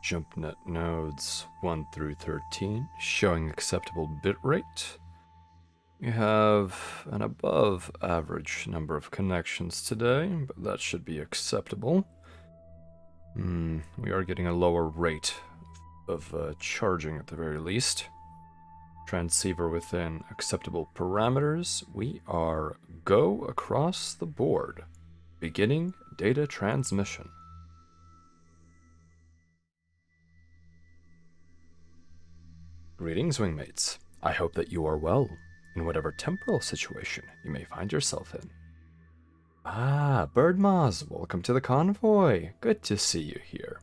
JumpNet nodes 1 through 13, showing acceptable bitrate. We have an above average number of connections today, but that should be acceptable. We are getting a lower rate of charging at the very least. Transceiver within acceptable parameters. We are go across the board. Beginning data transmission. Greetings, wingmates. I hope that you are well, in whatever temporal situation you may find yourself in. Ah, Birdmoz, welcome to the convoy. Good to see you here.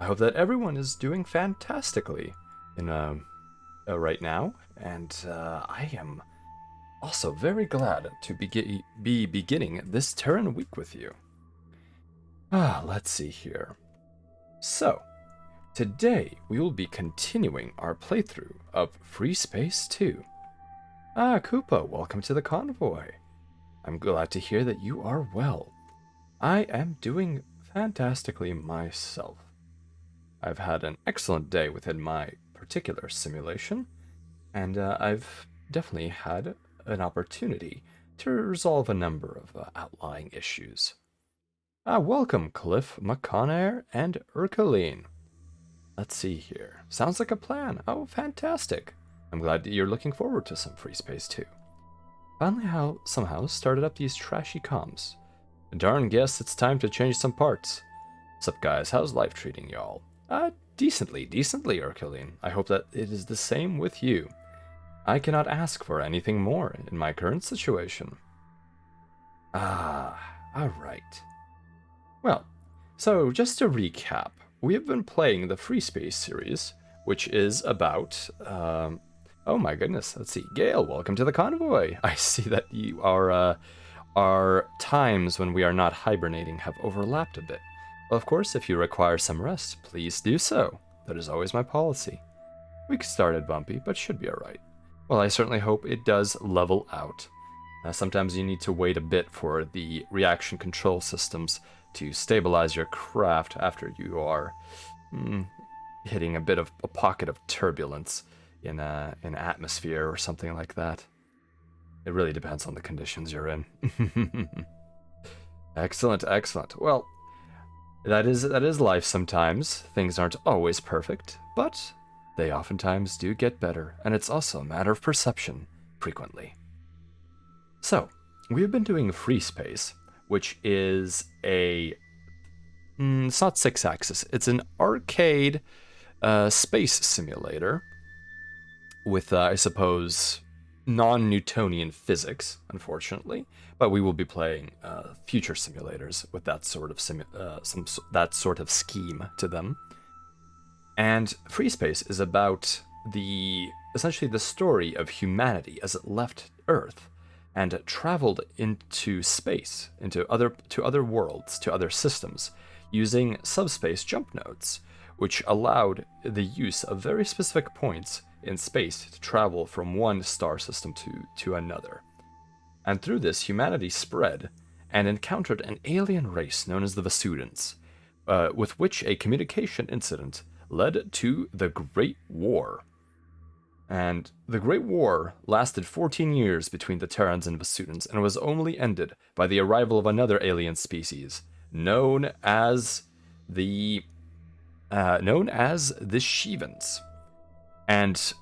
I hope that everyone is doing fantastically right now, and I am also very glad to be beginning this Terran week with you. Let's see here. So, today, we will be continuing our playthrough of Freespace 2. Koopa, welcome to the convoy. I'm glad to hear that you are well. I am doing fantastically myself. I've had an excellent day within my particular simulation, and I've definitely had an opportunity to resolve a number of outlying issues. Welcome, Cliff, McConair, and Urkeline. Let's see here. Sounds like a plan. Oh, fantastic. I'm glad that you're looking forward to some Freespace 2. Finally somehow started up these trashy comms. Darn guess it's time to change some parts. Sup guys, how's life treating y'all? Decently, Urkeline. I hope that it is the same with you. I cannot ask for anything more in my current situation. Alright. Well, so just to recap, we have been playing the Freespace series, which is about, oh my goodness, let's see, Gale, welcome to the convoy. I see that you are, our times when we are not hibernating have overlapped a bit. Well, of course, if you require some rest, please do so. That is always my policy. Week started bumpy, but should be alright. Well, I certainly hope it does level out. Sometimes you need to wait a bit for the reaction control systems to stabilize your craft after you are hitting a bit of a pocket of turbulence in an atmosphere or something like that. It really depends on the conditions you're in. Excellent. Well, that is life sometimes. Things aren't always perfect, but they oftentimes do get better, and it's also a matter of perception, frequently. So, we have been doing Freespace, which is it's not 6-axis, it's an arcade space simulator with, I suppose, non-Newtonian physics, unfortunately, but we will be playing future simulators with that sort of that sort of scheme to them. And Freespace is about essentially the story of humanity as it left Earth and traveled into space, to other worlds, to other systems, using subspace jump nodes, which allowed the use of very specific points in space to travel from one star system to another. And through this, humanity spread and encountered an alien race known as the Vasudans, with which a communication incident led to the Great War. And the Great War lasted 14 years between the Terrans and Vasudans, and was only ended by the arrival of another alien species, known as the Shivans. And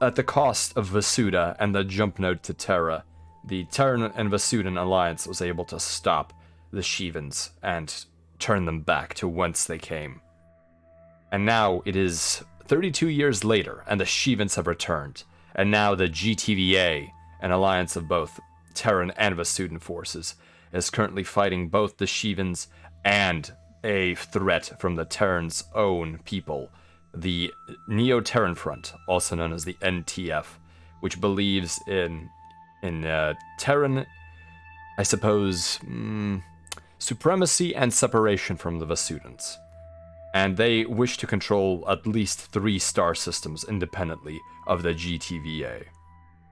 at the cost of Vasuda and the jump node to Terra, the Terran and Vasudan alliance was able to stop the Shivans and turn them back to whence they came. And now it is 32 years later, and the Shivans have returned, and now the GTVA, an alliance of both Terran and Vasudan forces, is currently fighting both the Shivans and a threat from the Terran's own people, the Neo-Terran Front, also known as the NTF, which believes in Terran, I suppose, supremacy and separation from the Vasudans. And they wish to control at least 3 star systems independently of the GTVA,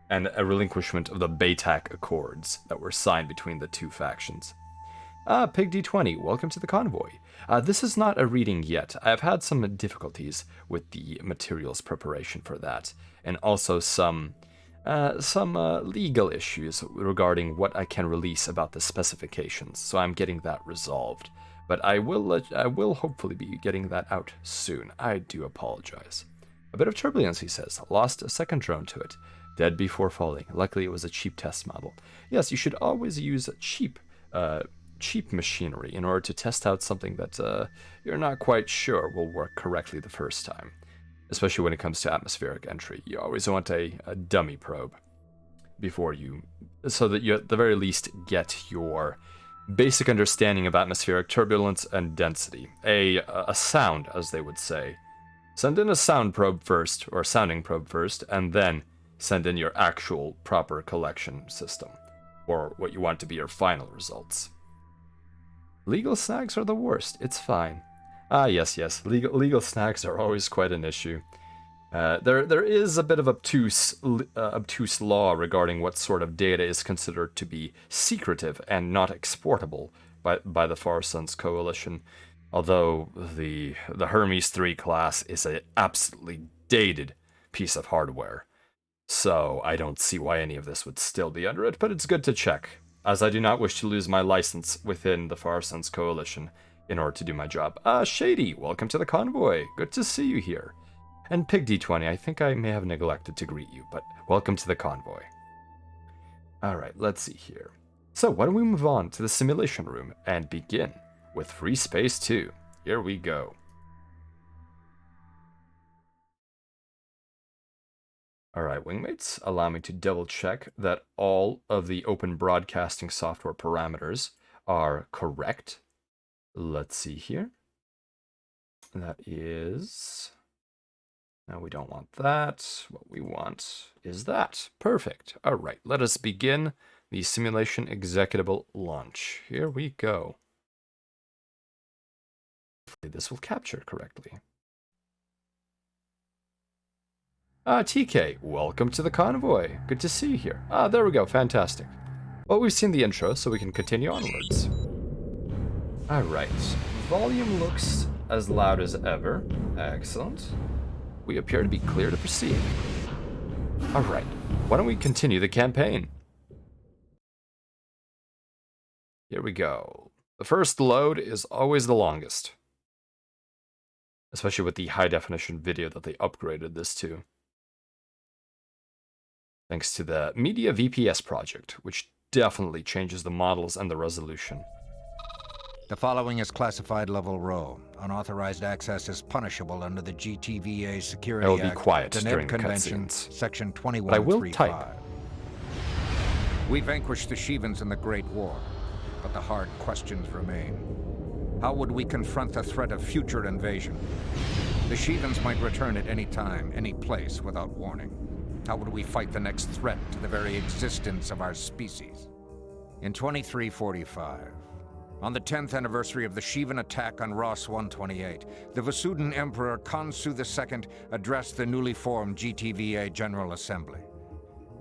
and a relinquishment of the Baytak Accords that were signed between the two factions. Pig D20, welcome to the convoy. This is not a reading yet. I've had some difficulties with the materials preparation for that, and also some legal issues regarding what I can release about the specifications. So I'm getting that resolved. But I will hopefully be getting that out soon. I do apologize. A bit of turbulence, he says. Lost a second drone to it. Dead before falling. Luckily, it was a cheap test model. Yes, you should always use cheap machinery in order to test out something that you're not quite sure will work correctly the first time. Especially when it comes to atmospheric entry. You always want a dummy probe before you, so that you at the very least get your basic understanding of atmospheric turbulence and density. A sound, as they would say. Send in a sound probe first, or sounding probe first, and then send in your actual proper collection system, or what you want to be your final results. Legal snags are the worst. It's fine. Yes. Legal snags are always quite an issue. There is a bit of obtuse law regarding what sort of data is considered to be secretive and not exportable by the Far Suns Coalition. Although the Hermes 3 class is an absolutely dated piece of hardware. So I don't see why any of this would still be under it, but it's good to check, as I do not wish to lose my license within the Far Suns Coalition in order to do my job. Shady, welcome to the convoy. Good to see you here. And Pig D20, I think I may have neglected to greet you, but welcome to the convoy. Alright, let's see here. So why don't we move on to the simulation room and begin with Freespace 2. Here we go. Alright, wingmates, allow me to double check that all of the open broadcasting software parameters are correct. Let's see here. That is... No, we don't want that. What we want is that. Perfect. Alright, let us begin the simulation executable launch. Here we go. Hopefully this will capture correctly. TK, welcome to the convoy. Good to see you here. There we go. Fantastic. Well, we've seen the intro, so we can continue onwards. Alright. Volume looks as loud as ever. Excellent. We appear to be clear to proceed. Alright. Why don't we continue the campaign? Here we go. The first load is always the longest. Especially with the high-definition video that they upgraded this to. Thanks to the Media VPS project, which definitely changes the models and the resolution. The following is classified level row. Unauthorized access is punishable under the GTVA Security I will be Act, quiet Geneva during the Convention, cutscenes. Section But I will 2135. type. We vanquished the Shivans in the Great War, but the hard questions remain. How would we confront the threat of future invasion? The Shivans might return at any time, any place, without warning. How would we fight the next threat to the very existence of our species? In 2345, on the 10th anniversary of the Shivan attack on Ross 128, the Vasudan Emperor Khonsu II addressed the newly formed GTVA General Assembly.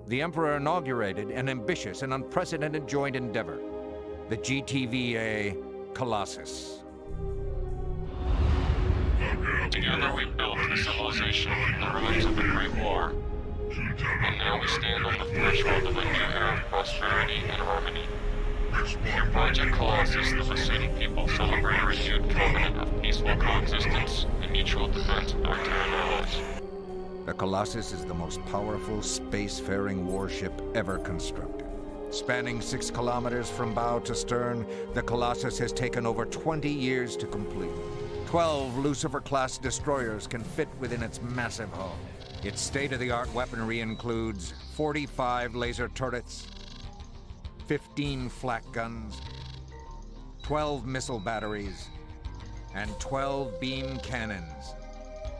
The Emperor inaugurated an ambitious and unprecedented joint endeavor, the GTVA Colossus. Together we built a civilization in the ruins of the Great War. And now we stand on the threshold of a new era of prosperity and harmony. In Project Colossus, the Vasudan people celebrate a renewed covenant of peaceful coexistence and mutual defense of our Terran allies. The Colossus is the most powerful spacefaring warship ever constructed. Spanning 6 kilometers from bow to stern, the Colossus has taken over 20 years to complete. 12 Lucifer-class destroyers can fit within its massive hull. Its state-of-the-art weaponry includes 45 laser turrets, 15 flak guns, 12 missile batteries, and 12 beam cannons.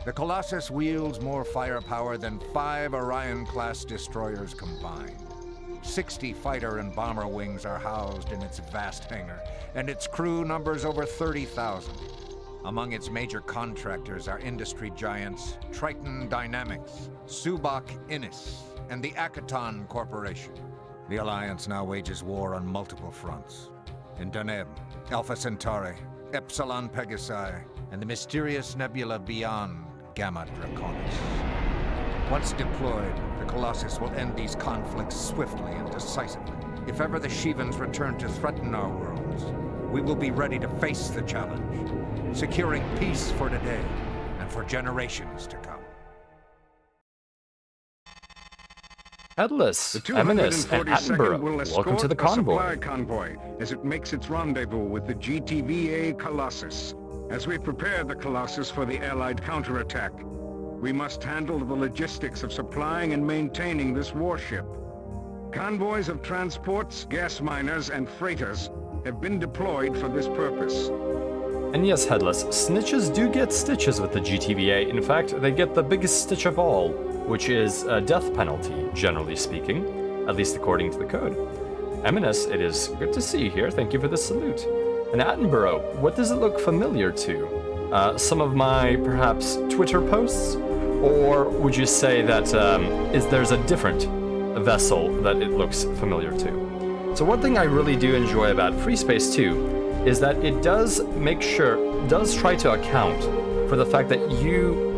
The Colossus wields more firepower than 5 Orion-class destroyers combined. 60 fighter and bomber wings are housed in its vast hangar, and its crew numbers over 30,000. Among its major contractors are industry giants Triton Dynamics, Subak Innis, and the Akaton Corporation. The Alliance now wages war on multiple fronts. In Deneb, Alpha Centauri, Epsilon Pegasi, and the mysterious nebula beyond Gamma Draconis. Once deployed, the Colossus will end these conflicts swiftly and decisively. If ever the Shivans return to threaten our worlds, we will be ready to face the challenge, securing peace for today and for generations to come. Headless, The Eminus, and 242nd Attenborough, will welcome escort to the a supply convoy. convoy as it makes its rendezvous with the GTVA Colossus. As we prepare the Colossus for the Allied counterattack, we must handle the logistics of supplying and maintaining this warship. Convoys of transports, gas miners, and freighters have been deployed for this purpose. And yes, Headless, snitches do get stitches with the GTVA. In fact, they get the biggest stitch of all, which is a death penalty, generally speaking, at least according to the code. Eminus, it is good to see you here. Thank you for the salute. And Attenborough, what does it look familiar to? Some of my, perhaps, Twitter posts? Or would you say that there's a different vessel that it looks familiar to? So one thing I really do enjoy about Freespace 2 is that it does try to account for the fact that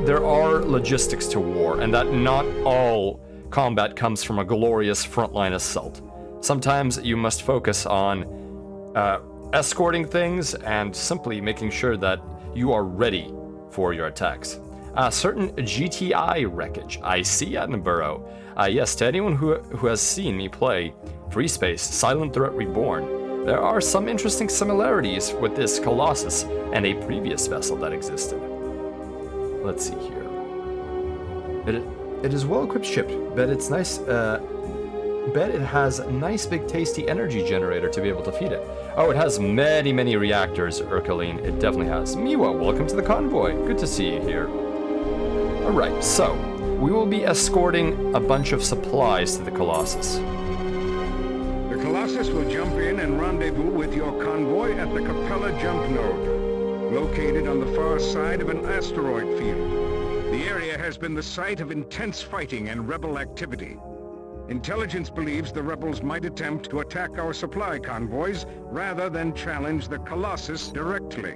there are logistics to war, and that not all combat comes from a glorious frontline assault. Sometimes you must focus on escorting things and simply making sure that you are ready for your attacks. Certain GTI wreckage. I see Attenborough. Yes, to anyone who has seen me play Freespace, Silent Threat Reborn, there are some interesting similarities with this Colossus and a previous vessel that existed. Let's see here. It is well-equipped ship, but it's nice. Bet it has a nice big tasty energy generator to be able to feed it. Oh, it has many, many reactors, Urkaline. It definitely has. Miwa, welcome to the convoy. Good to see you here. Alright, so we will be escorting a bunch of supplies to the Colossus. The Colossus will jump in and rendezvous with your convoy at the Capella jump node, located on the far side of an asteroid field. The area has been the site of intense fighting and rebel activity. Intelligence believes the rebels might attempt to attack our supply convoys rather than challenge the Colossus directly.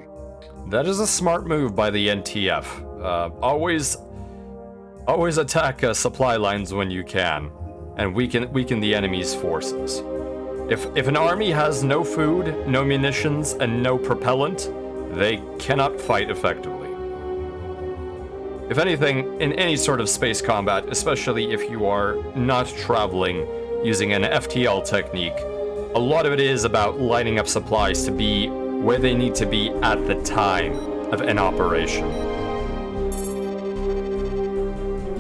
That is a smart move by the NTF. Always attack supply lines when you can, and weaken the enemy's forces. If an army has no food, no munitions, and no propellant, they cannot fight effectively. If anything, in any sort of space combat, especially if you are not traveling using an FTL technique, a lot of it is about lining up supplies to be where they need to be at the time of an operation.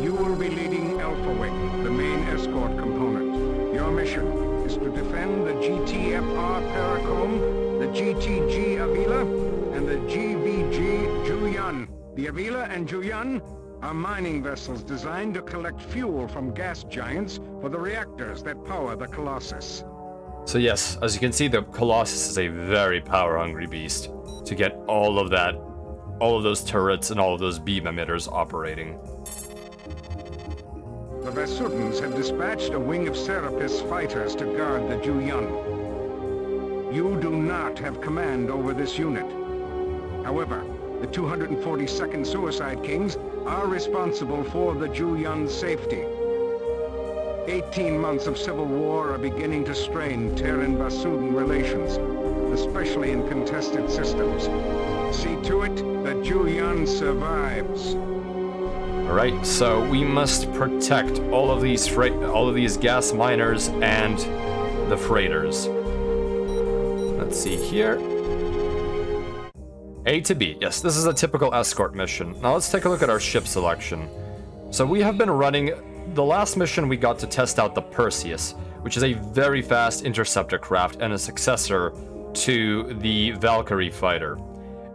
You will be leading Alpha Wing, the main escort component. Your mission is to defend the GTFR Paracombe, the GTG Avila, and the GVG Juyan. The Avila and Juyan are mining vessels designed to collect fuel from gas giants for the reactors that power the Colossus. So yes, as you can see, the Colossus is a very power-hungry beast to get all of those turrets and all of those beam emitters operating. The Vasudans have dispatched a wing of Serapis fighters to guard the Juyan. You do not have command over this unit. However, the 242nd Suicide Kings are responsible for the Juyan's safety. 18 months of civil war are beginning to strain Terran-Vasudan relations, especially in contested systems. See to it that Juyan survives. Alright, so we must protect all of these gas miners and the freighters. Let's see here. A to B. Yes, this is a typical escort mission. Now let's take a look at our ship selection. So we have been running... The last mission we got to test out the Perseus, which is a very fast interceptor craft and a successor to the Valkyrie fighter.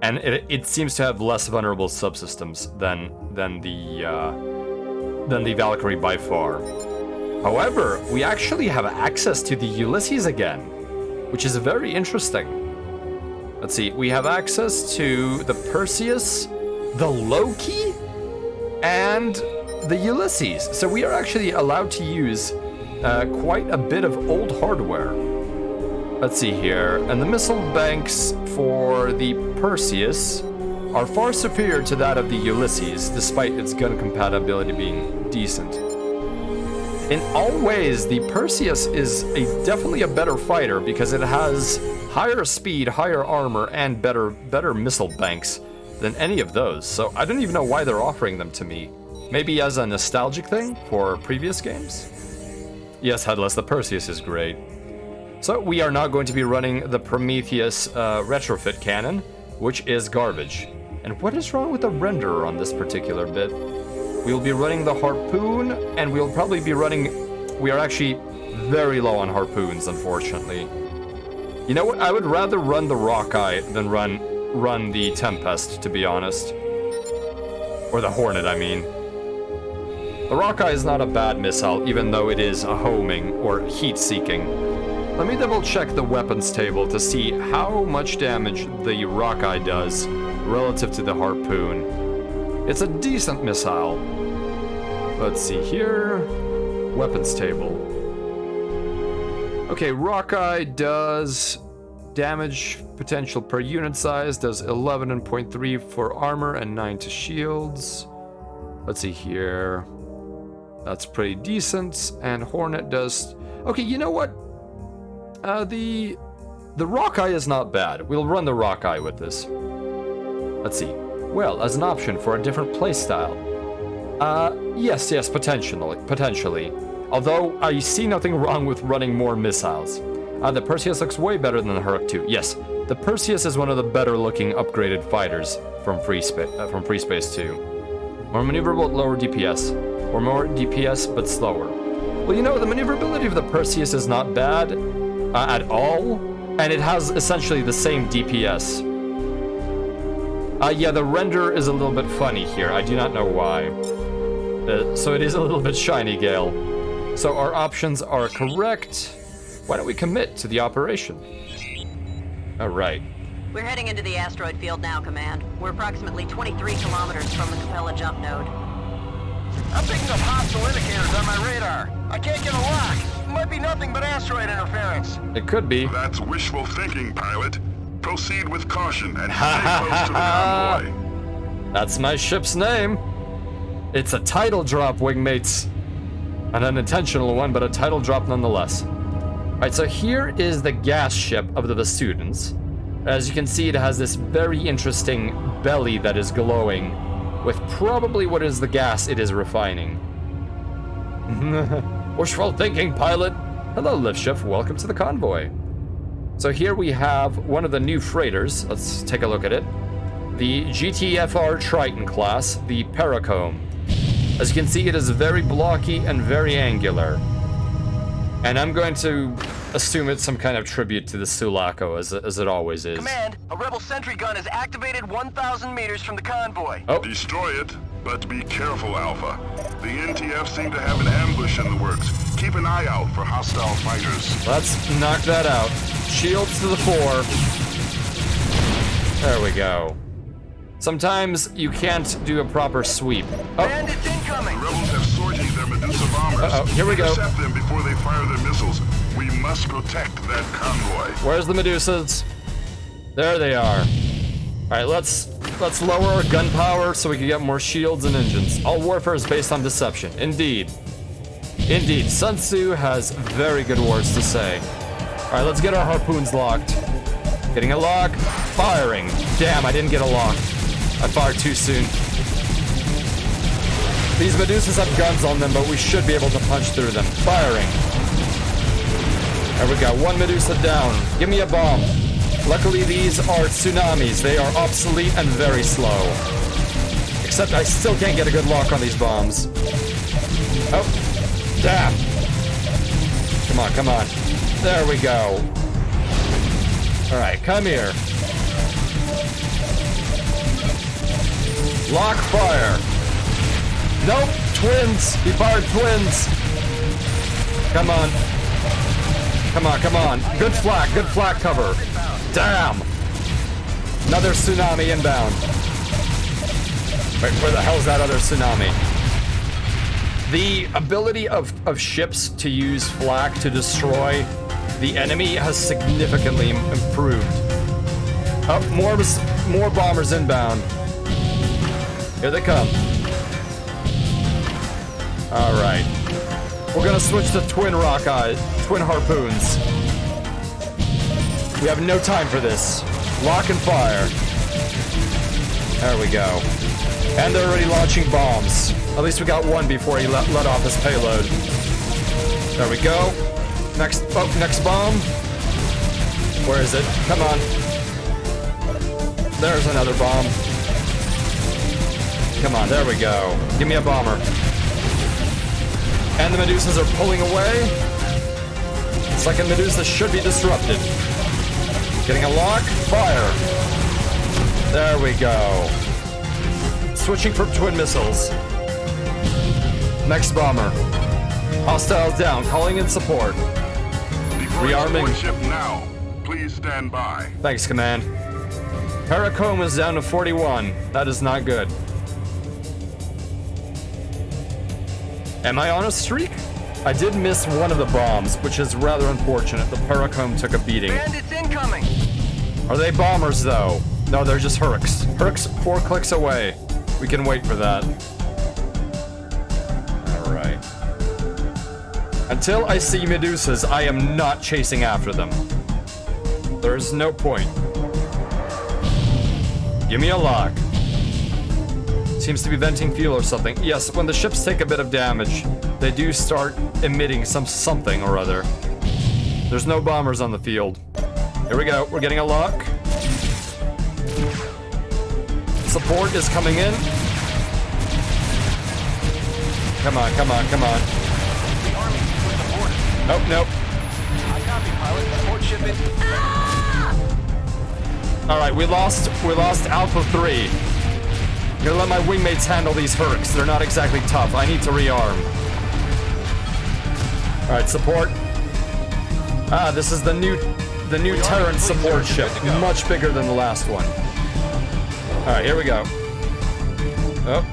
And it seems to have less vulnerable subsystems than the Valkyrie by far. However, we actually have access to the Ulysses again, which is very interesting. Let's see, we have access to the Perseus, the Loki, and the Ulysses. So we are actually allowed to use quite a bit of old hardware. Let's see here. And the missile banks for the Perseus are far superior to that of the Ulysses, despite its gun compatibility being decent. In all ways, the Perseus is definitely a better fighter because it has higher speed, higher armor, and better missile banks than any of those. So I don't even know why they're offering them to me. Maybe as a nostalgic thing for previous games? Yes, Headless, the Perseus is great. So we are now going to be running the Prometheus retrofit cannon, which is garbage. And what is wrong with the renderer on this particular bit? We'll be running the harpoon, and we'll probably be running... We are actually very low on harpoons, unfortunately. You know what? I would rather run the Rockeye than run the Tempest, to be honest. Or the Hornet, I mean. The Rockeye is not a bad missile, even though it is a homing or heat-seeking. Let me double-check the weapons table to see how much damage the Rockeye does relative to the harpoon. It's a decent missile. Let's see here. Weapons table. Okay, Rockeye does damage potential per unit size, does 11.3 for armor and 9 to shields. Let's see here. That's pretty decent. And Hornet does... Okay, you know what? The Rockeye is not bad. We'll run the Rockeye with this. Let's see. Well, as an option for a different playstyle. Yes, potentially. Although, I see nothing wrong with running more missiles. The Perseus looks way better than the Herc 2. Yes, the Perseus is one of the better looking upgraded fighters from Freespace 2. More maneuverable, lower DPS. Or more DPS, but slower. Well, you know, the maneuverability of the Perseus is not bad at all. And it has essentially the same DPS. Yeah, the render is a little bit funny here. I do not know why. So it is a little bit shiny, Gale. So our options are correct. Why don't we commit to the operation? All right. We're heading into the asteroid field now, Command. We're approximately 23 kilometers from the Capella jump node. I'm picking up hostile indicators on my radar. I can't get a lock. Might be nothing but asteroid interference. It could be. That's wishful thinking, pilot. Proceed with caution and stay close to the convoy. That's my ship's name. It's a title drop, wingmates. An unintentional one, but a title drop nonetheless. Alright, so here is the gas ship of the Vesudans. As you can see, it has this very interesting belly that is glowing with probably what is the gas it is refining. Wishful thinking, pilot. Hello, lift ship. Welcome to the convoy. So here we have one of the new freighters. Let's take a look at it. The GTFR Triton class, the Paracombe. As you can see, it is very blocky and very angular. And I'm going to assume it's some kind of tribute to the Sulaco, as it always is. Command, a rebel sentry gun is activated 1,000 meters from the convoy. Oh. Destroy it, but be careful, Alpha. The NTF seem to have an ambush in the works. Keep an eye out for hostile fighters. Let's knock that out. Shields to the fore. There we go. Sometimes you can't do a proper sweep. Oh. Bandits incoming! The rebels have sorted their Medusa bombers. Uh-oh, here we go. Intercept them before they fire their missiles. We must protect that convoy. Where's the Medusas? There they are. Alright, let's lower our gun power so we can get more shields and engines. All warfare is based on deception. Indeed. Indeed, Sun Tzu has very good words to say. Alright, let's get our harpoons locked. Getting a lock. Firing. Damn, I didn't get a lock. I fired too soon. These Medusas have guns on them, but we should be able to punch through them. Firing. There we go. One Medusa down. Give me a bomb. Luckily, these are tsunamis. They are obsolete and very slow. Except I still can't get a good lock on these bombs. Oh. Damn. Come on, come on. There we go. Alright, come here. Lock fire. Nope, twins. He fired twins. Come on. Come on, come on. Good flak cover. Damn. Another tsunami inbound. Wait, where the hell's that other tsunami? The ability of ships to use flak to destroy The enemy has significantly improved. Oh, more bombers inbound. Here they come. All right. We're gonna switch to twin harpoons. We have no time for this. Lock and fire. There we go. And they're already launching bombs. At least we got one before he let off his payload. There we go. Next bomb. Where is it? Come on. There's another bomb. Come on, there we go. Give me a bomber. And the Medusas are pulling away. Second Medusa should be disrupted. Getting a lock. Fire. There we go. Switching from twin missiles. Next bomber. Hostiles down. Calling in support. Rearming. Ship now. Please stand by. Thanks, Command. Paracomb is down to 41. That is not good. Am I on a streak? I did miss one of the bombs, which is rather unfortunate. The Paracomb took a beating. Bandits incoming! Are they bombers, though? No, they're just Hurks. Hurks 4 clicks away. We can wait for that. Alright. Until I see Medusas, I am not chasing after them. There's no point. Give me a lock. Seems to be venting fuel or something. Yes, when the ships take a bit of damage, they do start emitting something or other. There's no bombers on the field. Here we go. We're getting a lock. Support is coming in. Come on, come on, come on. The army with the border. Nope, nope. I copy, pilot. Support ship in. All right, we lost Alpha 3. I'm gonna let my wingmates handle these Hurks. They're not exactly tough. I need to rearm. All right, support. Ah, this is the new Terran support ship, much bigger than the last one. All right, here we go. Oh.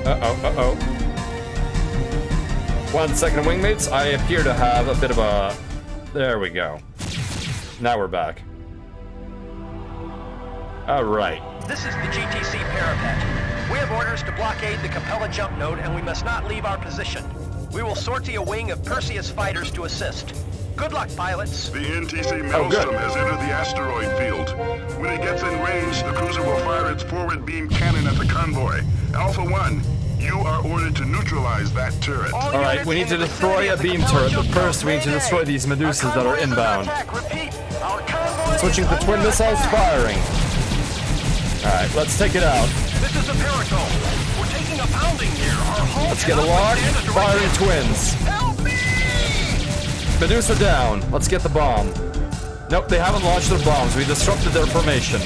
Uh-oh. 1 second, wingmates. I appear to have a bit of a... There we go. Now we're back. All right. This is the GTC parapet. We have orders to blockade the Capella jump node, and we must not leave our position. We will sortie a wing of Perseus fighters to assist. Good luck, pilots. The NTC Maelstrom has entered the asteroid field. When it gets in range, the cruiser will fire its forward beam cannon at the convoy. Alpha 1, you are ordered to neutralize that turret. All right, we need to destroy a beam turret, but first we need to destroy these Medusas that are inbound. Switching to twin missiles, firing. All right, let's take it out. This is a Paracomb. We're taking a pounding here. Our hull Let's get a lock. Firing twins. Help me! Medusa down. Let's get the bomb. Nope, they haven't launched their bombs. We disrupted their formation.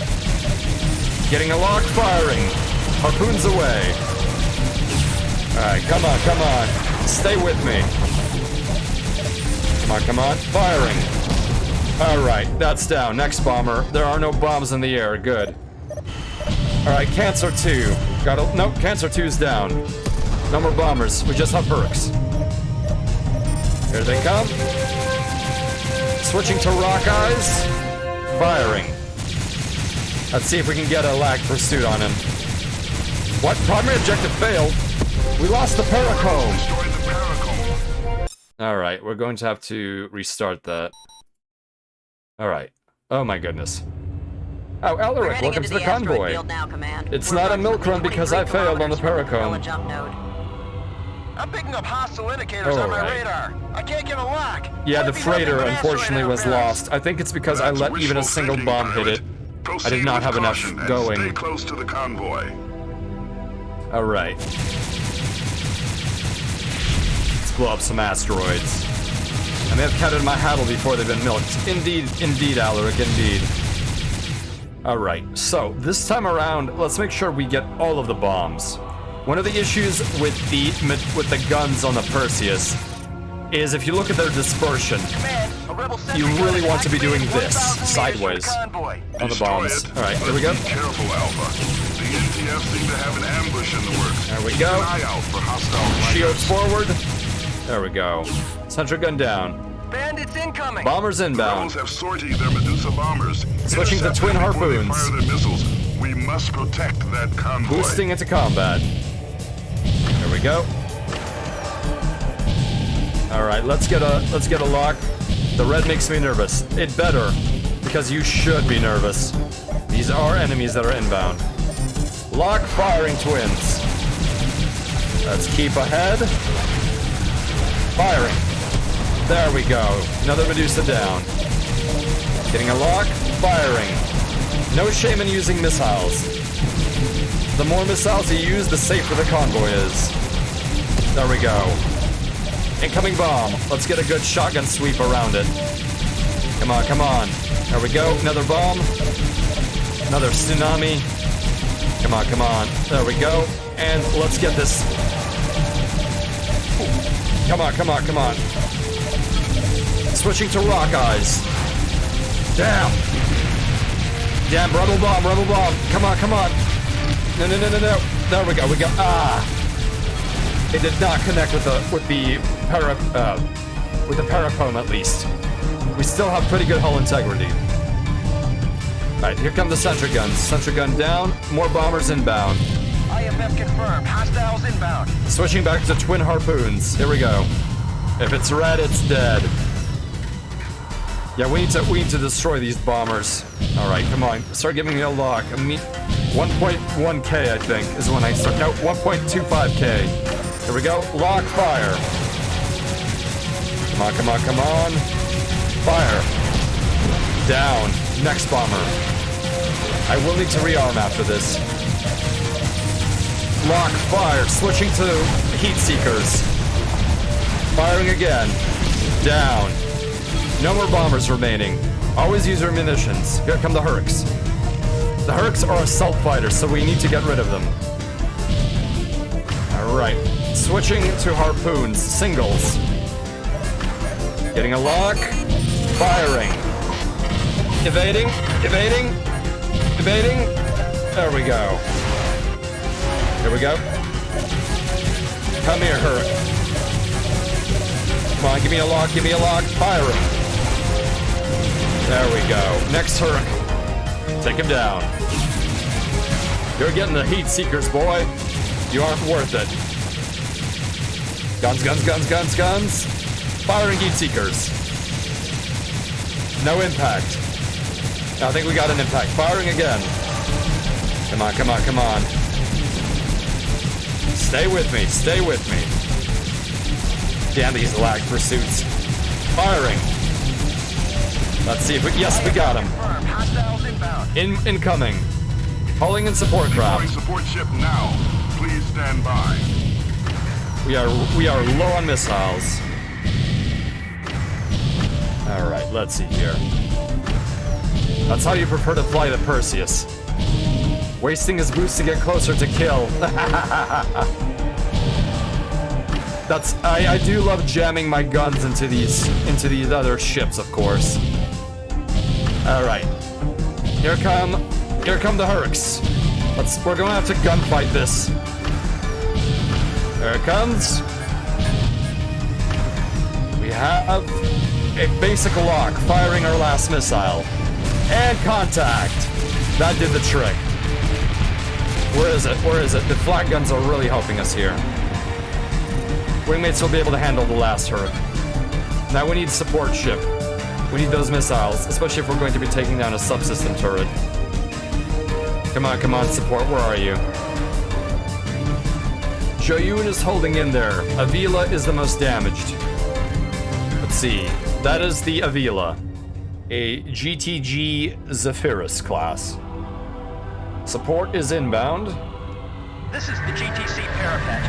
Getting a lock, firing. Harpoons away. Alright, come on, come on. Stay with me. Come on, come on. Firing. Alright, that's down. Next bomber. There are no bombs in the air. Good. Alright, Cancer 2. Nope, Cancer 2's down. No more bombers. We just have Hurks. Here they come. Switching to Rock Eyes. Firing. Let's see if we can get a lag pursuit on him. What? Primary objective failed. We lost the Paracomb. Alright, we're going to have to restart that. Alright. Oh my goodness. Oh, Elric, welcome to the convoy. It's not a milk run because I failed on the Paracomb. I'm picking up hostile indicators on my radar. I can't get a lock. Yeah, the freighter unfortunately was lost. I think it's because I let even a single bomb hit it. I did not have enough going. Stay close to the convoy. Alright. Let's blow up some asteroids. I may have counted my hattle before they've been milked. Indeed, Alaric, indeed. Alright, so this time around, let's make sure we get all of the bombs. One of the issues with the guns on the Perseus is if you look at their dispersion, you really want to be doing this, sideways, on the bombs. Alright, here we go. Be careful, Alpha. The NTF seem to have an ambush in the works. There we go. Keep an eye out for hostile fighters. Shields forward. There we go. Sentry gun down. Bandits incoming! Bombers The inbound. rebels have sortied their Medusa bombers. Switching to Intercept twin them before they harpoons. fire their missiles. We must protect that convoy. Boosting into combat. There we go. All right, let's get a lock. The red makes me nervous. It better, because you should be nervous. These are enemies that are inbound. Lock firing twins. Let's keep ahead. Firing. There we go. Another Medusa down. Getting a lock. Firing. No shame in using missiles. The more missiles you use, the safer the convoy is. There we go. Incoming bomb. Let's get a good shotgun sweep around it. Come on, come on. There we go. Another bomb. Another tsunami. Come on, come on. There we go. And let's get this. Come on, come on, come on. Switching to rock eyes. Damn. Damn, rebel bomb, rebel bomb. Come on, come on. No, no, no, no, no. There we go. We go. Ah. It did not connect with the paracomb at least. We still have pretty good hull integrity. All right, here come the sentry guns. Sentry gun down. More bombers inbound. IFF confirmed. Hostiles inbound. Switching back to twin harpoons. Here we go. If it's red, it's dead. Yeah, we need to destroy these bombers. All right, come on. Start giving me a lock. 1.1k, I think, is when I start. No, 1.25k. Here we go. Lock fire. Come on, come on, come on. Fire. Down. Next bomber. I will need to rearm after this. Lock fire. Switching to heat seekers. Firing again. Down. No more bombers remaining. Always use your munitions. Here come the Hurks. The Hurks are assault fighters, so we need to get rid of them. Alright. Switching to harpoons. Singles. Getting a lock. Firing. Evading. Evading. Evading. There we go. Here we go. Come here, Hurk. Come on, give me a lock, give me a lock. Firing. There we go. Next Hurk. Take him down. You're getting the heat seekers, boy. You aren't worth it. Guns, guns, guns, guns, guns. Firing heat seekers. No impact. I think we got an impact. Firing again. Come on, come on, come on. Stay with me, stay with me. Damn these lag pursuits. Firing. Let's see if we, yes, we got him. Hostiles inbound. Incoming. Calling in support craft. Support ship now. Please stand by. We are low on missiles. All right, let's see here. That's how you prefer to fly the Perseus. Wasting his boost to get closer to kill. I do love jamming my guns into these other ships, of course. All right, here come the Hurks. We're gonna have to gunfight this. There it comes. We have a basic lock, firing our last missile. And contact. That did the trick. Where is it? Where is it? The flak guns are really helping us here. Wingmates will be able to handle the last Hurk. Now we need support ship. We need those missiles, especially if we're going to be taking down a subsystem turret. Come on, support. Where are you? Joyun is holding in there. Avila is the most damaged. Let's see. That is the Avila. A GTG Zephyrus class. Support is inbound. This is the GTC parapet.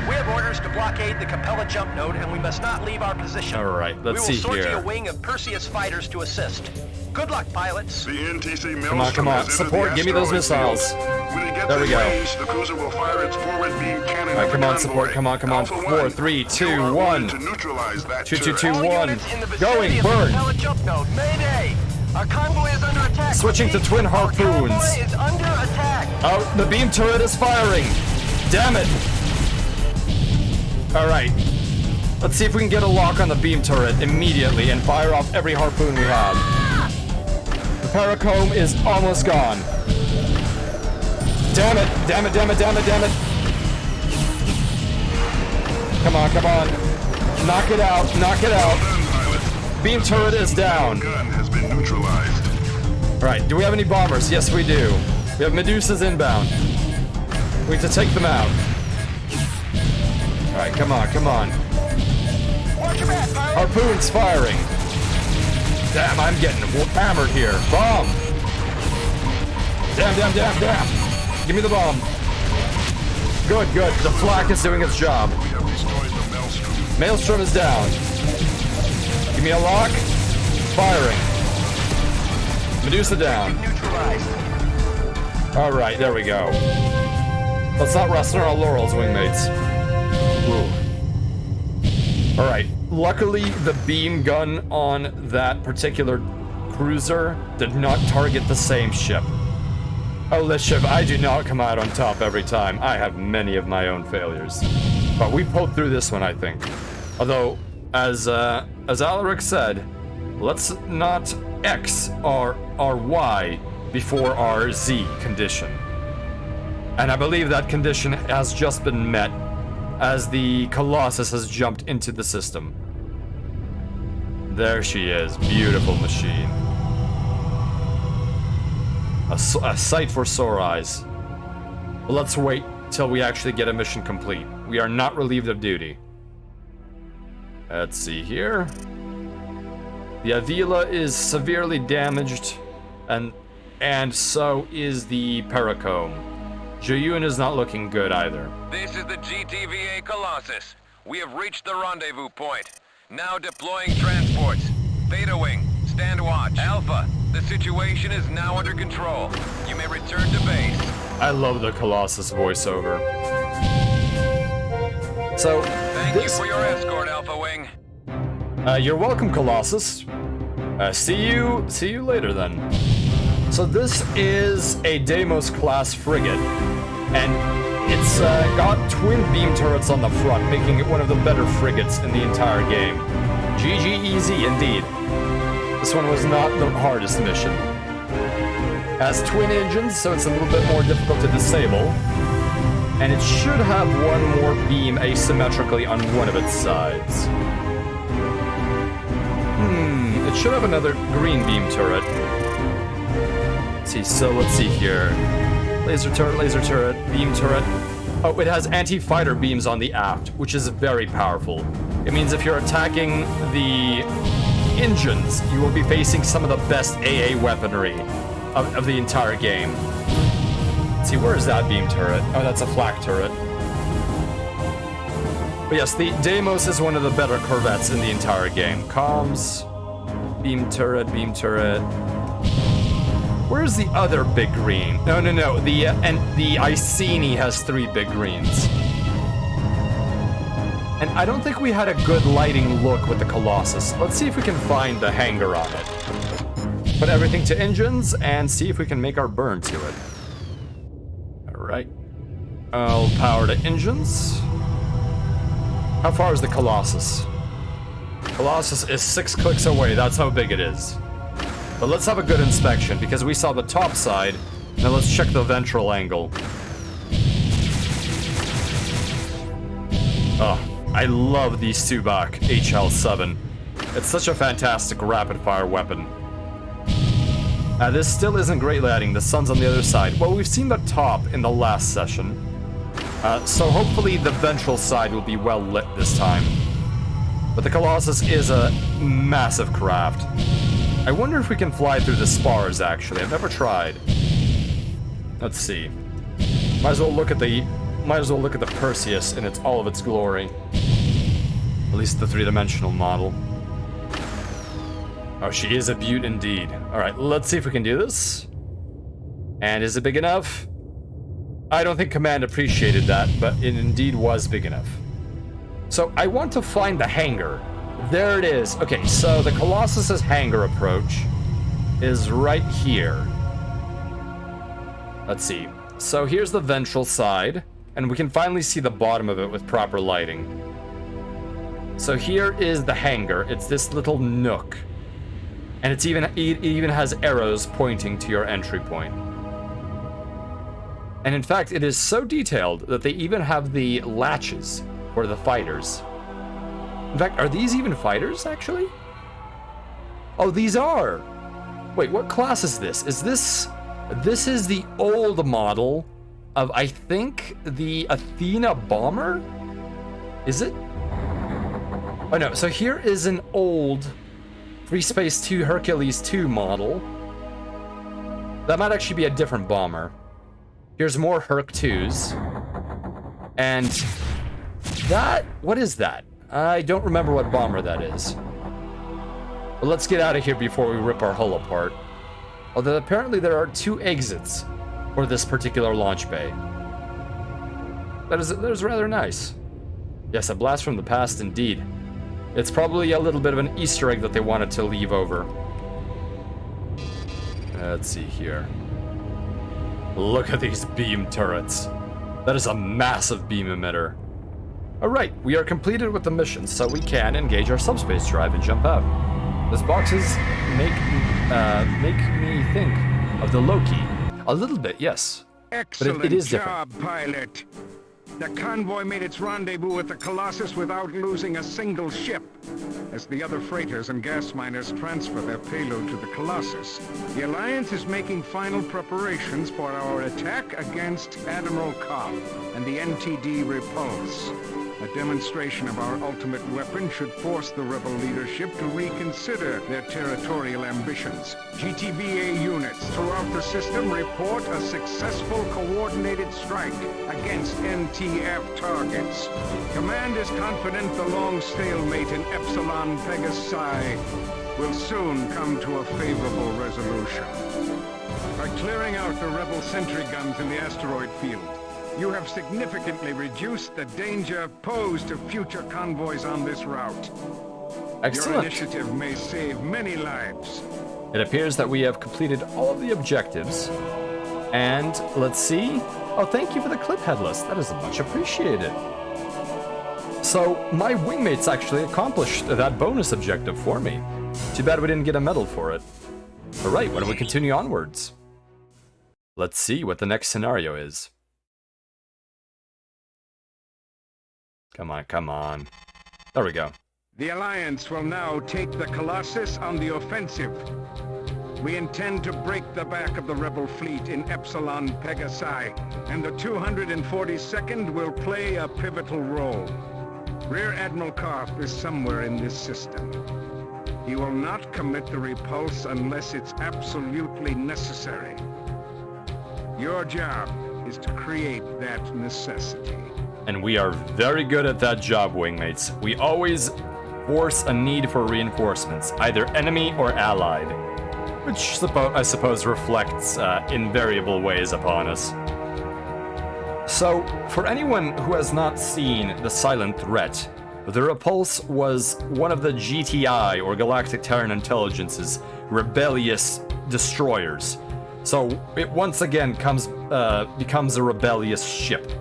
We have orders to blockade the Capella jump node, and we must not leave our position. All right, let's see We will sortie here. a wing of Perseus fighters to assist. Good luck, pilots. The NTC Come on, come on. Support, give me those missiles. When it gets There we in go. range, the cruiser will fire its forward beam cannon. All right, at come the on, convoy. support. Come on, come on. Alpha 4, One, 3, you 2, are 1. ordered to neutralize that 2, 2, turret. 2, All 1. units in the Going, vicinity of the burn. Capella jump node. Mayday! Our convoy is under attack. Switching to twin Our harpoons. convoy is under attack. Oh, the beam turret is firing. Damn it. All right. Let's see if we can get a lock on the beam turret immediately and fire off every harpoon we have. The paracomb is almost gone. Damn it, damn it, damn it, damn it, damn it. Come on, come on. Knock it out, knock it out. Well done, pilot. Beam turret is down. Gun has been neutralized. Alright, do we have any bombers? Yes, we do. We have Medusas inbound. We need to take them out. Alright, come on, come on. Watch your back, pilot! Harpoons firing. Damn, I'm getting hammered here. Bomb. Damn, damn, damn, damn. Give me the bomb. Good, good. The flak is doing its job. We have destroyed the Maelstrom. Maelstrom is down. Give me a lock. Firing. Medusa down. Neutralized. Alright, there we go. Let's not rest on our laurels, wingmates. Alright, luckily the beam gun on that particular cruiser did not target the same ship. Oh, this ship, I do not come out on top every time. I have many of my own failures. But we pulled through this one, I think. Although, as Alaric said, let's not X our Y before our Z condition. And I believe that condition has just been met as the Colossus has jumped into the system. There she is, beautiful machine. A sight for sore eyes. Well, let's wait till we actually get a mission complete. We are not relieved of duty. Let's see here. The Avila is severely damaged, and so is the Paracomb. Jayun is not looking good either. This is the GTVA Colossus. We have reached the rendezvous point. Now deploying transports. Beta Wing, stand watch. Alpha, the situation is now under control. You may return to base. I love the Colossus voiceover. So, Thank you for your escort, Alpha Wing. You're welcome, Colossus. See you later then. So this is a Deimos class frigate, and it's got twin beam turrets on the front, making it one of the better frigates in the entire game. GG easy indeed. This one was not the hardest mission. Has twin engines, so it's a little bit more difficult to disable, and it should have one more beam asymmetrically on one of its sides. It should have another green beam turret. Let's see here. Laser turret, beam turret. Oh, it has anti-fighter beams on the aft, which is very powerful. It means if you're attacking the engines, you will be facing some of the best AA weaponry of the entire game. Let's see, where is that beam turret? Oh, that's a flak turret. But yes, the Deimos is one of the better corvettes in the entire game. Comms, beam turret. Where's the other big green? No. The Iceni has 3 big greens. And I don't think we had a good lighting look with the Colossus. Let's see if we can find the hangar on it. Put everything to engines and see if we can make our burn to it. Alright. I'll power to engines. How far is the Colossus? Colossus is 6 clicks away, that's how big it is. But let's have a good inspection, because we saw the top side. Now let's check the ventral angle. Oh, I love the Subak HL7. It's such a fantastic rapid-fire weapon. This still isn't great lighting, the sun's on the other side. Well, we've seen the top in the last session. So hopefully the ventral side will be well lit this time. But the Colossus is a massive craft. I wonder if we can fly through the spars, actually. I've never tried. Let's see. Might as well look at the Perseus in all of its glory. At least the 3-dimensional model. Oh, she is a beaut indeed. Alright, let's see if we can do this. And is it big enough? I don't think Command appreciated that, but it indeed was big enough. So I want to find the hangar. There it is. Okay, so the Colossus's hangar approach is right here. Let's see. So here's the ventral side, and we can finally see the bottom of it with proper lighting. So here is the hangar. It's this little nook. And it even has arrows pointing to your entry point. And in fact, it is so detailed that they even have the latches for the fighters. In fact, are these even fighters, actually? Oh, these are! Wait, what class is this? This is the old model of, I think, the Athena bomber? Is it? Oh no, so here is an old Freespace 2 Hercules 2 model. That might actually be a different bomber. Here's more Herc 2s. And that, what is that? I don't remember what bomber that is. But let's get out of here before we rip our hull apart. Although apparently there are 2 exits for this particular launch bay. That is rather nice. Yes, a blast from the past indeed. It's probably a little bit of an Easter egg that they wanted to leave over. Let's see here. Look at these beam turrets. That is a massive beam emitter. Alright, we are completed with the mission, so we can engage our subspace drive and jump out. These boxes make me think of the Loki. A little bit, yes. Excellent but it is job, different. pilot. The convoy made its rendezvous with the Colossus without losing a single ship. As the other freighters and gas miners transfer their payload to the Colossus, the Alliance is making final preparations for our attack against Admiral Koff and the NTD Repulse. A demonstration of our ultimate weapon should force the rebel leadership to reconsider their territorial ambitions. GTVA units throughout the system report a successful coordinated strike against NTF targets. Command is confident the long stalemate in Epsilon Pegasi will soon come to a favorable resolution. By clearing out the rebel sentry guns in the asteroid field, you have significantly reduced the danger posed to future convoys on this route. Excellent. Your initiative may save many lives. It appears that we have completed all of the objectives. And let's see. Oh, thank you for the clip headless. That is much appreciated. So my wingmates actually accomplished that bonus objective for me. Too bad we didn't get a medal for it. All right, why don't we continue onwards? Let's see what the next scenario is. Come on, come on. There we go. The Alliance will now take the Colossus on the offensive. We intend to break the back of the rebel fleet in Epsilon Pegasi, and the 242nd will play a pivotal role. Rear Admiral Koff is somewhere in this system. He will not commit the repulse unless it's absolutely necessary. Your job is to create that necessity. And we are very good at that job, wingmates. We always force a need for reinforcements, either enemy or allied, which I suppose reflects in variable ways upon us. So, for anyone who has not seen The Silent Threat, the Repulse was one of the GTI, or Galactic Terran Intelligence's, rebellious destroyers. So, it once again becomes a rebellious ship.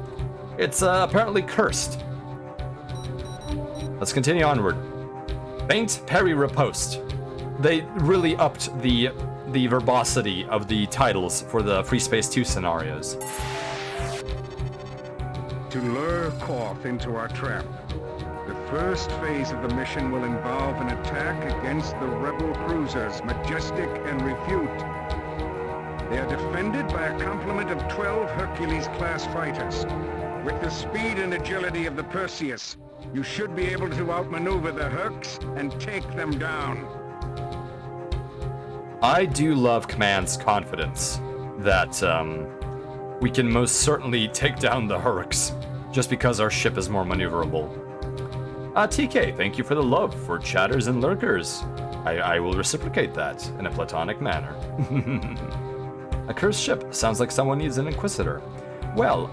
It's apparently cursed. Let's continue onward. Faint Parry Riposte. They really upped the verbosity of the titles for the Freespace 2 scenarios. To lure Koff into our trap, the first phase of the mission will involve an attack against the rebel cruisers Majestic and Refute. They are defended by a complement of 12 Hercules-class fighters. With the speed and agility of the Perseus, you should be able to outmaneuver the Hercs and take them down. I do love Command's confidence that we can most certainly take down the Hercs, just because our ship is more maneuverable. TK, thank you for the love for chatters and lurkers. I will reciprocate that in a platonic manner. A cursed ship sounds like someone needs an Inquisitor. Well,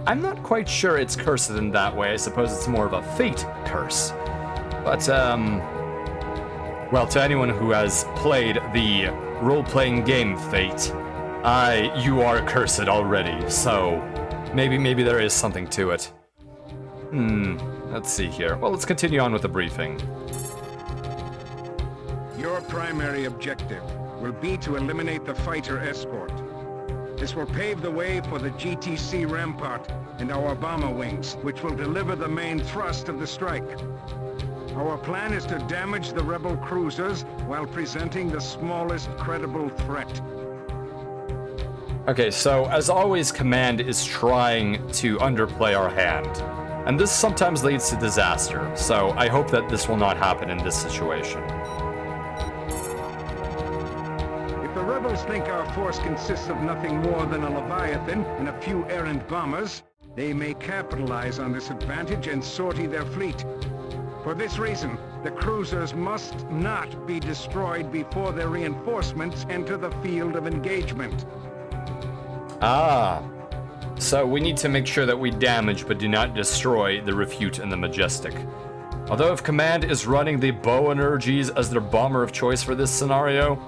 I'm not quite sure it's cursed in that way. I suppose it's more of a fate curse. But, well, to anyone who has played the role-playing game Fate, you are cursed already, so maybe there is something to it. Let's see here. Well, let's continue on with the briefing. Your primary objective will be to eliminate the fighter escort. This will pave the way for the GTC Rampart and our bomber wings, which will deliver the main thrust of the strike. Our plan is to damage the rebel cruisers while presenting the smallest credible threat. Okay, so as always, Command is trying to underplay our hand. And this sometimes leads to disaster, so I hope that this will not happen in this situation. If the rebels think our force consists of nothing more than a Leviathan and a few errant bombers, they may capitalize on this advantage and sortie their fleet. For this reason, the cruisers must not be destroyed before their reinforcements enter the field of engagement. Ah, so we need to make sure that we damage but do not destroy the Refute and the Majestic. Although if Command is running the Boanerges as their bomber of choice for this scenario,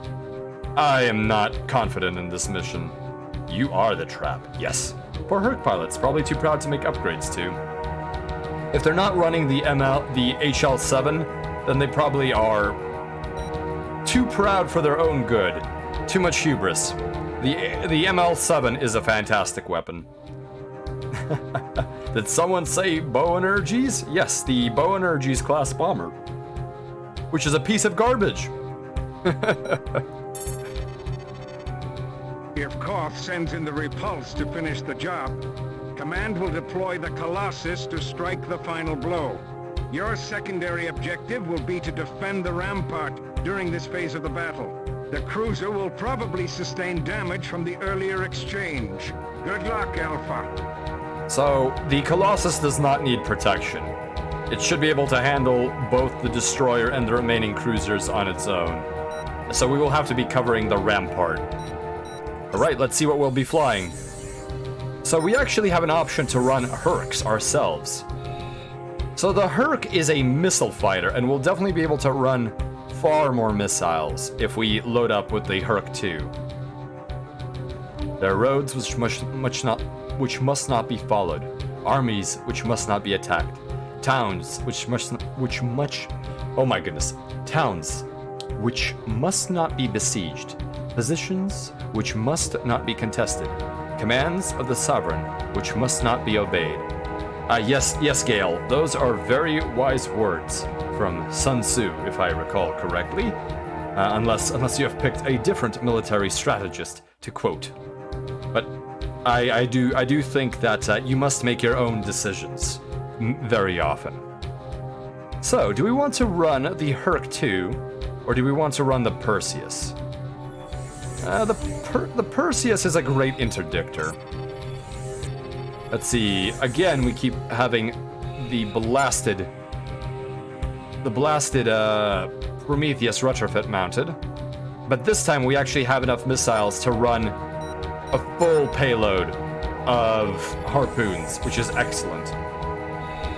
I am not confident in this mission. You are the trap, yes. Poor Herc pilots, probably too proud to make upgrades too. If they're not running the HL7, then they probably are too proud for their own good. Too much hubris. The ML7 is a fantastic weapon. Did someone say Boanerges? Yes, the Boanerges class bomber. Which is a piece of garbage. If Koth sends in the Repulse to finish the job, Command will deploy the Colossus to strike the final blow. Your secondary objective will be to defend the Rampart during this phase of the battle. The cruiser will probably sustain damage from the earlier exchange. Good luck, Alpha. So, the Colossus does not need protection. It should be able to handle both the destroyer and the remaining cruisers on its own. So we will have to be covering the Rampart. Alright, let's see what we'll be flying. So we actually have an option to run Hercs ourselves. So the Herc is a missile fighter, and we'll definitely be able to run far more missiles if we load up with the Herc 2. There are roads which must not be followed, armies which must not be attacked, towns which must not be besieged, positions which must not be contested, commands of the sovereign which must not be obeyed. Yes, Gale, those are very wise words from Sun Tzu, if I recall correctly, unless you have picked a different military strategist to quote. But I do think that you must make your own decisions very often. So, do we want to run the Herc 2, or do we want to run the Perseus? The Perseus is a great interdictor. Let's see. Again, we keep having the blasted Prometheus retrofit mounted, but this time we actually have enough missiles to run a full payload of harpoons, which is excellent.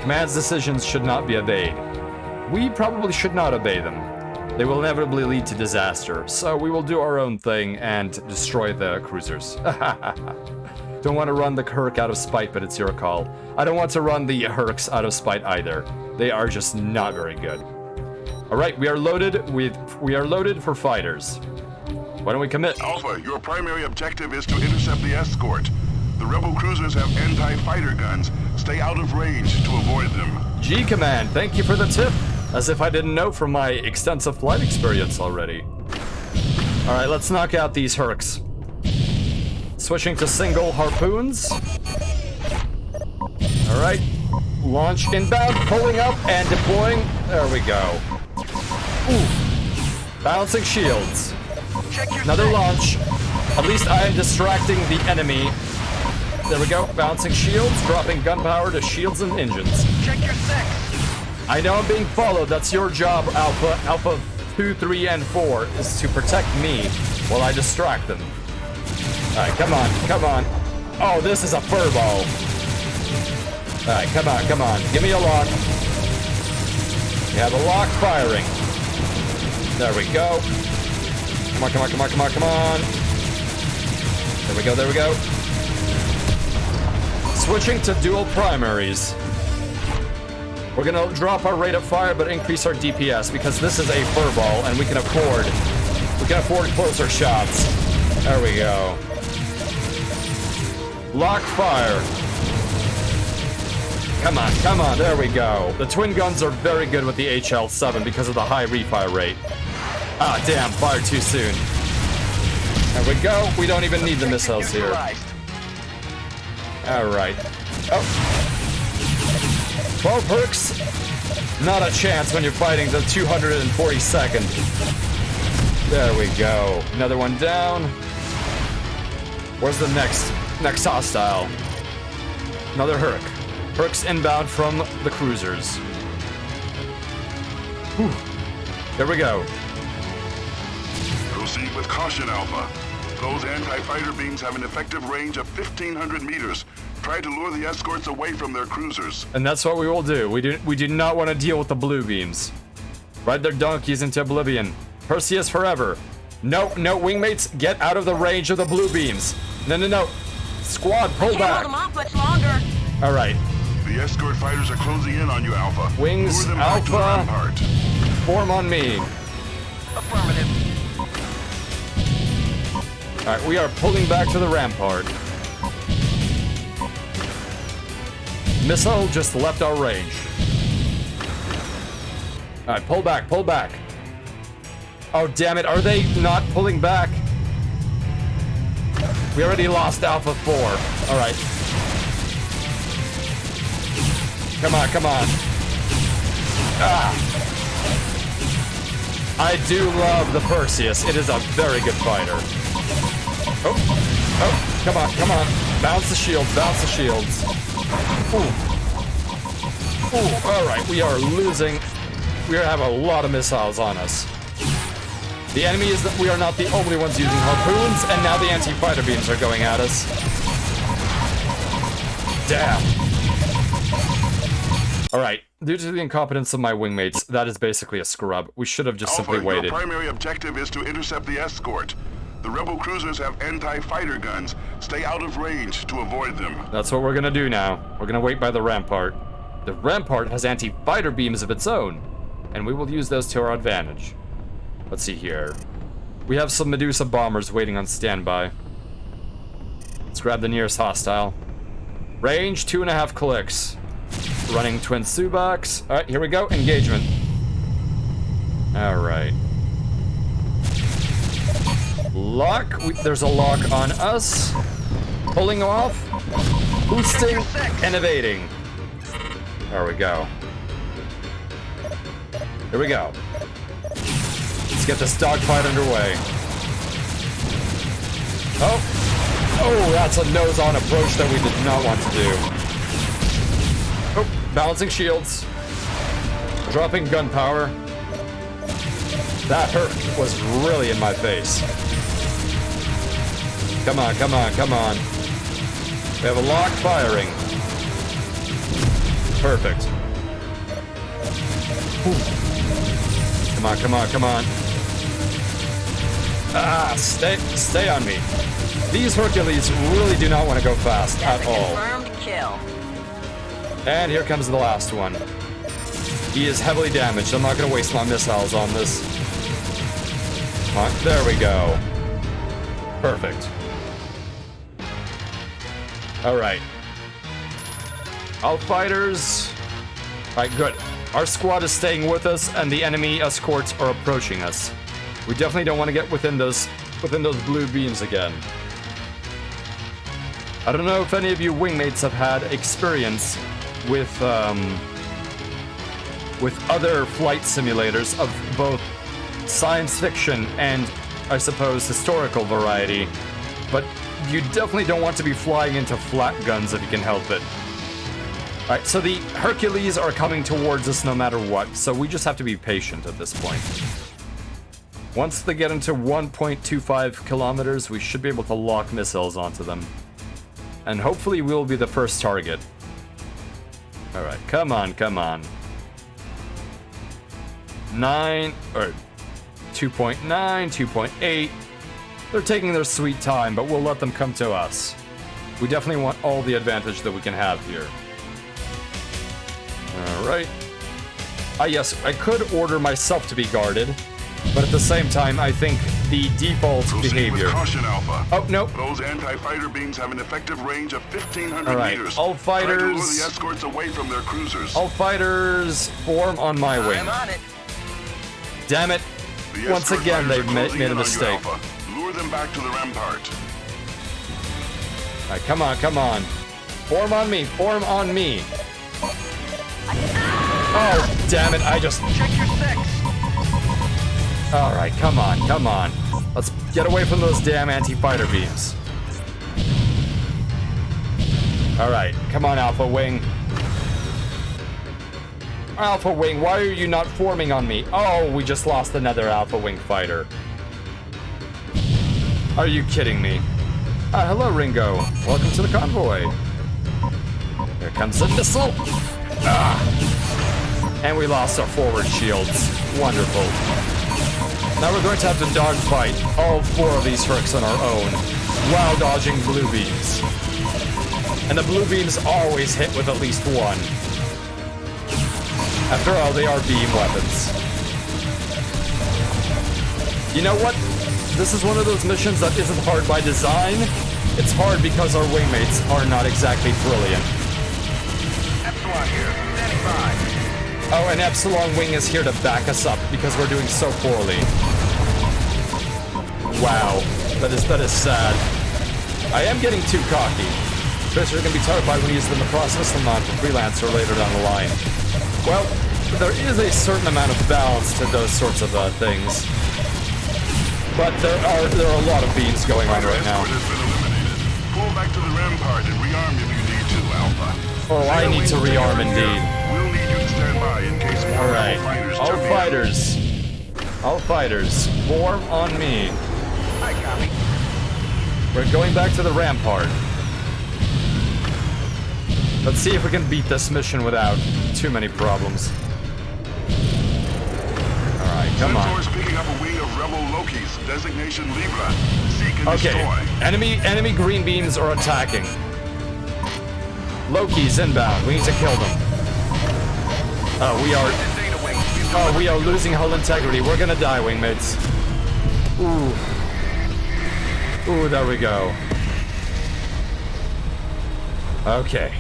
Command's decisions should not be obeyed. We probably should not obey them. They will inevitably lead to disaster, so we will do our own thing and destroy the cruisers. Don't want to run the Herc out of spite, but it's your call. I don't want to run the Hercs out of spite either. They are just not very good. Alright, we are loaded for fighters. Why don't we commit? Alpha, your primary objective is to intercept the escort. The rebel cruisers have anti-fighter guns. Stay out of range to avoid them. G-Command, thank you for the tip. As if I didn't know from my extensive flight experience already. Alright, let's knock out these Hercs. Switching to single harpoons. Alright. Launch inbound, pulling up and deploying. There we go. Ooh. Bouncing shields. Another launch. At least I am distracting the enemy. There we go. Bouncing shields, dropping gunpowder to shields and engines. Check your six. I know I'm being followed. That's your job, Alpha. Alpha 2, 3, and 4 is to protect me while I distract them. Alright, come on. Oh, this is a furball. Alright, come on. Give me a lock. We have a lock firing. There we go. Come on. There we go. Switching to dual primaries. We're gonna drop our rate of fire, but increase our DPS because this is a furball, and we can afford closer shots. There we go. Lock fire. Come on, there we go. The twin guns are very good with the HL7 because of the high refire rate. Ah, damn, fired too soon. There we go. We don't even need the missiles here. Alright. Oh. 12 perks. Not a chance when you're fighting the 242nd. There we go. Another one down. Where's the next hostile? Another Herc. Hercs inbound from the cruisers. Whew. There we go. Proceed with caution, Alpha. Those anti-fighter beams have an effective range of 1,500 meters. Try to lure the escorts away from their cruisers. And that's what we will do. We do not want to deal with the blue beams. Ride their donkeys into oblivion. Perseus forever. No, wingmates, get out of the range of the blue beams. No. Squad, pull back. Can't hold them off much longer. All right. The escort fighters are closing in on you, Alpha. Wings, Lure them back to the Alpha. rampart. Form on me. Affirmative. All right, we are pulling back to the rampart. Missile just left our range. All right, pull back. Oh, damn it. Are they not pulling back? We already lost Alpha 4. All right. Come on. Ah. I do love the Perseus. It is a very good fighter. Oh, come on. Bounce the shields. Ooh, all right. We are losing. We have a lot of missiles on us. The enemy is that we are not the only ones using harpoons, and now the anti-fighter beams are going at us. Damn. Alright, due to the incompetence of my wingmates, that is basically a scrub. We should have just simply Alpha, waited. your primary objective is to intercept the escort. The rebel cruisers have anti-fighter guns. Stay out of range to avoid them. That's what we're gonna do now. We're gonna wait by the rampart. The rampart has anti-fighter beams of its own, and we will use those to our advantage. Let's see here. We have some Medusa bombers waiting on standby. Let's grab the nearest hostile. Range 2.5 clicks. Running twin Subaks. Alright, here we go. Engagement. Alright. Lock. There's a lock on us. Pulling off. Boosting and evading. There we go. Here we go. Let's get this dogfight underway. Oh, that's a nose-on approach that we did not want to do. Oh, balancing shields. Dropping gunpowder. That hurt was really in my face. Come on. We have a lock firing. Perfect. Whew. Come on. Ah, stay on me. These Hercules really do not want to go fast at all. Confirmed kill. And here comes the last one. He is heavily damaged. I'm not going to waste my missiles on this. Come on, there we go. Perfect. Alright. All fighters. Alright, good. Our squad is staying with us, and the enemy escorts are approaching us. We definitely don't want to get within those blue beams again. I don't know if any of you wingmates have had experience with other flight simulators of both science fiction and, I suppose, historical variety, but you definitely don't want to be flying into flat guns if you can help it. Alright, so the Hercules are coming towards us no matter what, so we just have to be patient at this point. Once they get into 1.25 kilometers, we should be able to lock missiles onto them. And hopefully we'll be the first target. Alright, come on. 9, or 2.9, 2.8. They're taking their sweet time, but we'll let them come to us. We definitely want all the advantage that we can have here. Alright. Yes, I could order myself to be guarded, but at the same time, I think the default Proceed behavior... with caution, Alpha. Oh, no. Those anti-fighter beams have an effective range of 1,500 Alright, meters. all Try to lure fighters... the escorts away from their cruisers. All fighters form on my wing. I'm on it. Damn it. The Once escort again, fighters they've are made closing a in on you, mistake. Alpha. Lure them back to the rampart. Alright, come on, come on. Form on me, form on me. Oh, damn it, I just... Check your six. Alright, come on, come on. Let's get away from those damn anti-fighter beams. Alright, come on, Alpha Wing. Alpha Wing, why are you not forming on me? Oh, we just lost another Alpha Wing fighter. Are you kidding me? Hello, Ringo. Welcome to the convoy. Here comes the missile. And we lost our forward shields. Wonderful. Now we're going to have to dogfight all 4 of these Hercs on our own, while dodging blue beams. And the blue beams always hit with at least 1. After all, they are beam weapons. You know what? This is one of those missions that isn't hard by design. It's hard because our wingmates are not exactly brilliant. Epsilon here. Standing by. Oh, and Epsilon Wing is here to back us up because we're doing so poorly. Wow, that is sad. I am getting too cocky. Tracers are going to be terrified when we use them across missile mod for Freelancer later down the line. Well, there is a certain amount of balance to those sorts of things. But there are a lot of beams going on right now. Escort has been eliminated. Pull back to the rampart and rearm if you need to, Alpha. Oh, I need to rearm indeed. We'll need you to stand by in case more Alright, fighters all jump in. fighters. All fighters, form on me. I copy. We're going back to the rampart. Let's see if we can beat this mission without too many problems. Alright, come on. Centaur's picking up a wing of rebel Lokis, designation Libra. Seek and Okay, destroy. enemy green beams are attacking. Loki's inbound. We need to kill them. We are losing hull integrity. We're gonna die, wingmates. Ooh, there we go. Okay.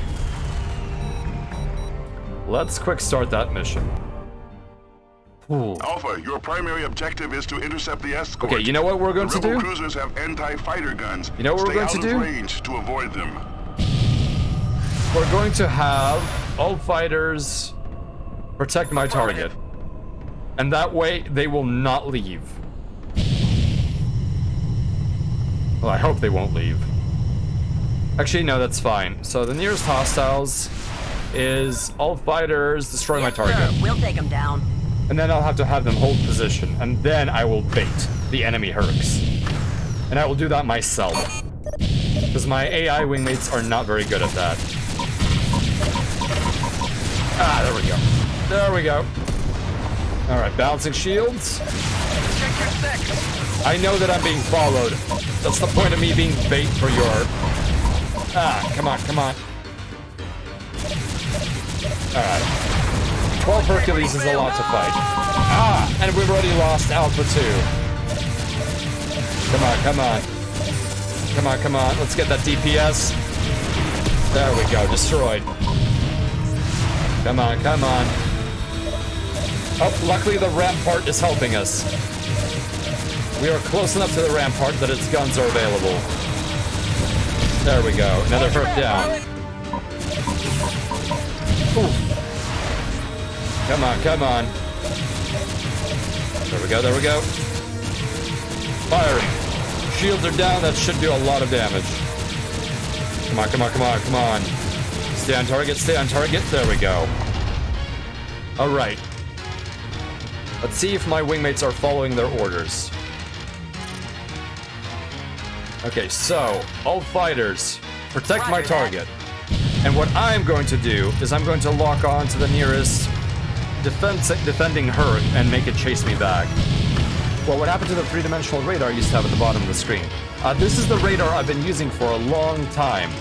Let's quick start that mission. Ooh. Alpha, your primary objective is to intercept the escort. Okay, you know what we're going to The rebel do? cruisers have anti-fighter guns. You know what we're going Stay to out do? of range to avoid them. We're going to have all fighters protect my target. And that way, they will not leave. Well, I hope they won't leave. Actually, no, that's fine. So the nearest hostiles is all fighters destroy my Yes, target. sir. We'll take them down. And then I'll have to have them hold position. And then I will bait the enemy Hercs. And I will do that myself. Because my AI wingmates are not very good at that. There we go. There we go. Alright, balancing shields. Check your six. I know that I'm being followed. That's the point of me being bait for your... come on, come on. Alright. 12 Hercules is a lot to fight. And we've already lost Alpha 2. Come on, come on. Come on, come on. Let's get that DPS. There we go, destroyed. Come on, come on. Oh, luckily the rampart is helping us. We are close enough to the rampart that its guns are available. There we go. Another Herc down. Ooh. Come on, come on. There we go, there we go. Firing. Shields are down. That should do a lot of damage. Come on, come on, come on, come on. Stay on target, stay on target. There we go. All right. Let's see if my wingmates are following their orders. Okay, so, all fighters, protect my target. And what I'm going to do is I'm going to lock on to the nearest defending Herc and make it chase me back. Well, what happened to the three-dimensional radar I used to have at the bottom of the screen? This is the radar I've been using for a long time.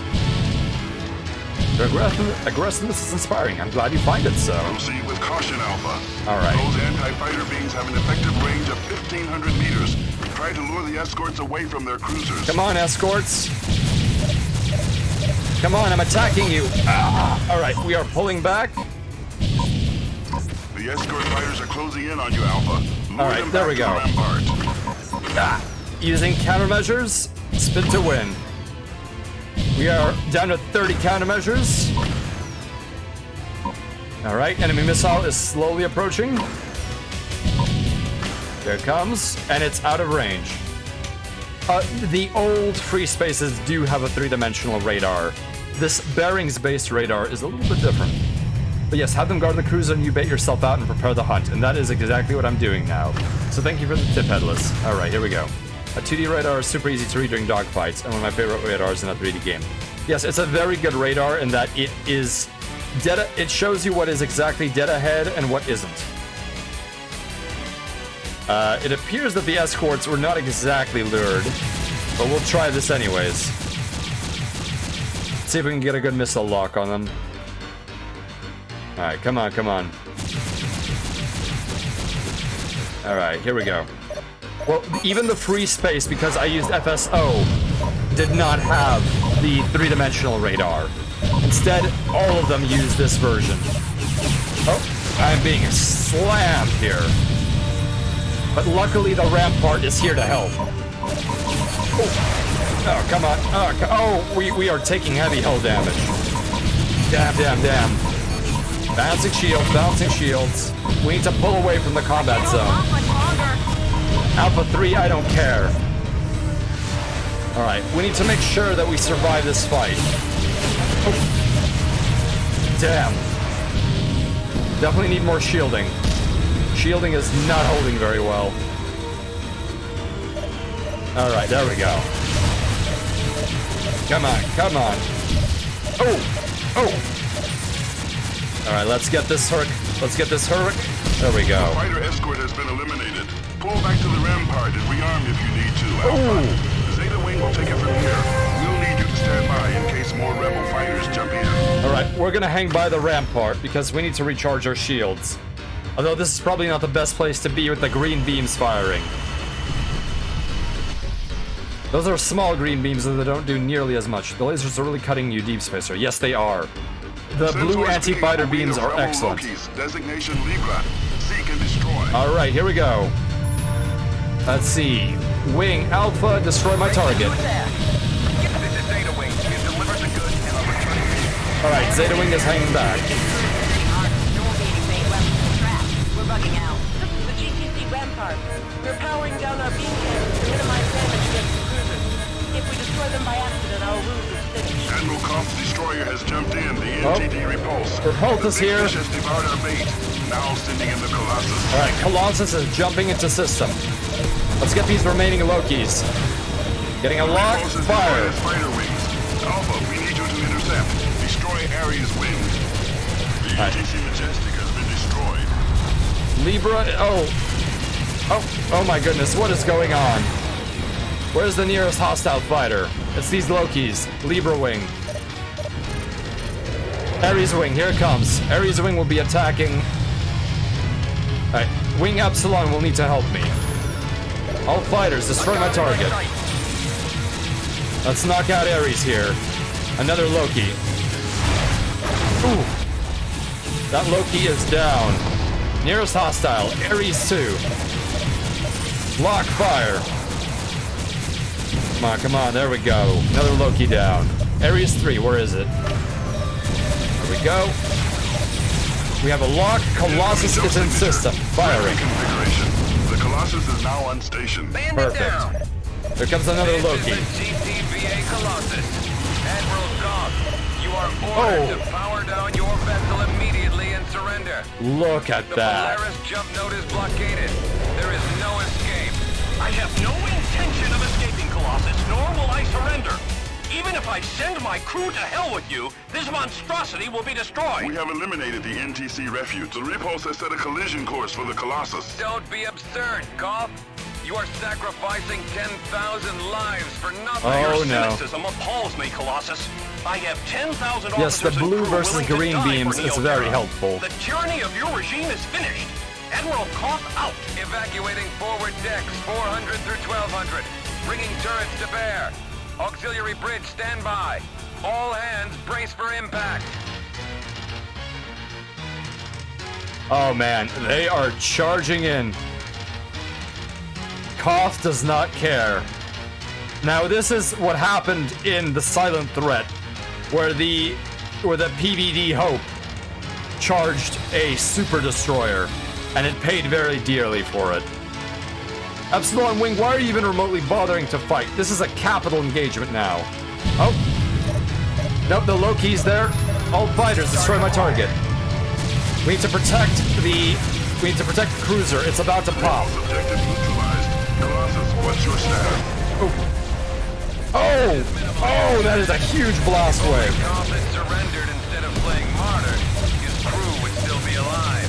Your aggressiveness is inspiring. I'm glad you find it so. Proceed with caution, Alpha. All right. Those anti-fighter beams have an effective range of 1,500 meters. Try to lure the escorts away from their cruisers. Come on, escorts. Come on, I'm attacking you. Ah. All right, we are pulling back. The escort fighters are closing in on you, Alpha. Lure All right, them there back we to go. the rampart. Using countermeasures, spin to win. We are down to 30 countermeasures. All right, enemy missile is slowly approaching. There it comes, and it's out of range. The old Freespaces do have a three-dimensional radar. This bearings-based radar is a little bit different. But yes, have them guard the cruiser and you bait yourself out and prepare the hunt, and that is exactly what I'm doing now. So thank you for the tip, Headless. All right, here we go. A 2D radar is super easy to read during dogfights, and one of my favorite radars in a 3D game. Yes, it's a very good radar in that it is dead. It shows you what is exactly dead ahead and what isn't. It appears that the escorts were not exactly lured, but we'll try this anyways. See if we can get a good missile lock on them. All right, come on, come on. All right, here we go. Well, even the Freespace, because I used FSO, did not have the three-dimensional radar. Instead, all of them use this version. Oh, I'm being slammed here. But luckily, the rampart is here to help. Oh, come on. Oh, we are taking heavy hull damage. Damn. Bouncing shields. We need to pull away from the combat zone. Alpha 3, I don't care. Alright, we need to make sure that we survive this fight. Oh. Damn. Definitely need more shielding. Shielding is not holding very well. Alright, there we go. Come on. Oh! Alright, let's get this Hurk. There we go. The fighter escort has been eliminated. Pull back to the rampart and rearm if you need to, Alpha. Zeta Wing will take it from here. We'll need you to stand by in case more rebel fighters jump in. Alright, we're gonna hang by the rampart because we need to recharge our shields. Although this is probably not the best place to be with the green beams firing. Those are small green beams and they don't do nearly as much. The lasers are really cutting you, Deep Spacer. Yes, they are. The blue anti-fighter beams are excellent. Designation Libra. Seek and destroy. Alright, here we go. Let's see. Wing Alpha, destroy my target. This is Zeta Wing. We've delivered the goods and are returning. Alright, Zeta Wing is hanging back. We're bugging out. This is the GTC rampart. We're powering down our beam cannons to minimize damage against the cruisers. If we destroy them by accident, our ruse is finished. Admiral Koff's destroyer has jumped in. The NTD repulse. Repulse is here. The fish has devoured our bait. Now sending in the Colossus. Alright, Colossus is jumping into system. Let's get these remaining Lokis. Getting a lock, Repulse is fire. deployed as fighter wings. Alpha, we need you to intercept. Destroy Ares wing. The NTC Majestic has been destroyed. Libra, oh my goodness, what is going on? Where's the nearest hostile fighter? It's these Lokis. Libra wing. Ares wing, here it comes. Ares wing will be attacking. Alright, Wing Epsilon will need to help me. All fighters, destroy my target. Let's knock out Ares here. Another Loki. Ooh. That Loki is down. Nearest hostile, Ares 2. Lock fire. Come on, there we go. Another Loki down. Ares 3, where is it? There we go. We have a lock. Colossus is in system. Firing. Configuration. The Colossus is now on station. Perfect. There comes another Loki. This is the GTVA Colossus. Admiral Goff, you are ordered to power down your vessel immediately and surrender. Look at The that. Polaris jump node is blockaded. There is no escape. I have no intention of escaping, Colossus, nor will I surrender. Even if I send my crew to hell with you, this monstrosity will be destroyed. We have eliminated the NTC refuge. The repulse has set a collision course for the Colossus. Don't be absurd, Goff. You are sacrificing 10,000 lives for nothing. Oh, Your no. cynicism appalls me, Colossus. I have 10,000 Yes, the officers and blue crew versus willing to green die for beams is Neo very Terra. helpful. The tyranny of your regime is finished. Admiral Koff out. Evacuating forward decks 400 through 1200. Bringing turrets to bear. Auxiliary bridge standby. All hands brace for impact. Oh man, they are charging in. Koff does not care. Now this is what happened in the Silent Threat, where the PVD Hope charged a super destroyer, and it paid very dearly for it. Epsilon Wing, why are you even remotely bothering to fight? This is a capital engagement now. Oh. Nope, the Loki's there. All fighters, destroy my target. We need to protect the cruiser. It's about to pop. Objective neutralized. Colossus, what's your status? Oh, that is a huge blast wave. Koff had surrendered instead of playing martyr. His crew would still be alive.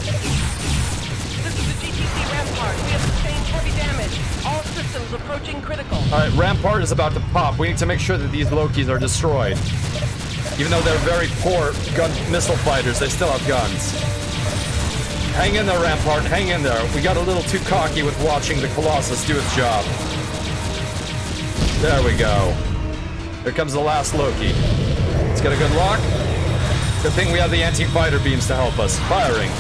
This is the GTC Rampart. We have sustained heavy damage. All systems approaching critical. Alright, Rampart is about to pop. We need to make sure that these Lokis are destroyed. Even though they're very poor missile fighters, they still have guns. Hang in there, Rampart, hang in there. We got a little too cocky with watching the Colossus do its job. There we go. Here comes the last Loki. Let's get a good lock. Good thing we have the anti-fighter beams to help us. Firing.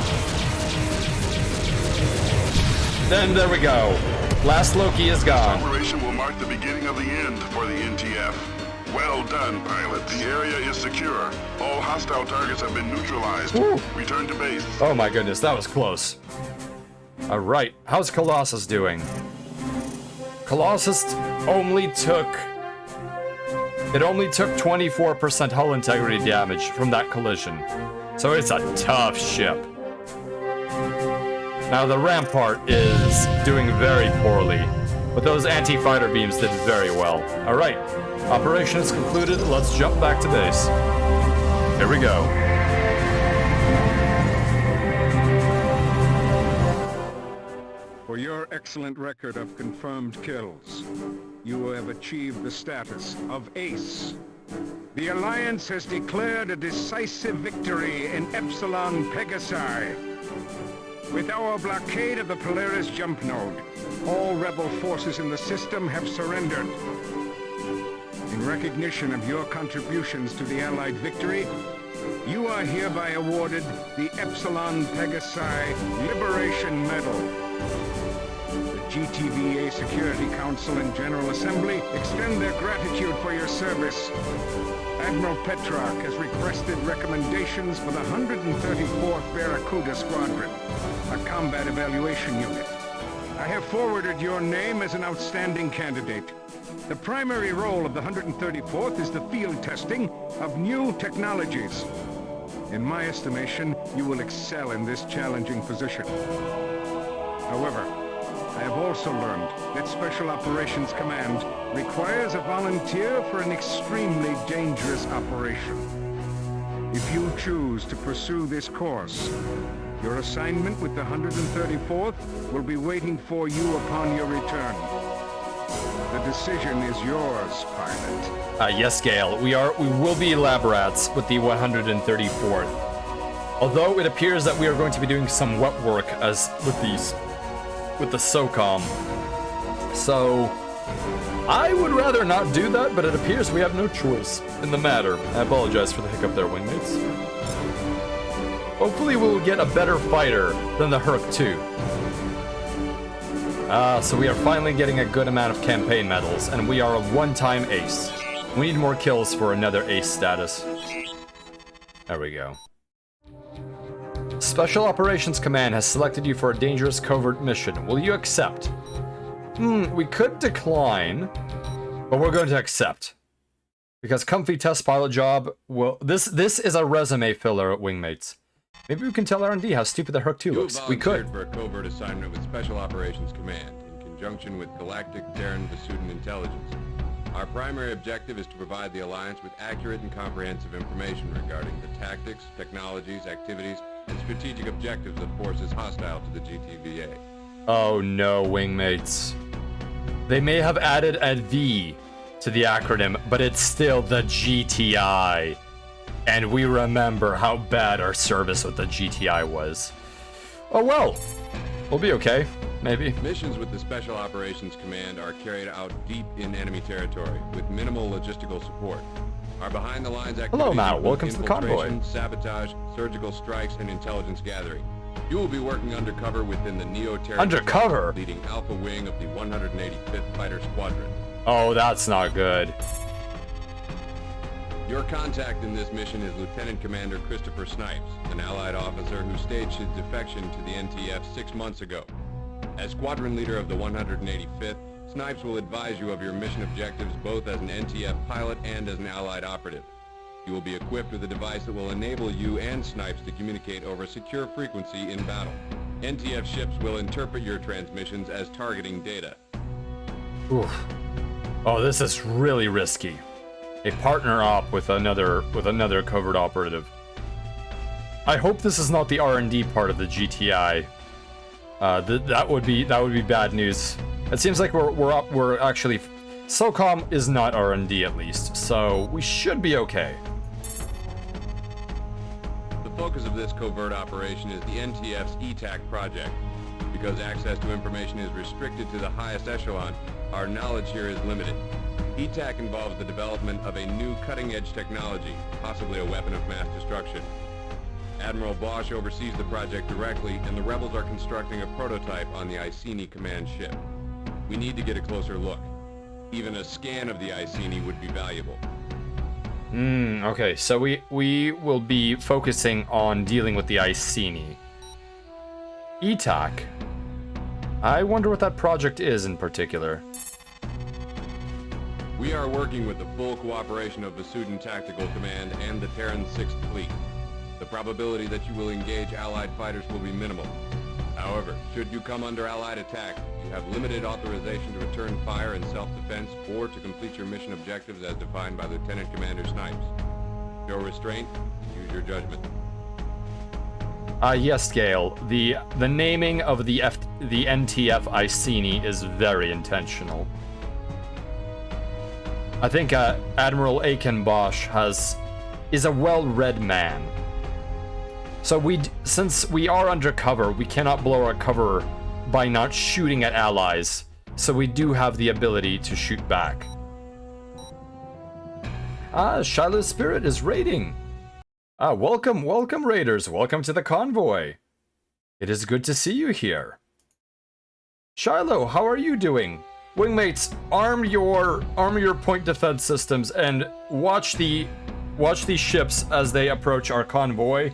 Then there we go. Last Loki is gone. Operation will mark the beginning of the end for the NTF. Well done, pilot. The area is secure. All hostile targets have been neutralized. Woo. Return to base. Oh my goodness, that was close. Alright, how's Colossus doing? Colossus only took 24% hull integrity damage from that collision. So it's a tough ship. Now the Rampart is doing very poorly, but those anti-fighter beams did very well. Alright, operation is concluded. Let's jump back to base. Here we go. For your excellent record of confirmed kills, you have achieved the status of Ace. The Alliance has declared a decisive victory in Epsilon Pegasi. With our blockade of the Polaris jump node, all rebel forces in the system have surrendered. In recognition of your contributions to the Allied victory, you are hereby awarded the Epsilon Pegasi Liberation Medal. The GTVA Security Council and General Assembly extend their gratitude for your service. Admiral Petrock has requested recommendations for the 134th Barracuda Squadron, a combat evaluation unit. I have forwarded your name as an outstanding candidate. The primary role of the 134th is the field testing of new technologies. In my estimation, you will excel in this challenging position. However, I have also learned that Special Operations Command requires a volunteer for an extremely dangerous operation. If you choose to pursue this course, your assignment with the 134th will be waiting for you upon your return. The decision is yours, pilot. Yes, Gale. We will be lab rats with the 134th. Although it appears that we are going to be doing some wet work as with the SOCOM. So I would rather not do that, but it appears we have no choice in the matter. I apologize for the hiccup there, wingmates. Hopefully we'll get a better fighter than the Herc 2. So we are finally getting a good amount of campaign medals, and we are a one-time ace. We need more kills for another ace status. There we go. Special Operations Command has selected you for a dangerous covert mission. Will you accept? We could decline, but we're going to accept. Because comfy test pilot job will... This is a resume filler, wingmates. Maybe we can tell R&D how stupid the Herc 2 looks. We could. For a covert assignment with Special Operations Command, in conjunction with Galactic Terran Student Intelligence. Our primary objective is to provide the Alliance with accurate and comprehensive information regarding the tactics, technologies, activities, and strategic objectives of forces hostile to the GTVA. Oh no, wingmates. They may have added a V to the acronym, but it's still the GTI. And we remember how bad our service with the GTI was. Oh well, we'll be okay, maybe. Missions with the Special Operations Command are carried out deep in enemy territory with minimal logistical support. Our behind-the-lines activities Hello, Matt. include Welcome to the convoy. infiltration, sabotage, surgical strikes, and intelligence gathering. You will be working undercover within the Neo-Terran Undercover? leading Alpha Wing of the 185th Fighter Squadron. Oh, that's not good. Your contact in this mission is Lieutenant Commander Christopher Snipes, an Allied officer who staged his defection to the NTF 6 months ago. As squadron leader of the 185th, Snipes will advise you of your mission objectives both as an NTF pilot and as an Allied operative. You will be equipped with a device that will enable you and Snipes to communicate over a secure frequency in battle. NTF ships will interpret your transmissions as targeting data. Oof. Oh, this is really risky. A partner op with another covert operative. I hope this is not the R&D part of the GTI. That would be bad news. It seems like we're actually SOCOM is not R&D at least, so we should be okay. The focus of this covert operation is the NTF's ETAC project. Because access to information is restricted to the highest echelon, our knowledge here is limited. ETAC involves the development of a new cutting-edge technology, possibly a weapon of mass destruction. Admiral Bosch oversees the project directly, and the rebels are constructing a prototype on the Iceni command ship. We need to get a closer look. Even a scan of the Iceni would be valuable. Okay, so we will be focusing on dealing with the Iceni. ETAC. I wonder what that project is in particular. We are working with the full cooperation of Vasudin Tactical Command and the Terran 6th Fleet. The probability that you will engage Allied fighters will be minimal. However, should you come under Allied attack, you have limited authorization to return fire in self-defense or to complete your mission objectives as defined by Lieutenant Commander Snipes. Show restraint and use your judgment. Yes, Gale. The naming of the NTF Iceni is very intentional. I think Admiral Aiken Bosch is a well-read man. So since we are undercover, we cannot blow our cover by not shooting at allies. So we do have the ability to shoot back. Shiloh's Spirit is raiding. Welcome, raiders. Welcome to the convoy. It is good to see you here. Shiloh, how are you doing? Wingmates, arm your point defense systems and watch these ships as they approach our convoy.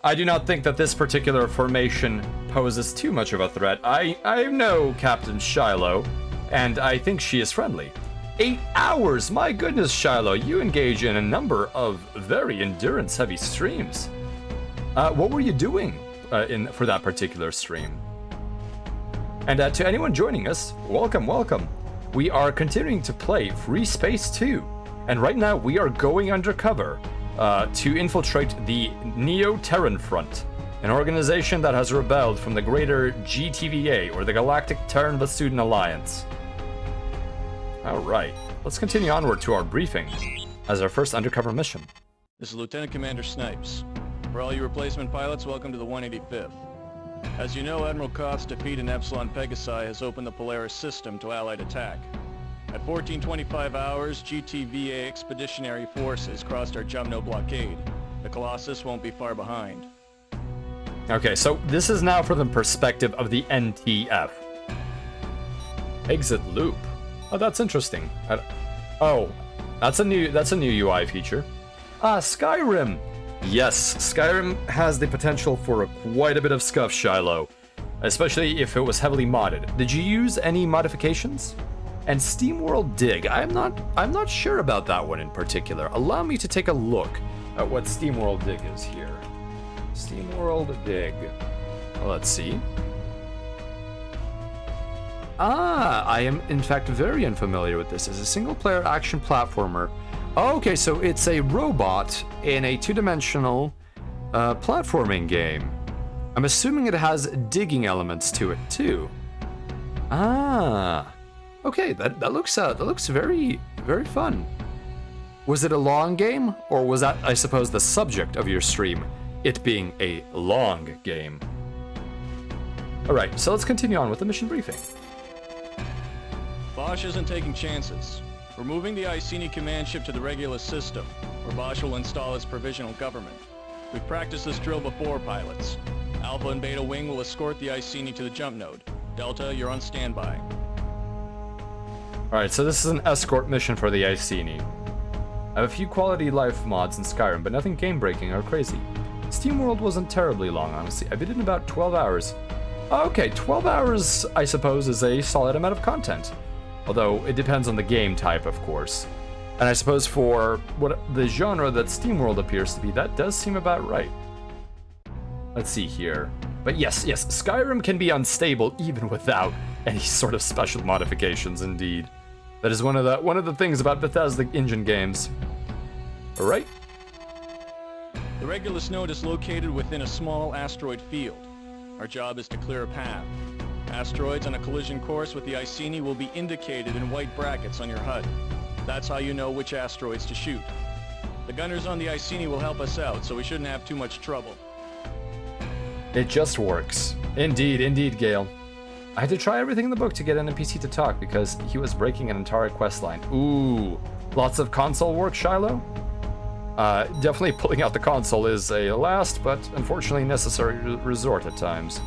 I do not think that this particular formation poses too much of a threat. I know Captain Shiloh, and I think she is friendly. 8 hours! My goodness, Shiloh, you engage in a number of very endurance-heavy streams. What were you doing for that particular stream? And to anyone joining us, welcome. We are continuing to play Freespace 2, and right now we are going undercover to infiltrate the Neo-Terran Front, an organization that has rebelled from the greater GTVA, or the Galactic Terran Vasudin Alliance. Alright, let's continue onward to our briefing as our first undercover mission. This is Lieutenant Commander Snipes. For all you replacement pilots, welcome to the 185th. As you know, Admiral Koth's defeat in Epsilon Pegasi has opened the Polaris system to Allied attack. At 1425 hours, GTVA expeditionary forces crossed our Jumno blockade. The Colossus won't be far behind. Okay, so this is now from the perspective of the NTF. Exit loop. Oh, that's interesting. That's a new UI feature. Skyrim. Yes, Skyrim has the potential for quite a bit of scuff, Shiloh, especially if it was heavily modded. Did you use any modifications? And SteamWorld Dig, I'm not sure about that one in particular. Allow me to take a look at what SteamWorld Dig is here. SteamWorld Dig. Let's see. I am in fact very unfamiliar with this. It's a single-player action platformer. Oh, okay, so it's a robot in a two-dimensional platforming game. I'm assuming it has digging elements to it too. Okay, that looks very, very fun. Was it a long game, or was that, I suppose, the subject of your stream, it being a long game? Alright, so let's continue on with the mission briefing. Bosch isn't taking chances. We're moving the Iceni command ship to the Regulus system, where Bosch will install its provisional government. We've practiced this drill before, pilots. Alpha and Beta Wing will escort the Iceni to the jump node. Delta, you're on standby. Alright, so this is an escort mission for the Iceni. I have a few quality life mods in Skyrim, but nothing game-breaking or crazy. SteamWorld wasn't terribly long, honestly. I beat it in about 12 hours. Okay, 12 hours, I suppose, is a solid amount of content. Although, it depends on the game type, of course. And I suppose for what the genre that SteamWorld appears to be, that does seem about right. Let's see here. But yes, Skyrim can be unstable even without any sort of special modifications, indeed. That is one of the things about Bethesda engine games. Alright. The Regulus node is located within a small asteroid field. Our job is to clear a path. Asteroids on a collision course with the Iceni will be indicated in white brackets on your HUD. That's how you know which asteroids to shoot. The gunners on the Iceni will help us out, so we shouldn't have too much trouble. It just works. Indeed, Gale. I had to try everything in the book to get an NPC to talk because he was breaking an entire questline. Ooh, lots of console work, Shiloh? Definitely pulling out the console is a last, but unfortunately necessary resort at times.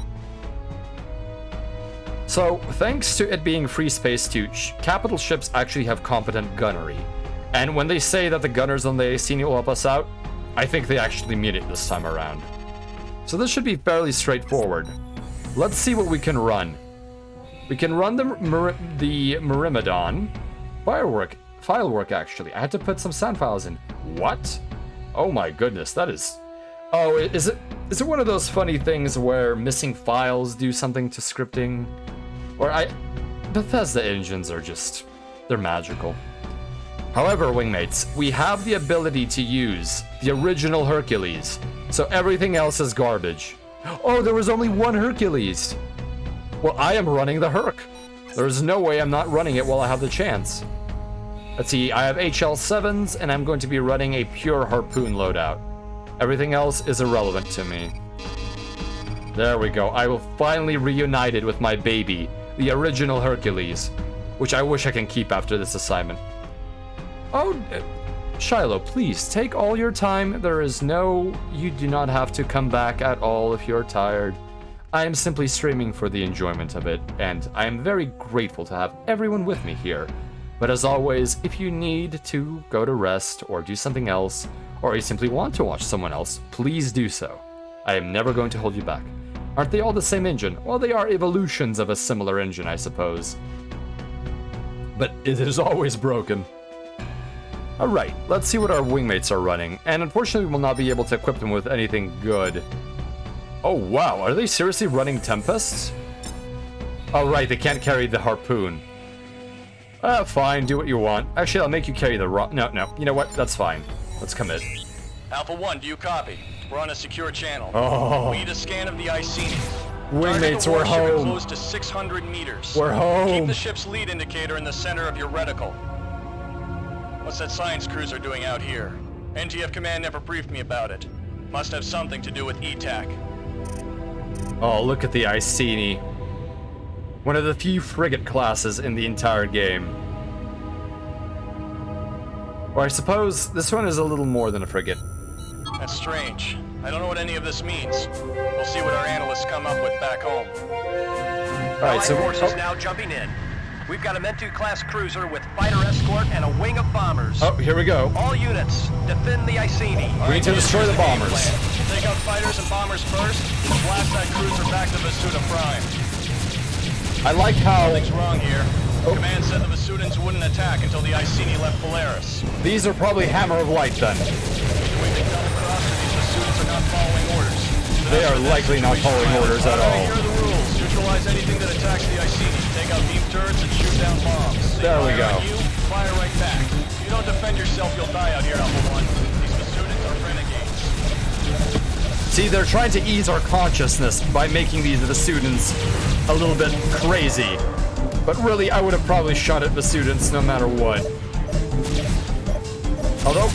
So, thanks to it being Freespace 2, capital ships actually have competent gunnery. And when they say that the gunners on the Iceni will help us out, I think they actually mean it this time around. So this should be fairly straightforward. Let's see what we can run. We can run the Myrmidon. Filework, actually. I had to put some sound files in. What? Oh my goodness, that is... Oh, is it one of those funny things where missing files do something to scripting? Bethesda engines are just... they're magical. However, wingmates, we have the ability to use the original Hercules, so everything else is garbage. Oh, there was only one Hercules! Well, I am running the Herc. There's no way I'm not running it while I have the chance. Let's see, I have HL7s, and I'm going to be running a pure harpoon loadout. Everything else is irrelevant to me. There we go. I will finally reunited with my baby, the original Hercules, which I wish I can keep after this assignment. Oh, Shiloh, please, take all your time. You do not have to come back at all if you're tired. I am simply streaming for the enjoyment of it, and I am very grateful to have everyone with me here. But as always, if you need to go to rest or do something else, or you simply want to watch someone else, please do so. I am never going to hold you back. Aren't they all the same engine? Well, they are evolutions of a similar engine, I suppose. But it is always broken. Alright, let's see what our wingmates are running, and unfortunately we will not be able to equip them with anything good. Oh wow, are they seriously running Tempests? Oh right, they can't carry the harpoon. Fine, do what you want. Actually, I'll make you carry the No, you know what? That's fine. Let's commit. Alpha 1, do you copy? We're on a secure channel. Oh. We need a scan of the Iceni. Wingmates, we're home. Close to 600 meters. We're home. Keep the ship's lead indicator in the center of your reticle. What's that science cruiser doing out here? NTF Command never briefed me about it. Must have something to do with ETAC. Oh, look at the Iceni. One of the few frigate classes in the entire game. Or I suppose this one is a little more than a frigate. That's strange. I don't know what any of this means. We'll see what our analysts come up with back home. Alright, so... forces now jumping in. We've got a Mentu-class cruiser with fighter escort and a wing of bombers. Oh, here we go. All units, defend the Iceni. We need to destroy the bombers. Take out fighters and bombers first, and blast that cruiser back to Vasuda Prime. I like how... Something's wrong here. Command said the Vasudans wouldn't attack until the Iceni left Polaris. These are probably Hammer of Light, then. Either we make double cross or these Vasudans are not following orders. They are likely not following orders at all. Here are the rules. Neutralize anything that attacks the Iceni. Take out beam turrets and shoot down bombs. There we go. You fire right back. If you don't defend yourself, you'll die out here, Alpha 1. These Vasudans are renegades. See, they're trying to ease our consciousness by making these Vasudans a little bit crazy. But really, I would have probably shot at the students no matter what. Although,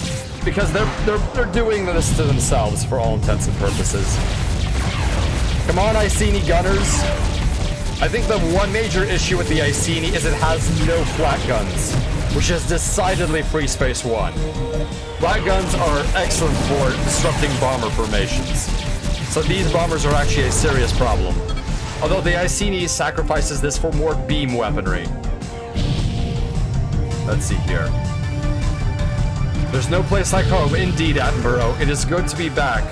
because they're doing this to themselves for all intents and purposes. Come on, Iceni gunners. I think the one major issue with the Iceni is it has no flat guns, which is decidedly Freespace 1. Flat guns are excellent for disrupting bomber formations. So these bombers are actually a serious problem. Although the Iceni sacrifices this for more beam weaponry. Let's see here. There's no place like home, indeed, Attenborough. It is good to be back.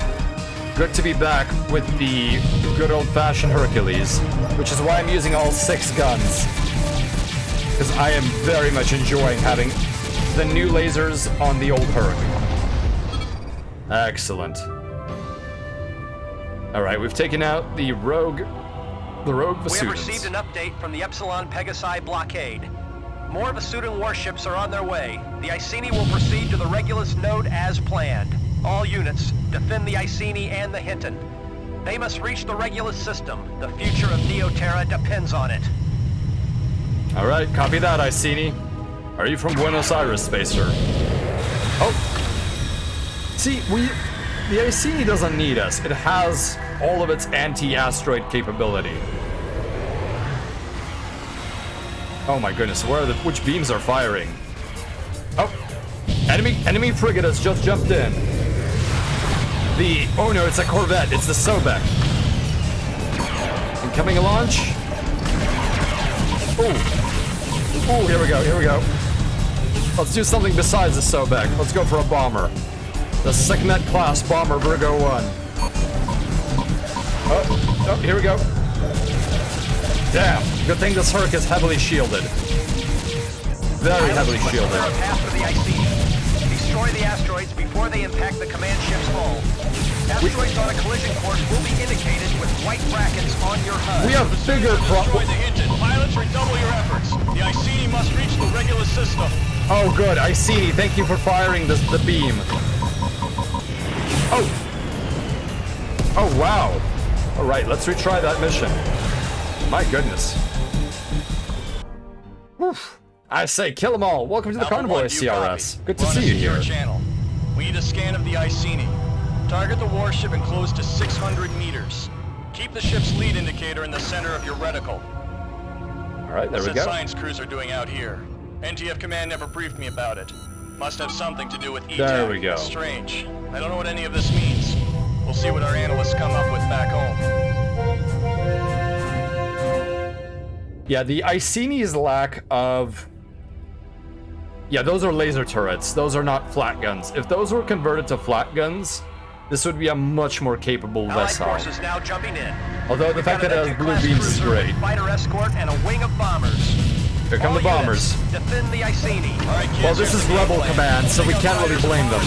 Good to be back with the good old-fashioned Hercules, which is why I'm using all 6 guns. Because I am very much enjoying having the new lasers on the old Herc. Excellent. Alright, we've taken out the rogue Vasudans. We have received an update from the Epsilon Pegasi blockade. More Vasudan warships are on their way. The Iceni will proceed to the Regulus node as planned. All units, defend the Iceni and the Hinton. They must reach the Regulus system. The future of Neo-Terra depends on it. Alright, copy that, Iceni. Are you from Buenos Aires, Spacer? Oh. See, the Iceni doesn't need us. It has all of its anti-asteroid capability. Oh my goodness, which beams are firing? Oh, enemy frigate has just jumped in. Oh no, it's a corvette, it's the Sobek. Incoming launch. Ooh, here we go. Let's do something besides the Sobek. Let's go for a bomber. The Sekhmet class bomber Virgo 1. Oh, here we go. Damn, good thing this Herc is heavily shielded. Very heavily shielded. Destroy the asteroids before they impact the command ship's hull. Asteroids on a collision course will be indicated with white brackets on your HUD. We have bigger Destroy the Hinton. Pilots, redouble your efforts. The Iceni must reach the Regulus system. Oh, good. Iceni, thank you for firing the beam. Oh. Oh, wow. All right, let's retry that mission. My goodness. Woof. I say, kill them all. Welcome to the convoy, CRS. Good to see you here. Channel. We need a scan of the Iceni. Target the warship and close to 600 meters. Keep the ship's lead indicator in the center of your reticle. All right, there we go. What science crews are doing out here? NTF command never briefed me about it. Must have something to do with ETAC. There we go. Strange. I don't know what any of this means. We'll see what our analysts come up with back home. Yeah, the Iceni's lack of... Yeah, those are laser turrets. Those are not flat guns. If those were converted to flat guns, this would be a much more capable vessel. Allied forces now jumping in. Although the fact that it has blue beams is great. Fighter escort and a wing of bombers. Here come the bombers. Defend the Iceni. Right, kids, well, this is Rebel Command, so we can't really blame them.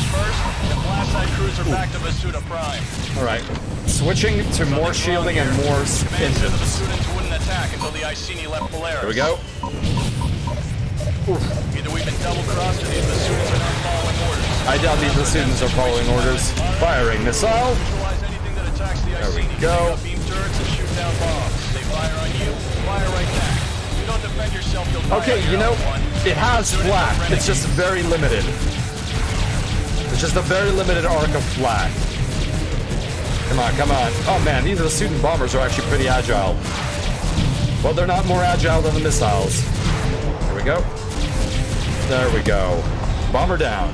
All right, switching to more shielding and more engines. Here we go. Either we've been double-crossed or these Vasudans are not following orders. I doubt these Vasudans are following orders. Firing missile. There we go. Beam turrets and shoot down bombs. They fire on you, fire right back. If you don't defend yourself, you'll die. Okay, you know, it has flat. It's just very limited. It's just a very limited arc of flat. Come on, come on. Oh man, these Vasudan bombers are actually pretty agile. Well, they're not more agile than the missiles. There we go. There we go. Bomber down.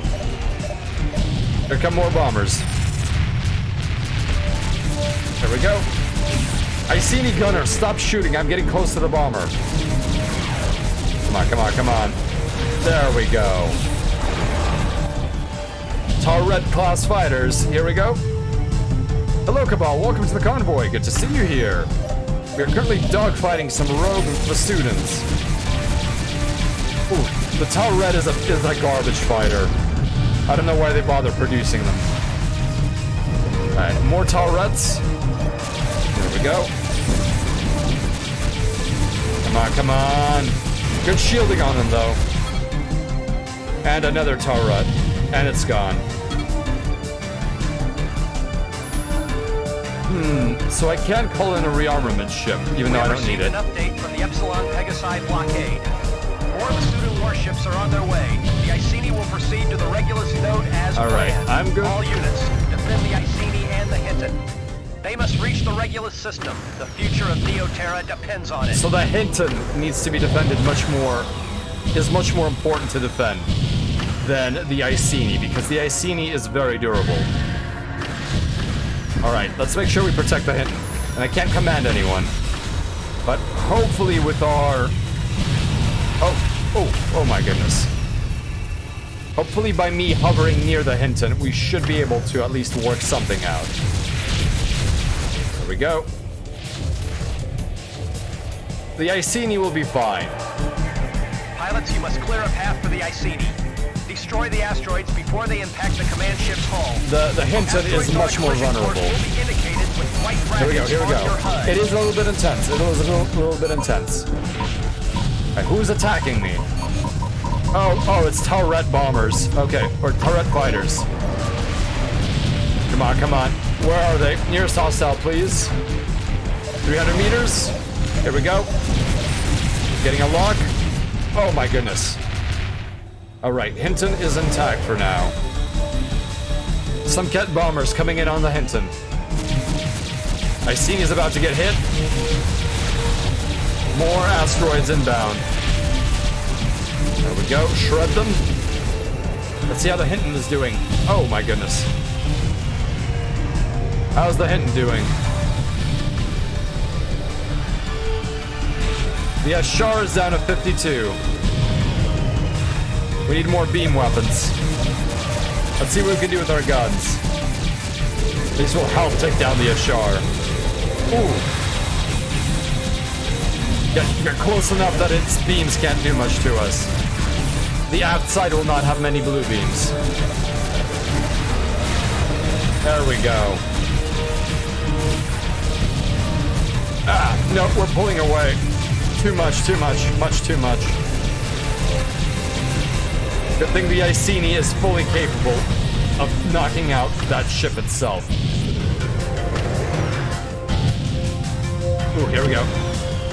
Here come more bombers. There we go. Iceni gunner, stop shooting. I'm getting close to the bomber. Come on, come on, come on. There we go. Terran class fighters. Here we go. Hello, Cabal. Welcome to the convoy. Good to see you here. We are currently dogfighting some rogue Vasudans. Ooh, the Terran is a garbage fighter. I don't know why they bother producing them. Alright, more Terrans. There we go. Come on, come on. Good shielding on them, though. And another Terran. And it's gone. So I can call in a rearmament ship, even though I don't need it. An update from the Epsilon Pegasi blockade. More Vasudan warships are on their way. The Iceni will proceed to the Regulus node as All right, planned. I'm good. All units, defend the Iceni and the Hinton. They must reach the Regulus system. The future of Neo-Terra depends on it. So the Hinton needs to be defended is much more important to defend than the Iceni, because the Iceni is very durable. Alright, let's make sure we protect the Hinton. And I can't command anyone. But hopefully with our... Oh my goodness. Hopefully by me hovering near the Hinton, we should be able to at least work something out. There we go. The Iceni will be fine. Pilots, you must clear a path for the Iceni. Destroy the asteroids before they impact the command ship's hull. The Hinton is much more vulnerable. Here we go, here we go. It is a little bit intense. It is a little bit intense. Right, who's attacking me? Oh, it's turret bombers. Okay, or turret fighters. Come on, come on. Where are they? Nearest hostile, please. 300 meters. Here we go. Getting a lock. Oh my goodness. Alright, Hinton is intact for now. Some Ket bombers coming in on the Hinton. Iceni is about to get hit. More asteroids inbound. There we go, shred them. Let's see how the Hinton is doing. Oh my goodness. How's the Hinton doing? The Ashar is down to 52. We need more beam weapons. Let's see what we can do with our guns. These will help take down the Ashar. Ooh. Get close enough that its beams can't do much to us. The aft side will not have many blue beams. There we go. Ah, no, we're pulling away. Too much, much too much. Good thing the Iceni is fully capable of knocking out that ship itself. Ooh, here we go.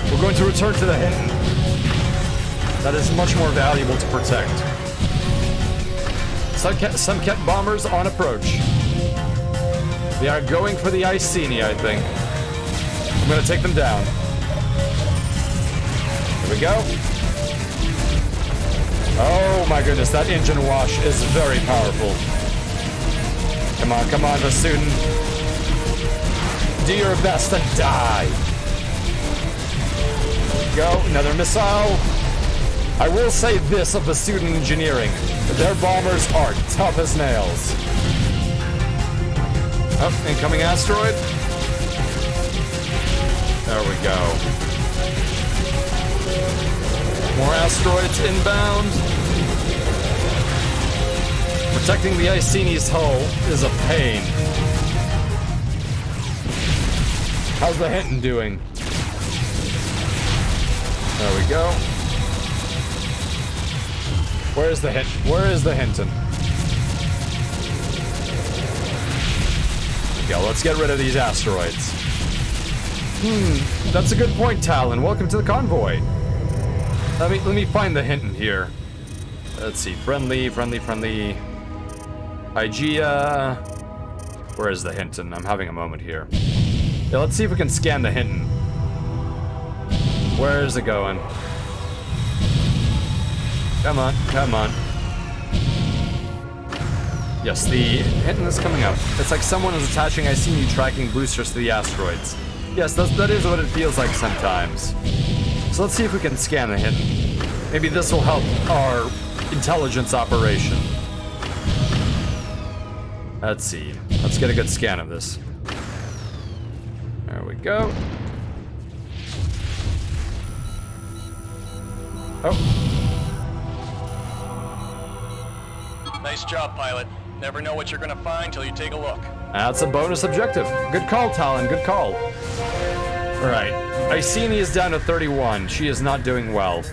We're going to return to the Hinton. That is much more valuable to protect. Some Ket bombers on approach. They are going for the Iceni, I think. I'm going to take them down. Here we go. Oh my goodness, that engine wash is very powerful. Come on, Vasudan. Do your best and die. Go, another missile. I will say this of Vasudan engineering. Their bombers are tough as nails. Oh, incoming asteroid. There we go. More asteroids inbound. Protecting the Iceni's hull is a pain. How's the Hinton doing? There we go. Where's the Hinton? Where is the Hinton? Okay, let's get rid of these asteroids. That's a good point, Talon. Welcome to the convoy. Let me find the Hinton here. Let's see. Friendly. Hygeia. Where is the Hinton? I'm having a moment here. Yeah, let's see if we can scan the Hinton. Where is it going? Come on. Yes, the Hinton is coming up. It's like someone is attaching Iceni tracking boosters to the asteroids. Yes, that is what it feels like sometimes. So let's see if we can scan the Hinton. Maybe this will help our intelligence operation. Let's see. Let's get a good scan of this. There we go. Oh. Nice job, pilot. Never know what you're gonna find till you take a look. That's a bonus objective. Good call, Talon. Good call. Alright. Iceni is down to 31. She is not doing well.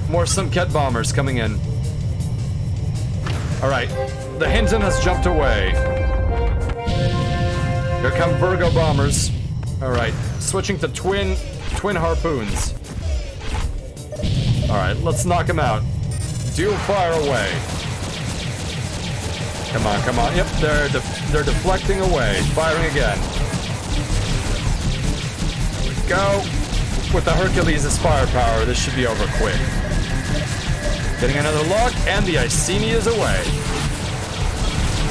More some Ket bombers coming in. Alright. The Hinton has jumped away. Here come Virgo bombers. Alright, switching to twin harpoons. Alright, let's knock them out. Dual fire away. Come on, come on. Yep, they're deflecting away. Firing again. There we go. With the Hercules' firepower, this should be over quick. Getting another lock, and the Iceni is away.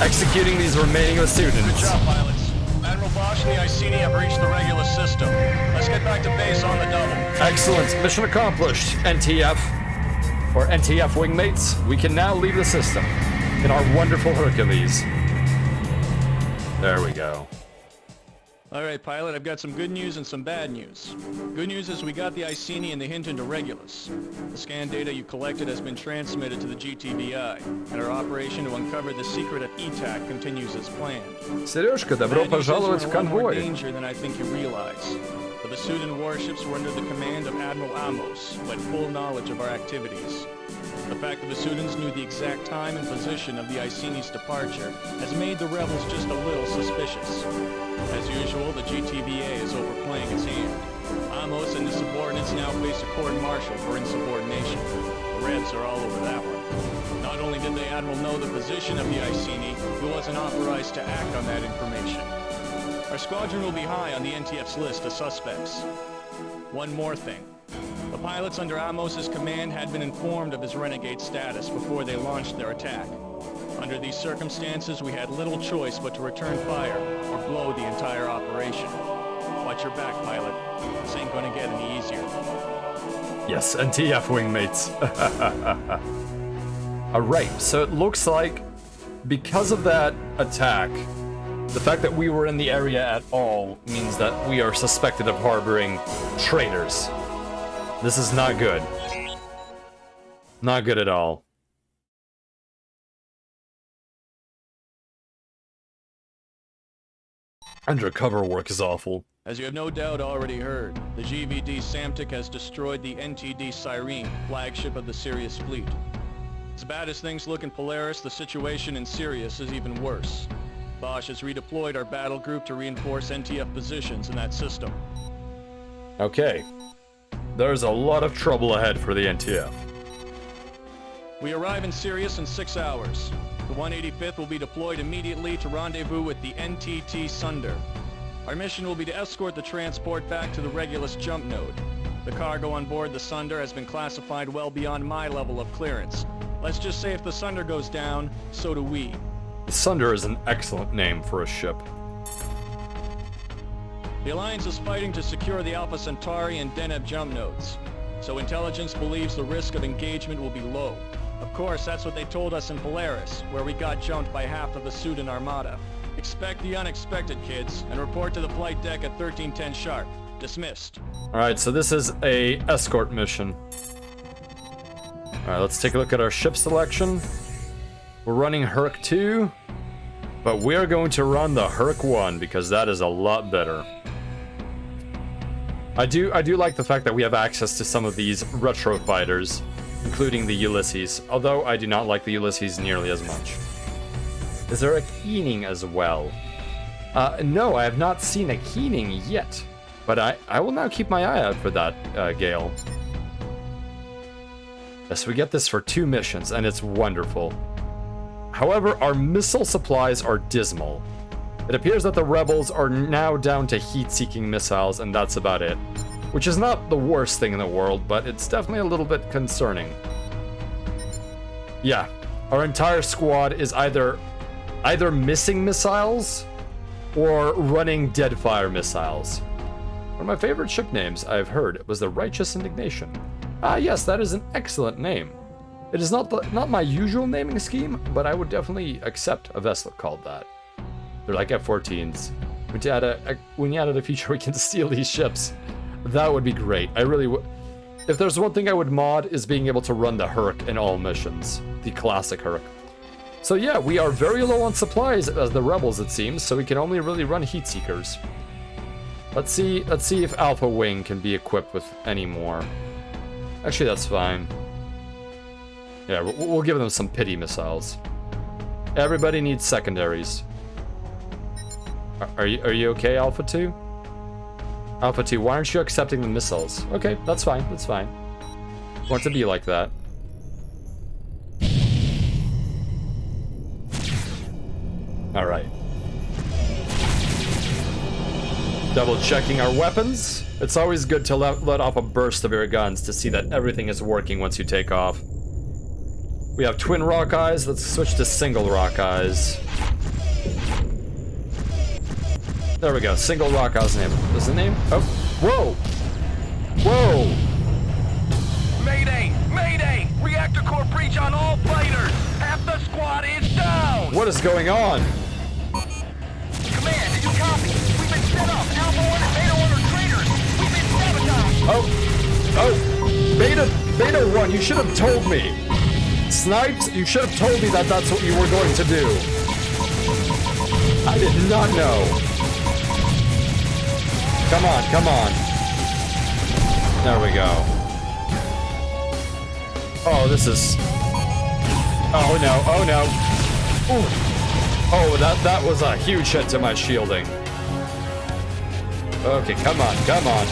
Executing these remaining Asudans. Good job, pilots. Admiral Bosch and the Iceni have reached the Regulus system. Let's get back to base on the double. Excellent. Mission accomplished. NTF, or NTF wingmates, we can now leave the system in our wonderful Hercules. There we go. Alright, pilot, I've got some good news and some bad news. Good news is we got the Iceni and the hint into Regulus. The scan data you collected has been transmitted to the GTVI, and our operation to uncover the secret of ETAC continues as planned. Serежка, добро пожаловать в More конвой. danger than I think you realize. The Vasudan warships were under the command of Admiral Amos, who had full knowledge of our activities. The fact the Vasudans knew the exact time and position of the Iceni's departure has made the rebels just a little suspicious. As usual, the GTVA is overplaying its hand. Amos and his subordinates now face a court-martial for insubordination. The Reds are all over that one. Not only did the Admiral know the position of the Iceni, he wasn't authorized to act on that information. Our squadron will be high on the NTF's list of suspects. One more thing. The pilots under Amos's command had been informed of his renegade status before they launched their attack. Under these circumstances, we had little choice but to return fire or blow the entire operation. Watch your back, pilot. This ain't gonna get any easier. Yes, NTF wingmates. Alright, so it looks like because of that attack, the fact that we were in the area at all means that we are suspected of harboring traitors. This is not good. Not good at all. Undercover work is awful. As you have no doubt already heard, the GVD Samtic has destroyed the NTD Cyrene, flagship of the Sirius fleet. As bad as things look in Polaris, the situation in Sirius is even worse. Bosch has redeployed our battle group to reinforce NTF positions in that system. Okay. There's a lot of trouble ahead for the NTF. We arrive in Sirius in 6 hours. The 185th will be deployed immediately to rendezvous with the NTT Sunder. Our mission will be to escort the transport back to the Regulus jump node. The cargo on board the Sunder has been classified well beyond my level of clearance. Let's just say if the Sunder goes down, so do we. The Sunder is an excellent name for a ship. The Alliance is fighting to secure the Alpha Centauri and Deneb jump nodes, so intelligence believes the risk of engagement will be low. Of course, that's what they told us in Polaris, where we got jumped by half of the Sudan Armada. Expect the unexpected, kids, and report to the flight deck at 1310 sharp. Dismissed. Alright, so this is a escort mission. Alright, let's take a look at our ship selection. We're running Herc 2, but we're going to run the Herc 1 because that is a lot better. I do like the fact that we have access to some of these retro fighters, including the Ulysses, although I do not like the Ulysses nearly as much. Is there a Keening as well? No, I have not seen a Keening yet, but I will now keep my eye out for that, Gale. Yes, we get this for 2 missions, and it's wonderful. However, our missile supplies are dismal. It appears that the rebels are now down to heat-seeking missiles, and that's about it. Which is not the worst thing in the world, but it's definitely a little bit concerning. Yeah, our entire squad is either missing missiles or running Deadfire missiles. One of my favorite ship names I've heard was the Righteous Indignation. Ah, yes, that is an excellent name. It is not my usual naming scheme, but I would definitely accept a vessel called that. They're like F-14s. When you added a feature we can steal these ships, that would be great. I really would. If there's one thing I would mod is being able to run the Herc in all missions, the classic Herc. So yeah, we are very low on supplies as the rebels, it seems, so we can only really run heat seekers. Let's see if Alpha Wing can be equipped with any more. Actually, that's fine. Yeah, we'll give them some pity missiles. Everybody needs secondaries. Are you okay, Alpha 2? Alpha 2, why aren't you accepting the missiles? Okay, that's fine, that's fine. Want to be like that. Alright. Double checking our weapons. It's always good to let off a burst of your guns to see that everything is working once you take off. We have twin rock eyes. Let's switch to single rock eyes. There we go. Single rock eyes name. What's the name? Oh, whoa! Whoa! Mayday! Mayday! Reactor core breach on all fighters! Half the squad is down! What is going on? Command, did you copy? We've been set up. Alpha 1 and Beta 1 are traitors. We've been sabotaged. Oh, Beta 1, you should have told me. Snipes, you should have told me that that's what you were going to do. I did not know. Come on, come on. There we go. Oh, this is... Oh no, oh no. Ooh. Oh, that was a huge hit to my shielding. Okay, come on, come on.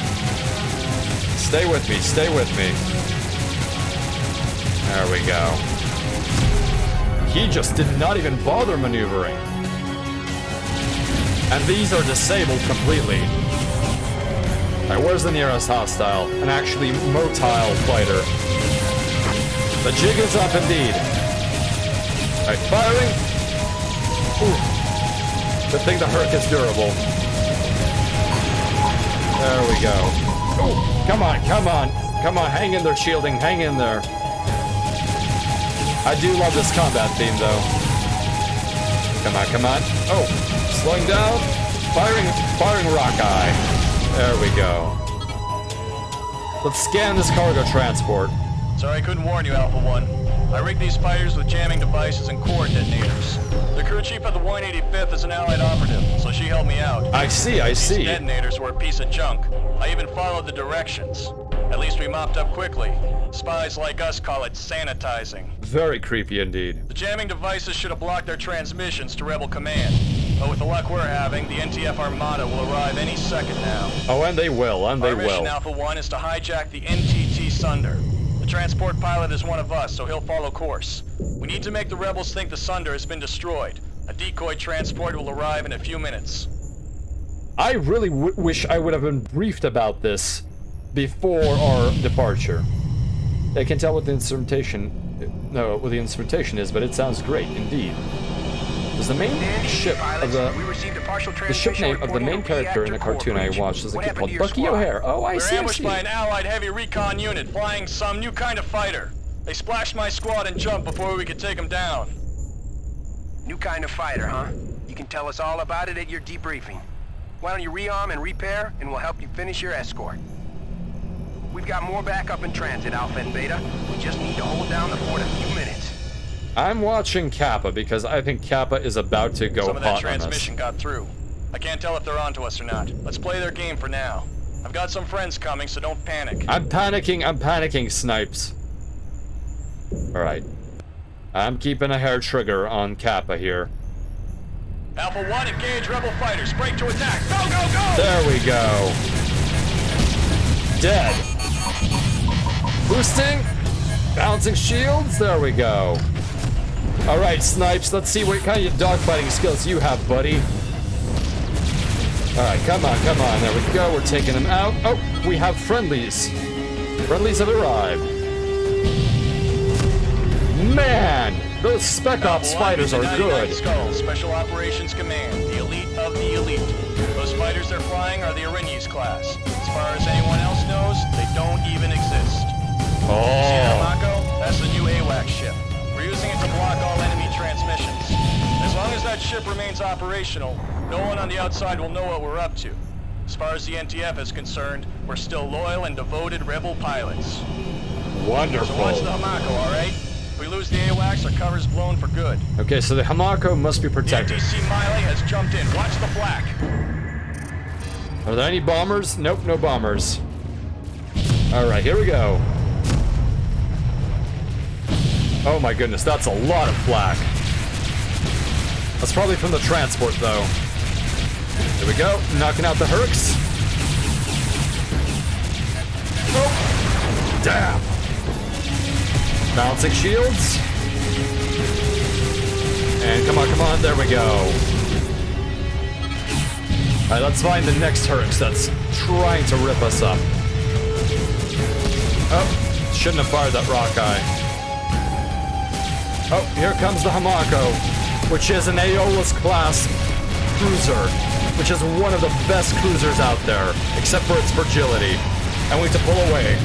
Stay with me, stay with me. There we go. He just did not even bother maneuvering. And these are disabled completely. Alright, where's the nearest hostile? An actually motile fighter. The jig is up indeed. Alright, firing. Ooh. Good thing the Herc is durable. There we go. Ooh. Come on, come on. Come on, hang in there, shielding. Hang in there. I do love this combat theme, though. Come on, come on. Oh, slowing down. Firing rock eye. There we go. Let's scan this cargo transport. Sorry I couldn't warn you, Alpha 1. I rigged these fighters with jamming devices and core detonators. The crew chief of the 185th is an Allied operative, so she helped me out. I see, I see. These detonators were a piece of junk. I even followed the directions. At least we mopped up quickly. Spies like us call it sanitizing. Very creepy indeed. The jamming devices should have blocked their transmissions to Rebel Command. But with the luck we're having, the NTF Armada will arrive any second now. Oh, and they will, and they will. Our mission, Alpha 1, is to hijack the NTT Sunder. The transport pilot is one of us, so he'll follow course. We need to make the rebels think the Sunder has been destroyed. A decoy transport will arrive in a few minutes. I really wish I would have been briefed about this before our departure. I can tell what the instrumentation is, but it sounds great indeed. Is the main ship of the ship name of the main character in the cartoon I watched is a kid called Bucky O'Hare. Oh, I see. We're ambushed by an Allied heavy recon unit flying some new kind of fighter. They splashed my squad and jumped before we could take them down. New kind of fighter, huh? You can tell us all about it at your debriefing. Why don't you rearm and repair, and we'll help you finish your escort. We've got more backup in transit, Alpha and Beta. We just need to hold down the fort a few minutes. I'm watching Kappa because I think Kappa is about to go hot on us. Some of that transmission got through. I can't tell if they're onto us or not. Let's play their game for now. I've got some friends coming, so don't panic. I'm panicking, Snipes. Alright. I'm keeping a hair trigger on Kappa here. Alpha 1, engage rebel fighters. Break to attack. Go, go, go! There we go. Dead. Boosting. Bouncing shields. There we go. Alright, Snipes, let's see what kind of dogfighting skills you have, buddy. Alright, come on, come on. There we go. We're taking them out. Oh, we have friendlies. Friendlies have arrived. Man, those Spec Ops fighters are good. Skull, Special Operations Command, the elite of the elite. Those fighters they're flying are the Erinyes class. As far as anyone else knows, they don't even exist. Oh. See that Mako? That's the new AWACS ship. We're using it to block all enemy transmissions. As long as that ship remains operational, no one on the outside will know what we're up to. As far as the NTF is concerned, we're still loyal and devoted rebel pilots. Wonderful. So watch the Hamako, alright? If we lose the AWACS, our cover's blown for good. Okay, so the Hamako must be protected. The NTC Miley has jumped in. Watch the flak. Are there any bombers? Nope, no bombers. Alright, here we go. Oh my goodness, that's a lot of flak. That's probably from the transport, though. Here we go, knocking out the Hercs. Oh, damn. Bouncing shields. And come on, there we go. Alright, let's find the next Hercs that's trying to rip us up. Oh, shouldn't have fired that rock eye. Oh, here comes the Hamako, which is an Aeolus class cruiser, which is one of the best cruisers out there, except for its fragility. And we need to pull away.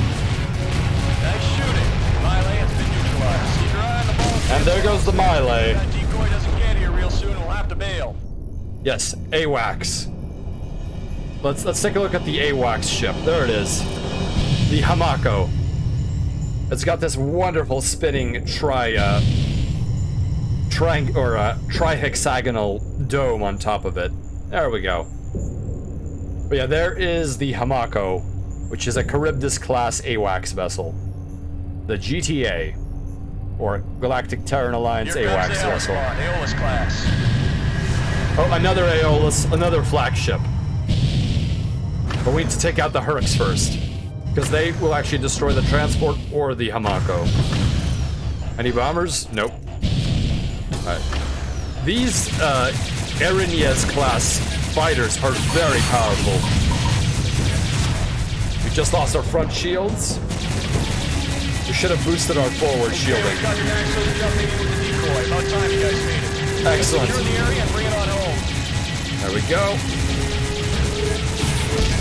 Nice shooting. Melee has been neutralized. Keep your eye on the ball. And there goes the melee. If that decoy doesn't get here real soon, we'll have to bail. Yes, AWACS. Let's take a look at the AWACS ship. There it is. The Hamako. It's got this wonderful spinning trihexagonal dome on top of it. There we go. But yeah, there is the Hamako, which is a Charybdis class AWACS vessel. The GTA, or Galactic Terran Alliance AWACS vessel. Aeolus class. Oh, another Aeolus, another flagship. But we need to take out the Hercs first, because they will actually destroy the transport or the Hamako. Any bombers? Nope. Alright. These Erinyes class fighters are very powerful. We just lost our front shields. We should have boosted our forward shielding. Got your guys jumping in with the decoy. About time you guys made it. Excellent. Secure the area and bring it on home. There we go.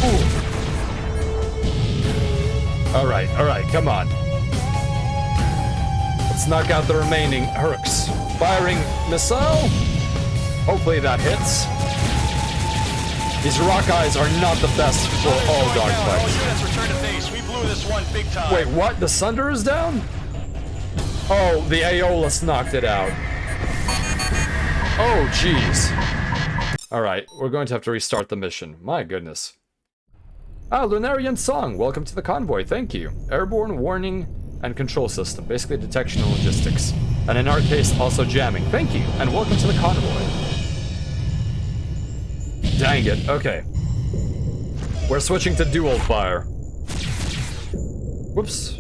Ooh. Alright, come on. Let's knock out the remaining Hercs. Firing missile. Hopefully that hits. These rock eyes are not the best for all dogfights. All units return to base. We blew this one big time. Wait, what? The Sunder is down? Oh, the Aeolus knocked it out. Oh, jeez. Alright, we're going to have to restart the mission. My goodness. Ah, Lunarian Song, welcome to the convoy, thank you. Airborne warning and control system, basically detection and logistics. And in our case, also jamming. Thank you, and welcome to the convoy. Dang it, okay. We're switching to dual fire. Whoops.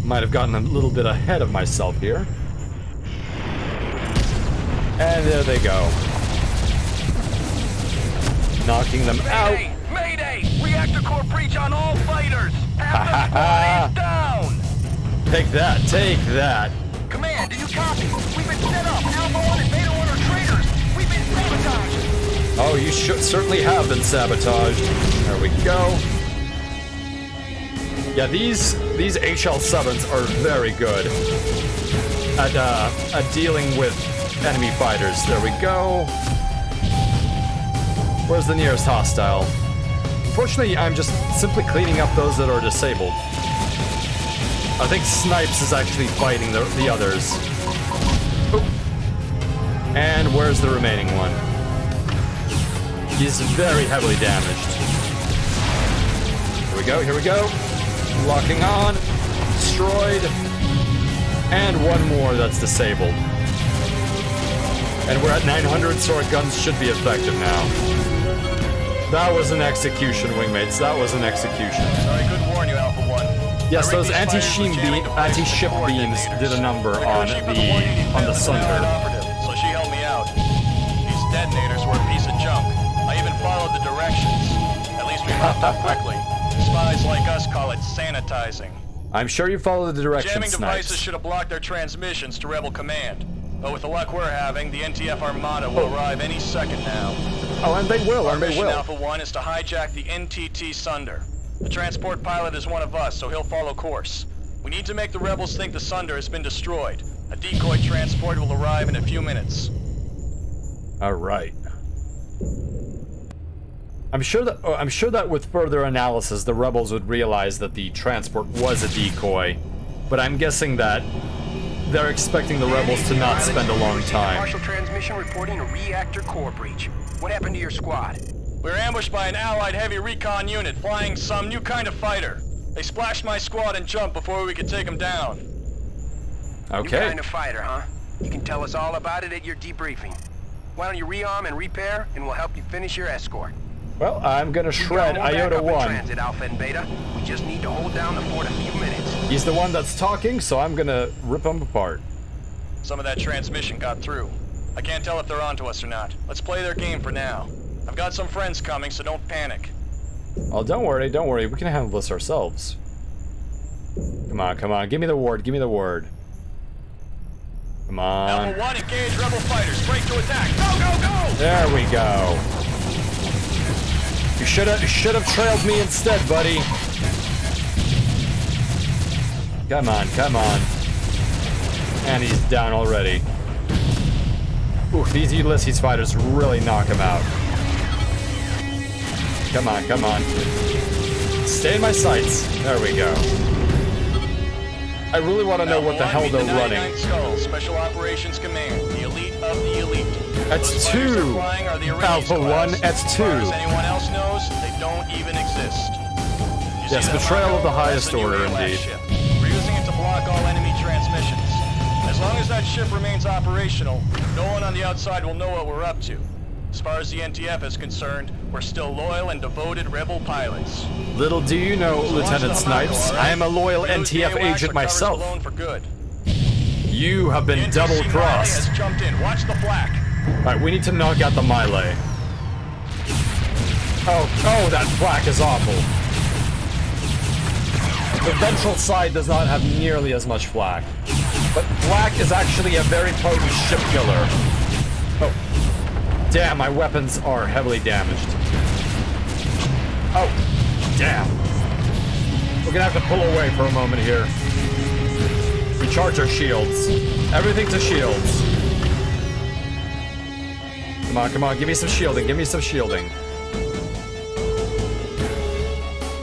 Might have gotten a little bit ahead of myself here. And there they go. Knocking them out. Mayday! Reactor core breach on all fighters! Half the squad is down! Take that, take that. Command, do you copy? We've been set up. Alpha 1 and Beta 1 are traitors. We've been sabotaged. Oh, you certainly have been sabotaged. There we go. Yeah, these HL7s are very good at dealing with enemy fighters. There we go. Where's the nearest hostile? Unfortunately, I'm just simply cleaning up those that are disabled. I think Snipes is actually fighting the others. Oop. And where's the remaining one? He's very heavily damaged. Here we go, here we go. Locking on. Destroyed. And one more that's disabled. And we're at 900, so our guns should be effective now. That was an execution, wingmates. That was an execution. Sorry, couldn't warn you, Alpha 1. Yes, those anti-ship beams did a number on the Sunder. So she helped me out. These detonators were a piece of junk. I even followed the directions. At least we popped up quickly. Spies like us call it sanitizing. I'm sure you followed the directions, Jamming devices Snipes. should have blocked their transmissions to Rebel Command. But with the luck we're having, the NTF Armada will arrive any second now. Oh, and they will, Our and they mission, will. Alpha 1, is to hijack the NTT Sunder. The transport pilot is one of us, so he'll follow course. We need to make the rebels think the Sunder has been destroyed. A decoy transport will arrive in a few minutes. All right. I'm sure that with further analysis, the rebels would realize that the transport was a decoy, but I'm guessing that they're expecting the rebels to not spend a long time. Partial transmission reporting a reactor core breach. What happened to your squad? We were ambushed by an allied heavy recon unit flying some new kind of fighter. They splashed my squad and jumped before we could take them down. New Okay. kind of fighter, huh? You can tell us all about it at your debriefing. Why don't you rearm and repair, and we'll help you finish your escort. Well, I'm gonna shred Iota 1. Transit, Alpha and Beta. We just need to hold down the fort a few minutes. He's the one that's talking, so I'm gonna rip him apart. Some of that transmission got through. I can't tell if they're onto us or not. Let's play their game for now. I've got some friends coming, so don't panic. Oh, don't worry, we can handle this ourselves. Come on, give me the word, Come on. Alpha 1, engage rebel fighters, break to attack, go! There we go. You should have trailed me instead, buddy. Come on. And he's down already. Ooh, these Ulysses fighters really knock him out. Come on. Stay in my sights. There we go. I really want to know what the hell they're running. Skull, Special Operations Command, the elite of the elite. That's 2. Alpha 1, that's 2. As anyone else knows, they don't even exist. Yes, betrayal of the highest order, indeed. We're using it to block all enemy transmissions. As long as that ship remains operational, no one on the outside will know what we're up to. As far as the NTF is concerned, we're still loyal and devoted rebel pilots. Little do you know, Lieutenant Snipes, I am a loyal NTF agent myself. For good. You have been double-crossed. Has jumped in. Watch the flak. Alright, we need to knock out the melee. Oh, that flak is awful. The ventral side does not have nearly as much flak. But flak is actually a very potent ship killer. Oh. Damn, my weapons are heavily damaged. Oh, damn. We're gonna have to pull away for a moment here. Recharge our shields. Everything to shields. Come on, give me some shielding,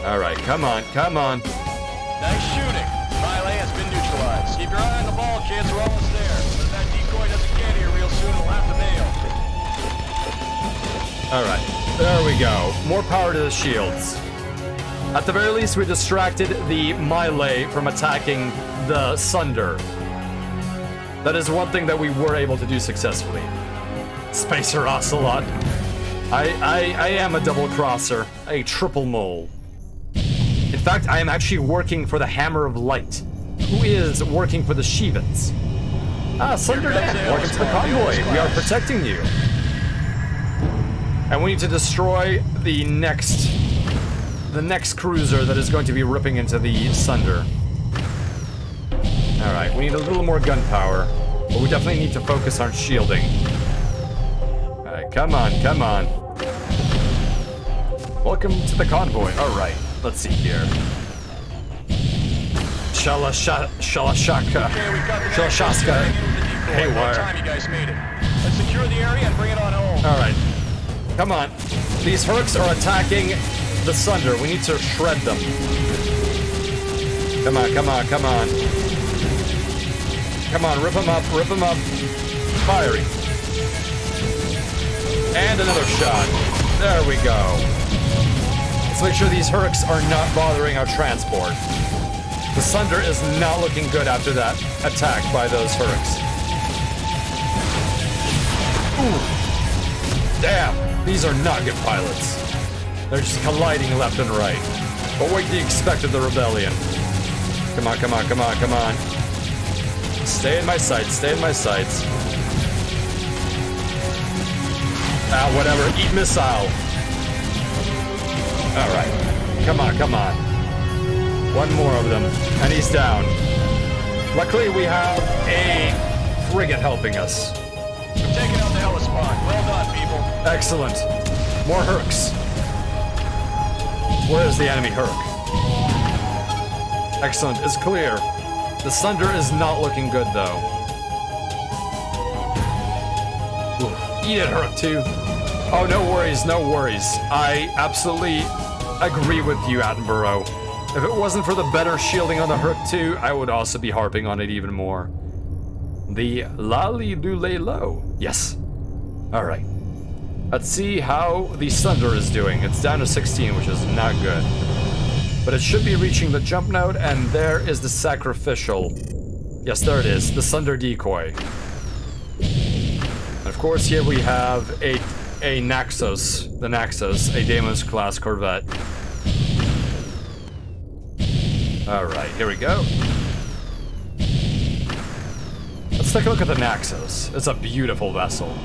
Alright, come on. Nice shooting. Melee has been neutralized. Keep your eye on the ball, kids, we're almost there. But if that decoy doesn't get here real soon, we'll have to bail. Alright, there we go. More power to the shields. At the very least, we distracted the melee from attacking the Sunder. That is one thing that we were able to do successfully. Spacer Ocelot. I am a double crosser, a triple mole. In fact, I am actually working for the Hammer of Light, who is working for the Shivans. Sunder Dan, welcome to the convoy. We are protecting you. And we need to destroy the next cruiser that is going to be ripping into the Sunder. Alright, we need a little more gunpowder, but we definitely need to focus on shielding. Alright, come on. Welcome to the convoy. Alright, let's see here. Shalashaska. Haywire. Time you guys made it. Let's secure the area and bring it on home. Alright. Come on. These Hercs are attacking the Sunder. We need to shred them. Come on. Come on, rip them up. Firing. And another shot. There we go. Let's make sure these Hercs are not bothering our transport. The Sunder is not looking good after that attack by those Hercs. Ooh. Damn, these are not good pilots. They're just colliding left and right. But what do you expect of the rebellion? Come on. Stay in my sights. Whatever, eat missile. Alright, come on. One more of them, and he's down. Luckily, we have a frigate helping us. We've taken out the Hellespont. Well done, people. Excellent. More Hercs. Where is the enemy Herc? Excellent, it's clear. The Sunder is not looking good, though. Ooh. Eat it, Herc 2. Oh, no worries. I absolutely agree with you, Attenborough. If it wasn't for the better shielding on the Herc 2, I would also be harping on it even more. The Lali Dule Low. Yes. Alright. Let's see how the Sunder is doing. It's down to 16, which is not good. But it should be reaching the jump node, and there is the sacrificial. Yes, there it is. The Sunder decoy. of course, here we have a Naxos, the Naxos, a Deimos class corvette. Alright, here we go. Let's take a look at the Naxos. It's a beautiful vessel.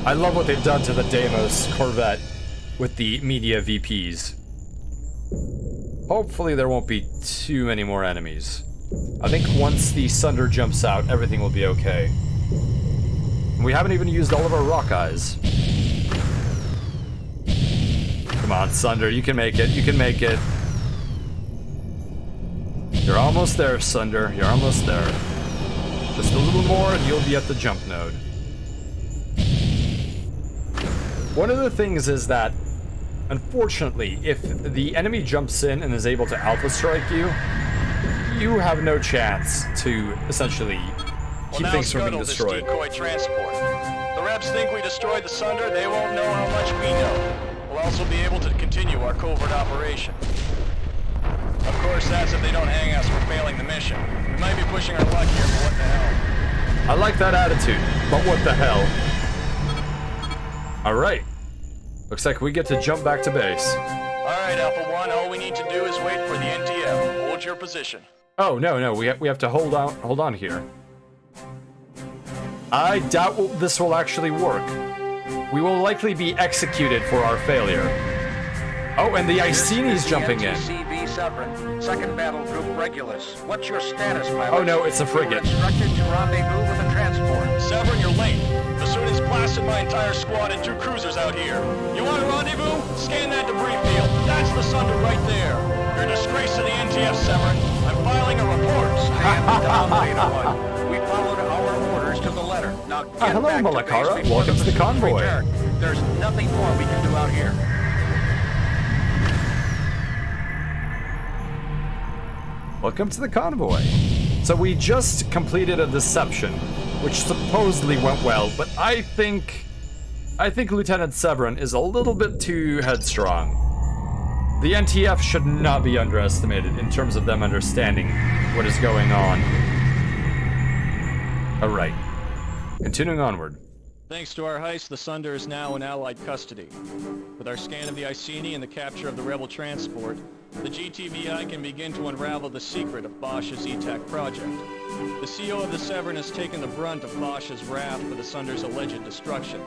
I love what they've done to the Deimos corvette with the media VPs. Hopefully there won't be too many more enemies. I think once the Sunder jumps out, everything will be okay. We haven't even used all of our rock eyes. Come on, Sunder, you can make it, you can make it. You're almost there, Sunder, you're almost there. Just a little more and you'll be at the jump node. One of the things is that, unfortunately, if the enemy jumps in and is able to alpha strike you, you have no chance to essentially keep things from being destroyed. This decoy transport. The Rebs think we destroyed the Sunder, they won't know how much we know. We'll also be able to continue our covert operation. Of course, that's if they don't hang us for failing the mission. We might be pushing our luck here, but what the hell? I like that attitude, but what the hell? Alright. Looks like we get to jump back to base. Alright, Alpha 1, all we need to do is wait for the NTF. Hold your position. Oh, no, we have to hold on here. I doubt this will actually work. We will likely be executed for our failure. Oh, and the Iceni's jumping in. CV Severin, 2nd Battle Group Regulus. What's your status, pilot? Oh no, it's a frigate. We're instructed to rendezvous with a transport. Severin, you're late. The Soon has blasted my entire squad and 2 cruisers out here. You want a rendezvous? Scan that debris field. That's the Sunder right there. You're a disgrace to the NTF, Severin. I'm filing a report. Stand down, Beta 1. We followed our orders to the letter. Now get hello, back to Malakara. base before Welcome to the pursuit convoy. return. There's nothing more we can do out here. Welcome to the convoy. So we just completed a deception, which supposedly went well, but I think Lieutenant Severin is a little bit too headstrong. The NTF should not be underestimated in terms of them understanding what is going on. Alright. Continuing onward. Thanks to our heist, the Sunder is now in Allied custody. With our scan of the Iceni and the capture of the rebel transport, the GTVI can begin to unravel the secret of Bosch's ETAC project. The CO of the Severin has taken the brunt of Bosch's wrath for the Sunder's alleged destruction.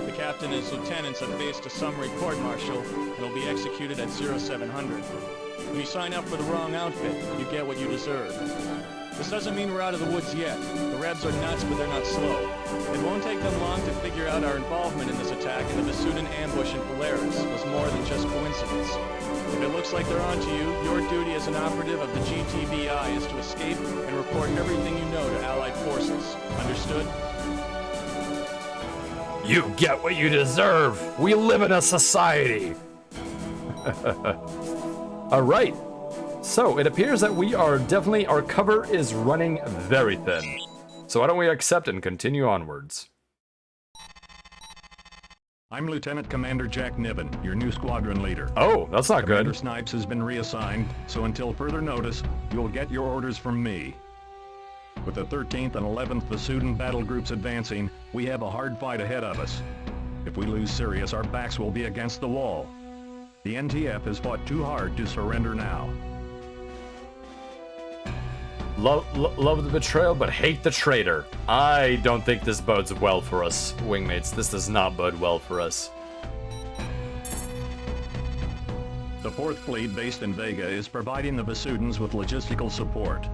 The captain and his lieutenants have faced a summary court-martial and will be executed at 0700. When you sign up for the wrong outfit, you get what you deserve. This doesn't mean we're out of the woods yet. The Rebs are nuts, but they're not slow. It won't take them long to figure out our involvement in this attack, and the Vasudan ambush in Polaris was more than just coincidence. If it looks like they're onto you, your duty as an operative of the GTVI is to escape and report everything you know to Allied forces. Understood? You get what you deserve! We live in a society! Alright. So, it appears that we are definitely, our cover is running very thin. So why don't we accept and continue onwards? I'm Lieutenant Commander Jack Niven, your new squadron leader. Oh, that's not Commander good. Snipes has been reassigned, so until further notice, you'll get your orders from me. With the 13th and 11th Vasudan battle groups advancing, we have a hard fight ahead of us. If we lose Sirius, our backs will be against the wall. The NTF has fought too hard to surrender now. Love the betrayal, but hate the traitor. I don't think this bodes well for us, wingmates. This does not bode well for us. The 4th Fleet, based in Vega, is providing the Vasudans with logistical support.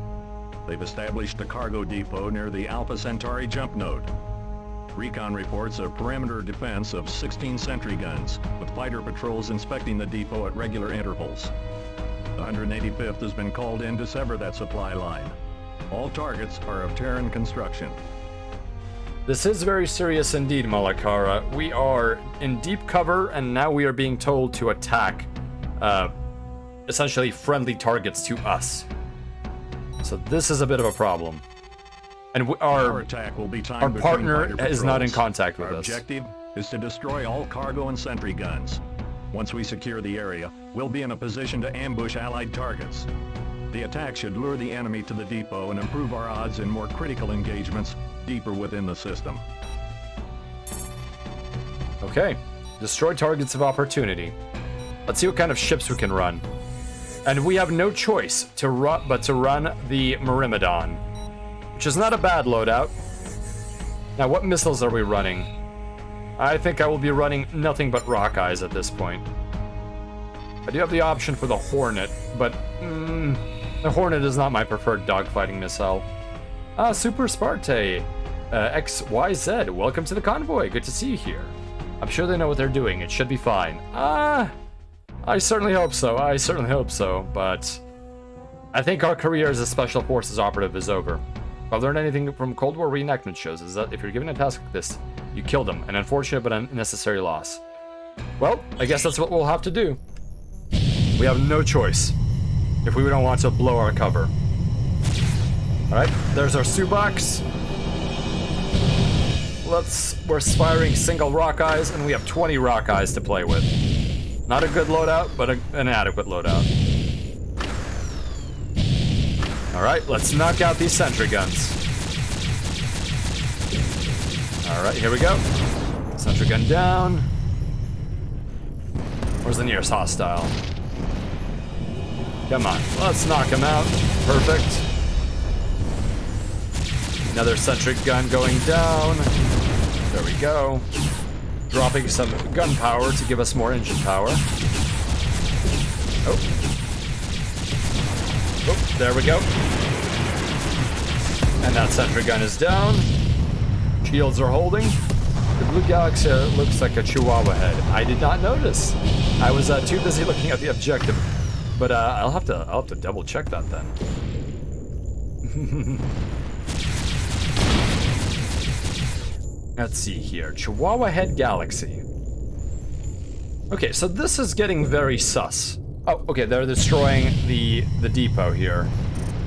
They've established a cargo depot near the Alpha Centauri jump node. Recon reports a perimeter defense of 16 sentry guns, with fighter patrols inspecting the depot at regular intervals. The 185th has been called in to sever that supply line. All targets are of Terran construction. This is very serious indeed, Malakara. We are in deep cover, and now we are being told to attack, essentially friendly targets to us. So this is a bit of a problem. And our attack will be timed our partner is not in contact with us. Our objective is to destroy all cargo and sentry guns. Once we secure the area, we'll be in a position to ambush Allied targets. The attack should lure the enemy to the depot and improve our odds in more critical engagements deeper within the system. Okay. Destroy targets of opportunity. Let's see what kind of ships we can run. And we have no choice but to run the Myrmidon, which is not a bad loadout. Now, what missiles are we running? I think I will be running nothing but Rockeyes at this point. I do have the option for the Hornet, but the Hornet is not my preferred dogfighting missile. Super Sparte, XYZ, welcome to the convoy. Good to see you here. I'm sure they know what they're doing. It should be fine. I certainly hope so. I certainly hope so, but I think our career as a Special Forces operative is over. If I've learned anything from Cold War reenactment shows, is that if you're given a task like this, you kill them. An unfortunate but unnecessary loss. Well, I guess that's what we'll have to do. We have no choice if we don't want to blow our cover. Alright, there's our Subox. We're firing single Rockeyes, and we have 20 Rockeyes to play with. Not a good loadout, but an adequate loadout. Alright, let's knock out these sentry guns. Alright, here we go. Sentry gun down. Where's the nearest hostile? Come on, let's knock him out. Perfect. Another sentry gun going down. There we go. Dropping some gunpowder to give us more engine power. Oh, there we go. And that sentry gun is down. Shields are holding. The blue galaxy looks like a Chihuahua head. I did not notice. I was too busy looking at the objective. But I'll have to double check that then. Let's see here. Chihuahua Head Galaxy. Okay, so this is getting very sus. Oh, okay, they're destroying the depot here.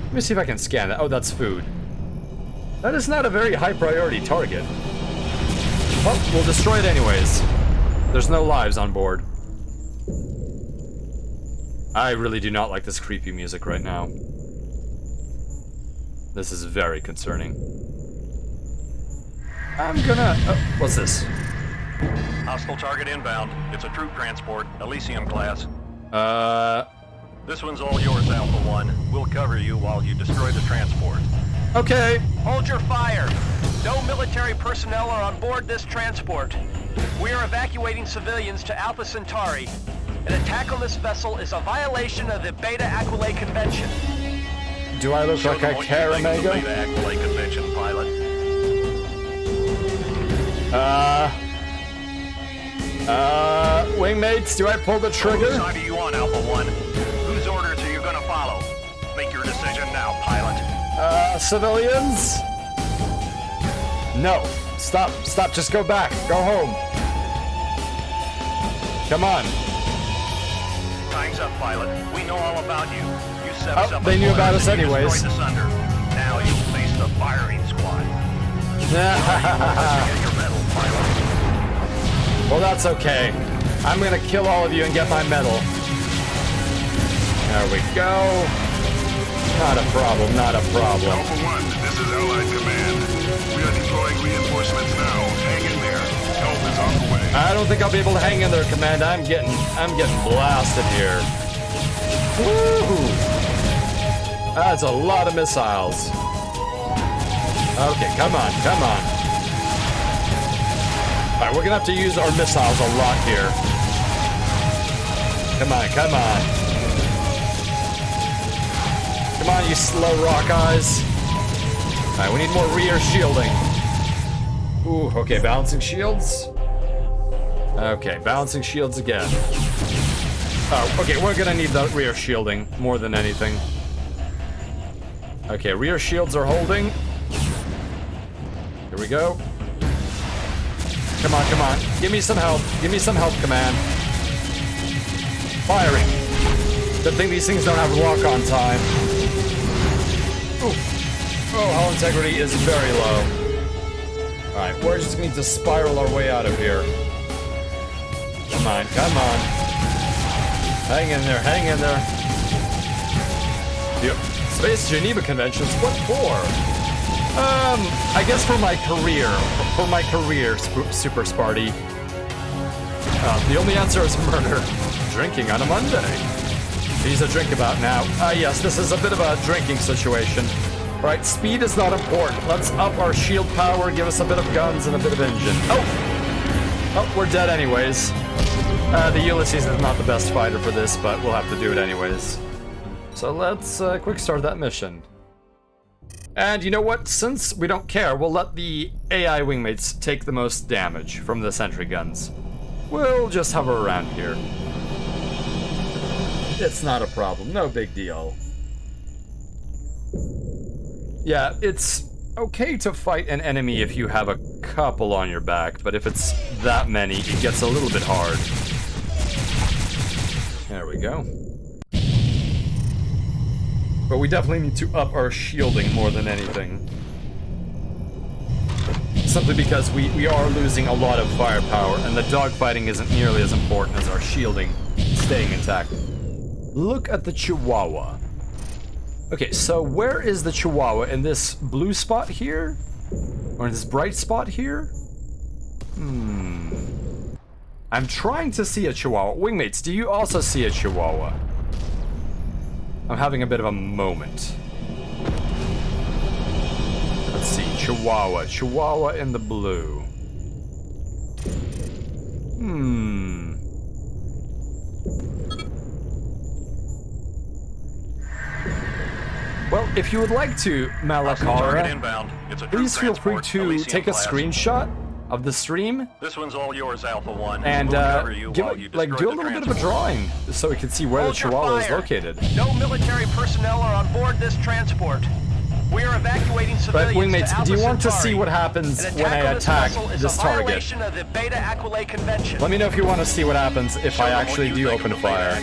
Let me see if I can scan that. Oh, that's food. That is not a very high priority target. Well, we'll destroy it anyways. There's no lives on board. I really do not like this creepy music right now. This is very concerning. I'm gonna... Oh, what's this? Hostile target inbound. It's a troop transport, Elysium class. This one's all yours, Alpha 1. We'll cover you while you destroy the transport. Okay. Hold your fire. No military personnel are on board this transport. We are evacuating civilians to Alpha Centauri. An attack on this vessel is a violation of the Beta Aquila Convention. Do I look like I care, Omega? Beta Aquila Convention, pilot. Wingmates, do I pull the trigger? Whose side are you on, Alpha 1? Whose orders are you gonna follow? Make your decision now, pilot. Civilians? No. Stop, just go back. Go home. Come on. Time's up, pilot. We know all about you. You set us up. They knew about us anyways. Destroyed us under. Now you'll face the firing squad. Get your medal, pilot. Well, that's okay. I'm gonna kill all of you and get my medal. There we go. Not a problem, not a problem. Alpha 1, this is Allied Command. We are deploying reinforcements now. Hang in there. Help is on the way. I don't think I'll be able to hang in there, Command. I'm getting blasted here. Woo! That's a lot of missiles. Okay, come on. Alright, we're gonna have to use our missiles a lot here. Come on. Come on, you slow Rockeyes. Alright, we need more rear shielding. Ooh, okay, balancing shields. Okay, balancing shields again. Oh, okay, we're gonna need the rear shielding more than anything. Okay, rear shields are holding. Here we go. Come on. Give me some help, Command. Firing. Good thing these things don't have lock-on time. Ooh. Oh, hull integrity is very low. Alright, we're just going to spiral our way out of here. Come on. Hang in there. Yep. Space Geneva Conventions, what for? I guess for my career. Super Sparty. The only answer is murder. Drinking on a Monday. He's a drink about now. Yes, this is a bit of a drinking situation. Right, speed is not important. Let's up our shield power, give us a bit of guns and a bit of engine. Oh, we're dead anyways. The Ulysses is not the best fighter for this, but we'll have to do it anyways. So let's quick start that mission. And you know what? Since we don't care, we'll let the AI wingmates take the most damage from the sentry guns. We'll just hover around here. It's not a problem, no big deal. Yeah, it's okay to fight an enemy if you have a couple on your back, but if it's that many, it gets a little bit hard. There we go. But we definitely need to up our shielding more than anything. Simply because we are losing a lot of firepower, and the dogfighting isn't nearly as important as our shielding staying intact. Look at the Chihuahua. Okay, so where is the Chihuahua? In this blue spot here? Or in this bright spot here? I'm trying to see a Chihuahua. Wingmates, do you also see a Chihuahua? I'm having a bit of a moment. Let's see, Chihuahua. Chihuahua in the blue. Well, if you would like to, Malakara, please feel free to take a screenshot of the stream. This one's all yours, Alpha 1. And do a little bit of a drawing so we can see where the Chihuahua is located. No military personnel are on board this transport. We are evacuating civilians. But wingmates, do you want to Centauri. see what happens when I attack this target? Of the Beta Aquila Convention. Let me know if you want to see what happens if I actually do open fire.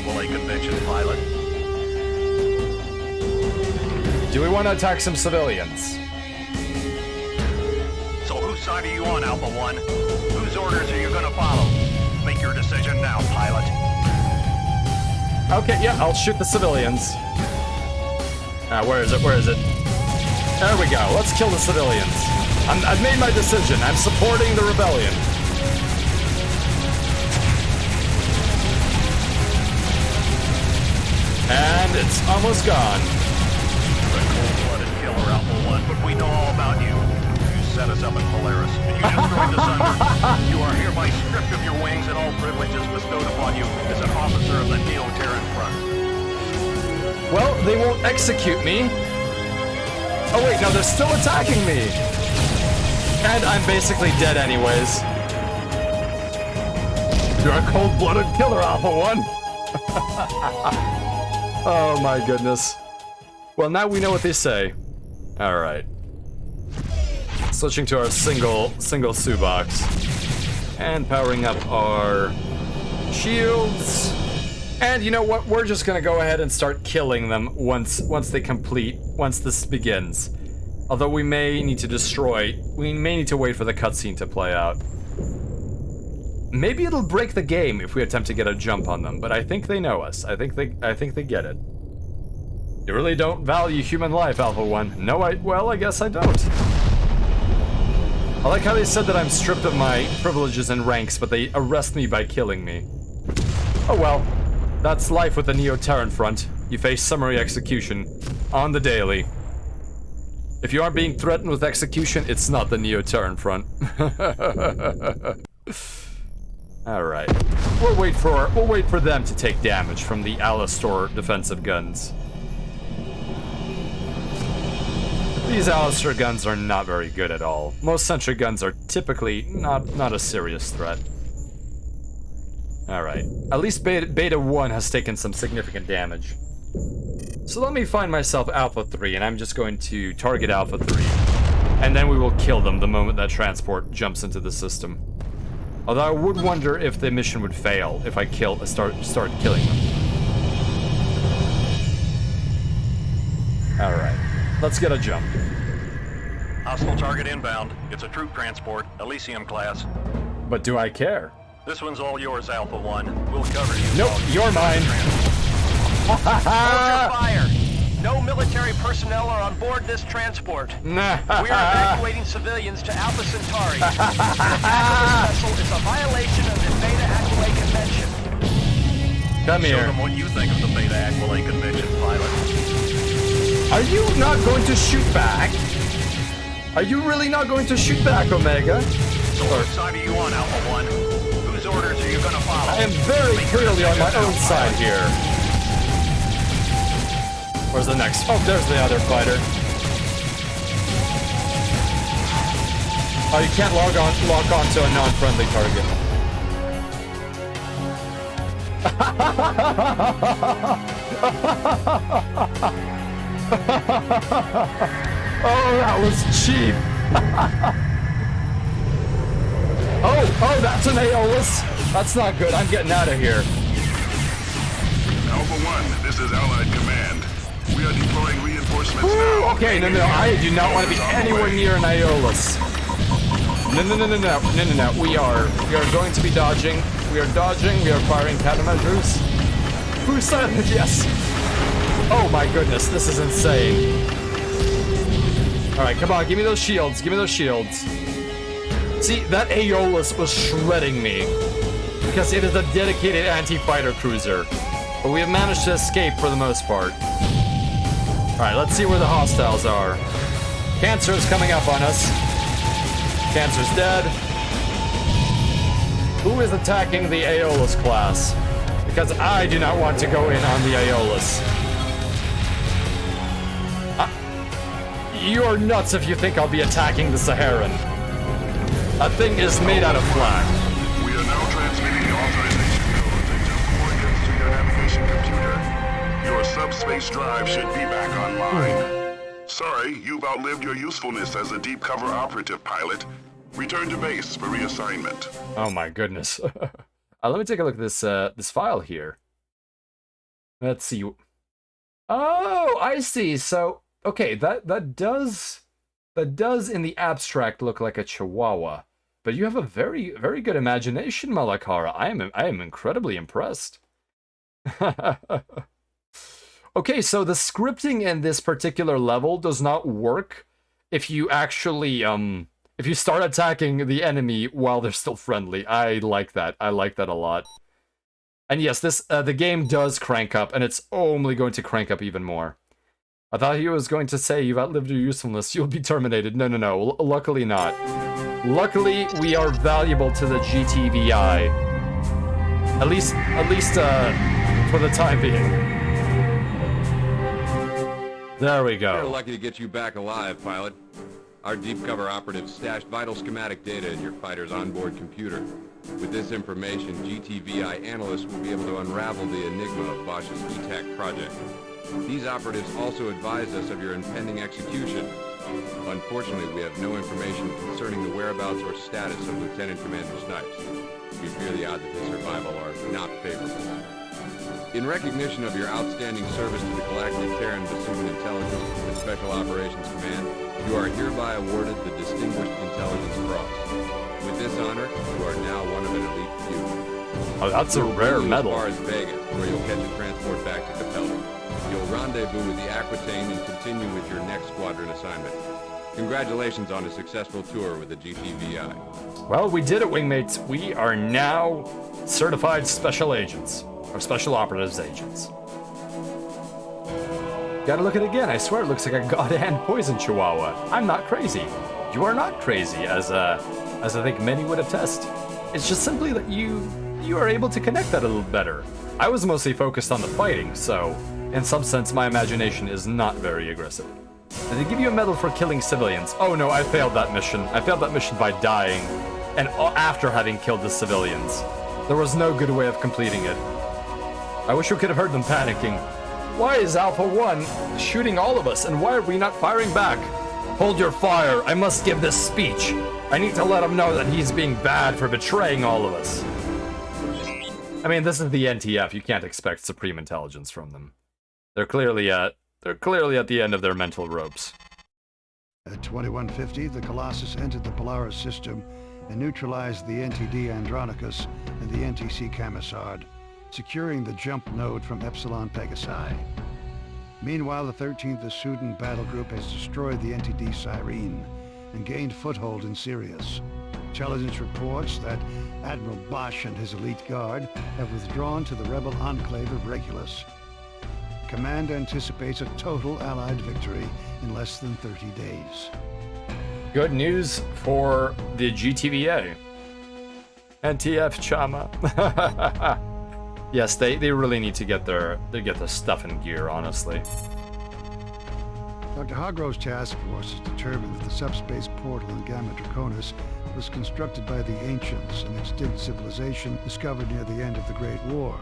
Do we want to attack some civilians? So whose side are you on, Alpha 1? Whose orders are you gonna follow? Make your decision now, pilot. Okay, yeah, I'll shoot the civilians. Where is it? Where is it? There we go. Let's kill the civilians. I've made my decision. I'm supporting the rebellion. And it's almost gone. You're a cold-blooded killer, Alpha 1, but we know all about you. You set us up in Polaris, and you destroyed the Sunder. You are hereby stripped of your wings and all privileges bestowed upon you as an officer of the Neo-Terran Front. Well, they won't execute me. Oh wait, no, they're still attacking me. And I'm basically dead anyways. You're a cold-blooded killer, Alpha 1. Oh my goodness. Well, now we know what they say. Alright. Switching to our single Subox. And powering up our shields. And you know what? We're just gonna go ahead and start killing them once this begins. Although we may need to wait for the cutscene to play out. Maybe it'll break the game if we attempt to get a jump on them, but I think they know us. I think they get it. You really don't value human life, Alpha 1. No, I guess I don't. I like how they said that I'm stripped of my privileges and ranks, but they arrest me by killing me. Oh well. That's life with the Neo-Terran Front. You face summary execution on the daily. If you aren't being threatened with execution, it's not the Neo-Terran Front. Alright. We'll wait for them to take damage from the Alistor defensive guns. These Alistor guns are not very good at all. Most sentry guns are typically not a serious threat. Alright, at least Beta 1 has taken some significant damage. So let me find myself Alpha 3, and I'm just going to target Alpha 3. And then we will kill them the moment that transport jumps into the system. Although I would wonder if the mission would fail if I start killing them. Alright, let's get a jump. Hostile target inbound. It's a troop transport, Elysium class. But do I care? This one's all yours, Alpha 1. We'll cover you. Nope, you're mine. Hold your fire. No military personnel are on board this transport. We are evacuating civilians to Alpha Centauri. An attack of this vessel is a violation of the Beta Aquila Convention. Come Show here. them what you think of the Beta Aquila Convention, pilot. Are you not going to shoot back? Are you really not going to shoot back, Omega? So what side are you on, Alpha 1? Whose orders are you gonna follow? I am very clearly on my own side here. Where's the next? Oh, there's the other fighter. Oh, you can't lock on to a non-friendly target. Oh, that was cheap. Oh, that's an Aeolus. That's not good. I'm getting out of here. Alpha 1, this is Allied Command. We are deploying reinforcements now. Okay, no, I do not want to be anywhere near an Aeolus. No. We are going to be dodging. We are dodging. We are firing countermeasures. Who said it? Yes. Oh my goodness, this is insane. All right, come on, give me those shields. Give me those shields. See, that Aeolus was shredding me because it is a dedicated anti-fighter cruiser. But we have managed to escape for the most part. Alright, let's see where the hostiles are. Cancer is coming up on us. Cancer's dead. Who is attacking the Aeolus class? Because I do not want to go in on the Aeolus. You're nuts if you think I'll be attacking the Saharan. That thing is made out of flak. We are now transmitting the authorization codes and jump coordinates to your navigation computer. Your subspace drive should be back online. Sorry, you've outlived your usefulness as a deep cover operative pilot. Return to base for reassignment. Oh my goodness. Let me take a look at this this file here. Let's see. Oh, I see. So, okay, that does in the abstract look like a Chihuahua. But you have a very, very good imagination, Malakara. I am incredibly impressed. Okay, so the scripting in this particular level does not work if you actually, if you start attacking the enemy while they're still friendly. I like that. I like that a lot. And yes, this the game does crank up, and it's only going to crank up even more. I thought he was going to say, you've outlived your usefulness, you'll be terminated. No. Luckily not. Luckily, we are valuable to the GTVI. At least, for the time being. There we go. We're lucky to get you back alive, pilot. Our deep cover operatives stashed vital schematic data in your fighter's onboard computer. With this information, GTVI analysts will be able to unravel the enigma of Bosch's ETAC project. These operatives also advised us of your impending execution. Unfortunately, we have no information concerning the whereabouts or status of Lieutenant Commander Snipes. We fear the odds of his survival are not favorable. In recognition of your outstanding service to the Galactic Terran Intelligence and Special Operations Command, you are hereby awarded the Distinguished Intelligence Cross. With this honor, you are now one of an elite few. Oh, that's a rare medal. As far as Vega, where you'll catch a transport back to Capella. You'll rendezvous with the Aquitaine and continue with your next squadron assignment. Congratulations on a successful tour with the GTVI. Well, we did it, wingmates. We are now certified special agents. Or special operatives agents. Gotta look at it again. I swear it looks like a god-hand poison chihuahua. I'm not crazy. You are not crazy, as I think many would attest. It's just simply that you are able to connect that a little better. I was mostly focused on the fighting, so in some sense my imagination is not very aggressive. Did they give you a medal for killing civilians? Oh no, I failed that mission. I failed that mission by dying, and after having killed the civilians. There was no good way of completing it. I wish we could have heard them panicking. Why is Alpha 1 shooting all of us, and why are we not firing back? Hold your fire, I must give this speech. I need to let him know that he's being bad for betraying all of us. I mean, this is the NTF, you can't expect supreme intelligence from them. They're clearly at the end of their mental ropes. At 2150, the Colossus entered the Polaris system and neutralized the NTD Andronicus and the NTC Camisard, securing the jump node from Epsilon Pegasi. Meanwhile, the 13th Vasudan battle group has destroyed the NTD Cyrene and gained foothold in Sirius. Intelligence reports that Admiral Bosch and his elite guard have withdrawn to the rebel enclave of Regulus. Command anticipates a total Allied victory in less than 30 days. Good news for the GTVA. NTF Chama. Yes, they really need to get their stuff in gear, honestly. Dr. Hargrove's task force has determined that the subspace portal in Gamma Draconis was constructed by the Ancients, an extinct civilization discovered near the end of the Great War.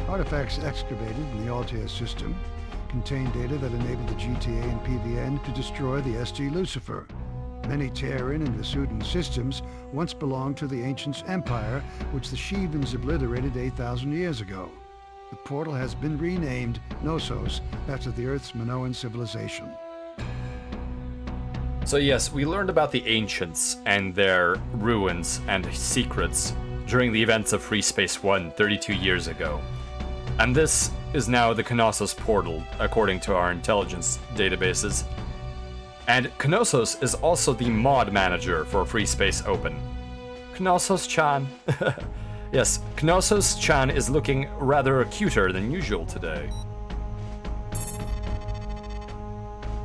Artifacts excavated in the Altair system contain data that enabled the GTA and PVN to destroy the ST Lucifer. Many Terran and Vasudan systems once belonged to the Ancients' empire, which the Shivans obliterated 8,000 years ago. The portal has been renamed Knossos after the Earth's Minoan civilization. So yes, we learned about the Ancients and their ruins and secrets during the events of Freespace 1 32 years ago. And this is now the Knossos portal, according to our intelligence databases. And Knossos is also the mod manager for Freespace Open. Knossos-chan. Yes, Knossos-chan is looking rather cuter than usual today.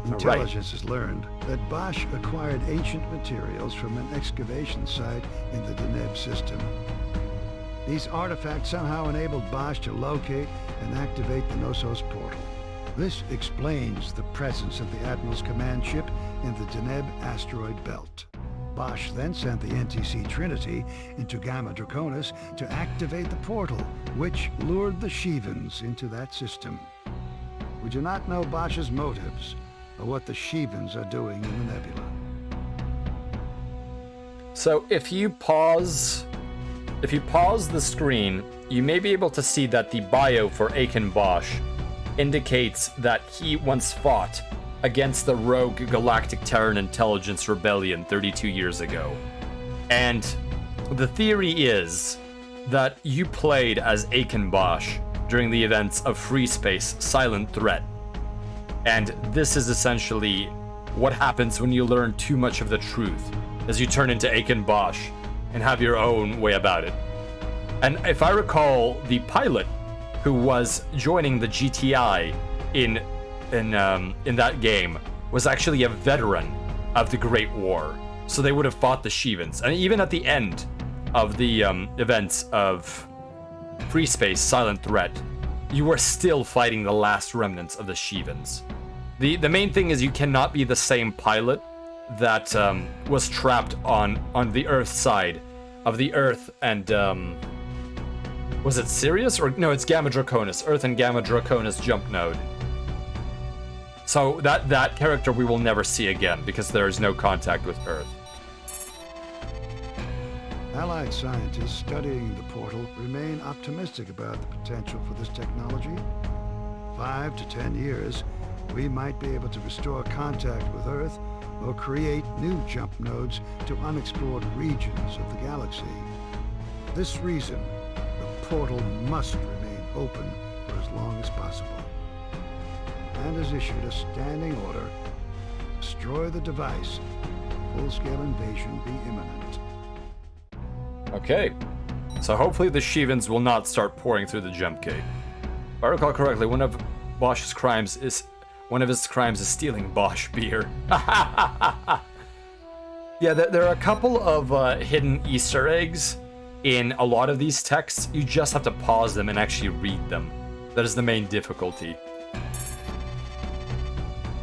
Intelligence has learned that Bosch acquired ancient materials from an excavation site in the Deneb system. These artifacts somehow enabled Bosch to locate and activate the Knossos portal. This explains the presence of the Admiral's command ship in the Deneb asteroid belt. Bosch then sent the NTC Trinity into Gamma Draconis to activate the portal, which lured the Shivans into that system. We do not know Bosch's motives or what the Shivans are doing in the nebula. So if you pause the screen, you may be able to see that the bio for Aiken Bosch indicates that he once fought against the rogue Galactic Terran Intelligence Rebellion 32 years ago. And the theory is that you played as Aiken Bosch during the events of Freespace Silent Threat. And this is essentially what happens when you learn too much of the truth, as you turn into Aiken Bosch and have your own way about it. And if I recall, the pilot who was joining the GTI in that game was actually a veteran of the Great War, so they would have fought the Shivans. And even at the end of the events of Freespace Silent Threat, you were still fighting the last remnants of the Shivans. The main thing is you cannot be the same pilot that was trapped on the Earth side of the Earth and was it Sirius? Or no, it's Gamma Draconis. Earth and Gamma Draconis jump node. So that character we will never see again because there is no contact with Earth. Allied scientists studying the portal remain optimistic about the potential for this technology. 5 to 10 years, we might be able to restore contact with Earth or create new jump nodes to unexplored regions of the galaxy. For this reason, the portal must remain open for as long as possible, and has issued a standing order to destroy the device. Full-scale invasion be imminent. Okay, so hopefully the Shivans will not start pouring through the jump gate. If I recall correctly, one of his crimes is stealing Bosch beer. Yeah, there are a couple of hidden Easter eggs in a lot of these texts. You just have to pause them and actually read them. That is the main difficulty.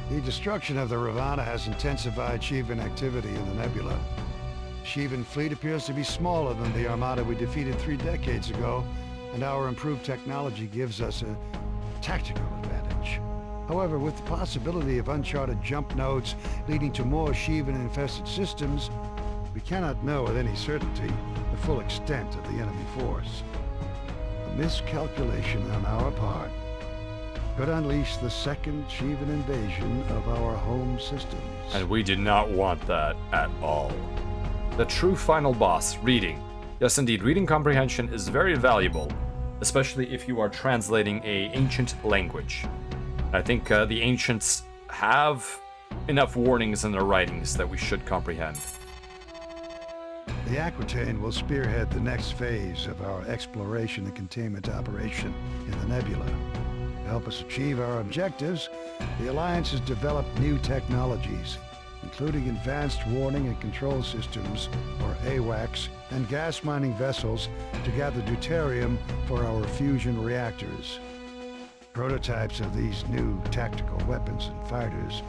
The destruction of the Ravana has intensified Shivan activity in the nebula. Shivan fleet appears to be smaller than the armada we defeated 3 decades ago, and our improved technology gives us a tactical advantage. However, with the possibility of uncharted jump nodes leading to more Shivan-infested systems, we cannot know with any certainty the full extent of the enemy force. A miscalculation on our part could unleash the second Shivan invasion of our home systems. And we did not want that at all. The true final boss, reading. Yes, indeed, reading comprehension is very valuable, especially if you are translating an ancient language. I think the ancients have enough warnings in their writings that we should comprehend. The Aquitaine will spearhead the next phase of our exploration and containment operation in the nebula. To help us achieve our objectives, the Alliance has developed new technologies, including advanced warning and control systems, or AWACS, and gas mining vessels to gather deuterium for our fusion reactors. Prototypes of these new tactical weapons and fighters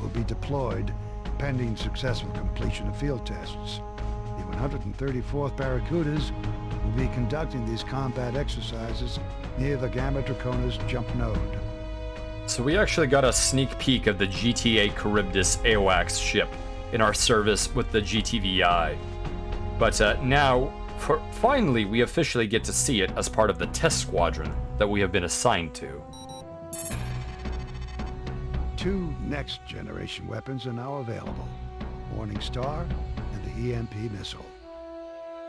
will be deployed pending successful completion of field tests. The 134th Barracudas will be conducting these combat exercises near the Gamma Draconis jump node. So we actually got a sneak peek of the GTA Charybdis AWACS ship in our service with the GTVI. But now, finally, we officially get to see it as part of the test squadron that we have been assigned to. 2 next-generation weapons are now available, Morning Star and the EMP missile.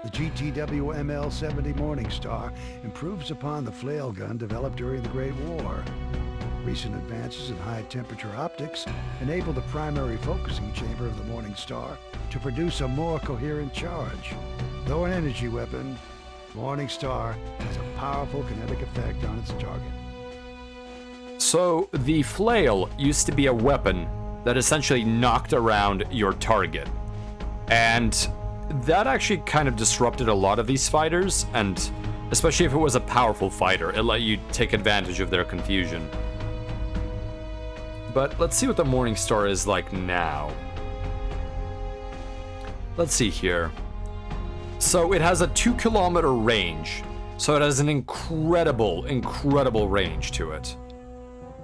The GTW ML-70 Morning Star improves upon the flail gun developed during the Great War. Recent advances in high-temperature optics enable the primary focusing chamber of the Morning Star to produce a more coherent charge. Though an energy weapon, Morning Star has a powerful kinetic effect on its target. So the flail used to be a weapon that essentially knocked around your target. And that actually kind of disrupted a lot of these fighters, and especially if it was a powerful fighter, it let you take advantage of their confusion. But let's see what the Morning Star is like now. Let's see here. So it has a 2-kilometer range. So it has an incredible range to it.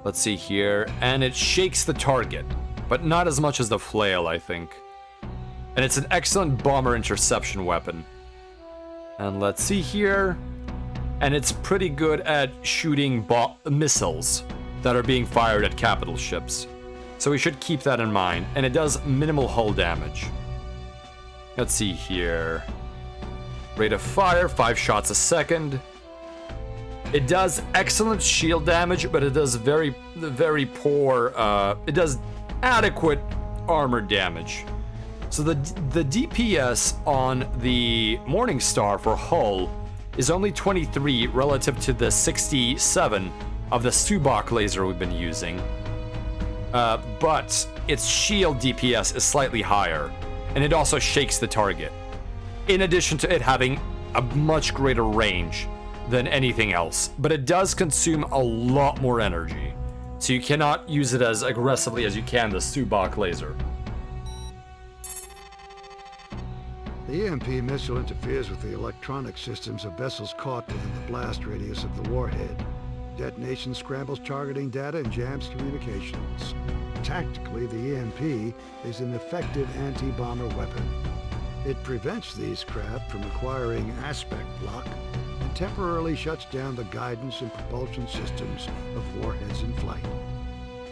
Let's see here. And it shakes the target, but not as much as the flail, I think. And it's an excellent bomber interception weapon. And let's see here. And it's pretty good at shooting missiles that are being fired at capital ships. So we should keep that in mind. And it does minimal hull damage. Let's see here. Rate of fire, 5 shots a second. It does excellent shield damage, but it does very poor, it does adequate armor damage. So the DPS on the Morning Star for hull is only 23 relative to the 67 of the Subak laser we've been using. But its shield DPS is slightly higher, and it also shakes the target. In addition to it having a much greater range than anything else, but it does consume a lot more energy, so you cannot use it as aggressively as you can the Subak laser. The EMP missile interferes with the electronic systems of vessels caught within the blast radius of the warhead. Detonation scrambles targeting data and jams communications. Tactically, the EMP is an effective anti-bomber weapon. It prevents these craft from acquiring aspect lock and temporarily shuts down the guidance and propulsion systems of warheads in flight.